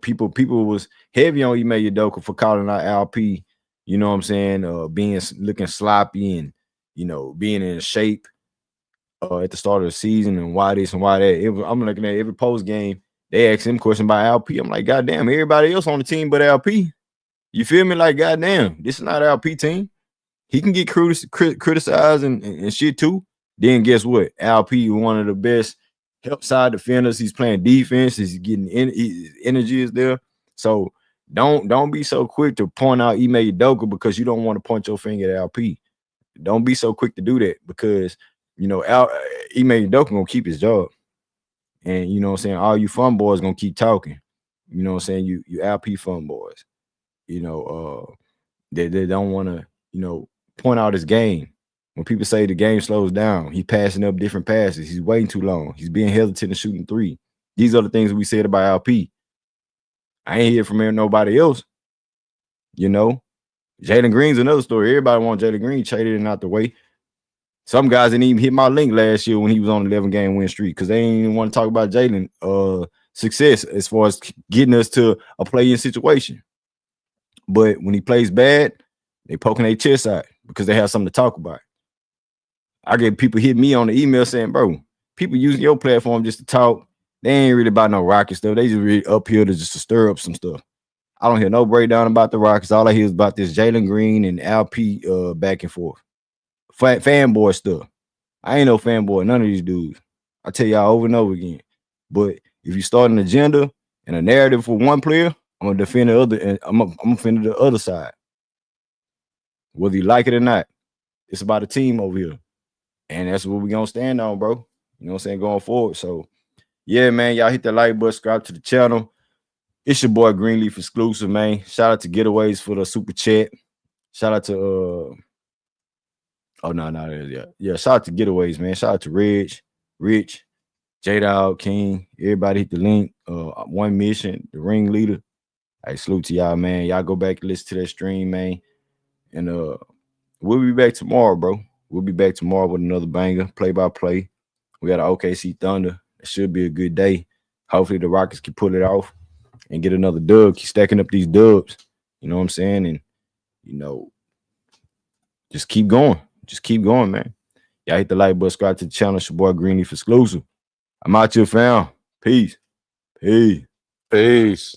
People was heavy on Ime Udoka for calling out Al P. You know what I'm saying? Looking sloppy and being in shape at the start of the season and why this and why that. I'm looking at every post game. They ask him question about Al P. I'm like, goddamn, everybody else on the team but Al P. You feel me? Like, goddamn, this is not Al P team. He can get criticized and shit too. Then guess what? Al P, one of the best help side defenders. He's playing defense. He's getting his energy is there. So don't be so quick to point out Ime Udoka because you don't want to point your finger at Al P. Don't be so quick to do that because Ime Udoka gonna keep his job. And you know what I'm saying? All you fun boys gonna keep talking. You know what I'm saying? You Al P fun boys. They don't want to, point out his game. When people say the game slows down, he's passing up different passes. He's waiting too long. He's being hesitant to shooting three. These are the things we said about Al P. I ain't hear from nobody else. Jalen Green's another story. Everybody want Jalen Green traded and out the way. Some guys didn't even hit my link last year when he was on an 11-game win streak because they didn't even want to talk about Jalen success as far as getting us to a play-in situation. But when he plays bad, they poking their chest out because they have something to talk about. I get people hit me on the email saying, bro, people using your platform just to talk. They ain't really about no Rocket stuff. They just really up here to stir up some stuff. I don't hear no breakdown about the Rockets. All I hear is about this Jalen Green and Al P back and forth. Fanboy stuff. I ain't no fanboy, none of these dudes. I tell y'all over and over again. But if you start an agenda and a narrative for one player, I'm gonna defend the other, and I'm gonna defend the other side. Whether you like it or not, it's about a team over here. And that's what we're gonna stand on, bro. You know what I'm saying? Going forward. So yeah, man, y'all hit the like button, subscribe to the channel. It's your boy Greenleaf Exclusive, man. Shout out to Getaways for the super chat. Shout out to shout out to Getaways, man. Shout out to Rich, J-Dog, King, everybody hit the link. One Mission, the ringleader. Hey, salute to y'all, man. Y'all go back and listen to that stream, man. And we'll be back tomorrow, bro. We'll be back tomorrow with another banger, play-by-play. We got an OKC Thunder. It should be a good day. Hopefully the Rockets can pull it off and get another dub. Keep stacking up these dubs. You know what I'm saying? And, just keep going. Just keep going, man. Y'all hit the like button, subscribe to the channel. It's your boy Greenleaf Exclusive. I'm out here, fam. Peace.
Peace.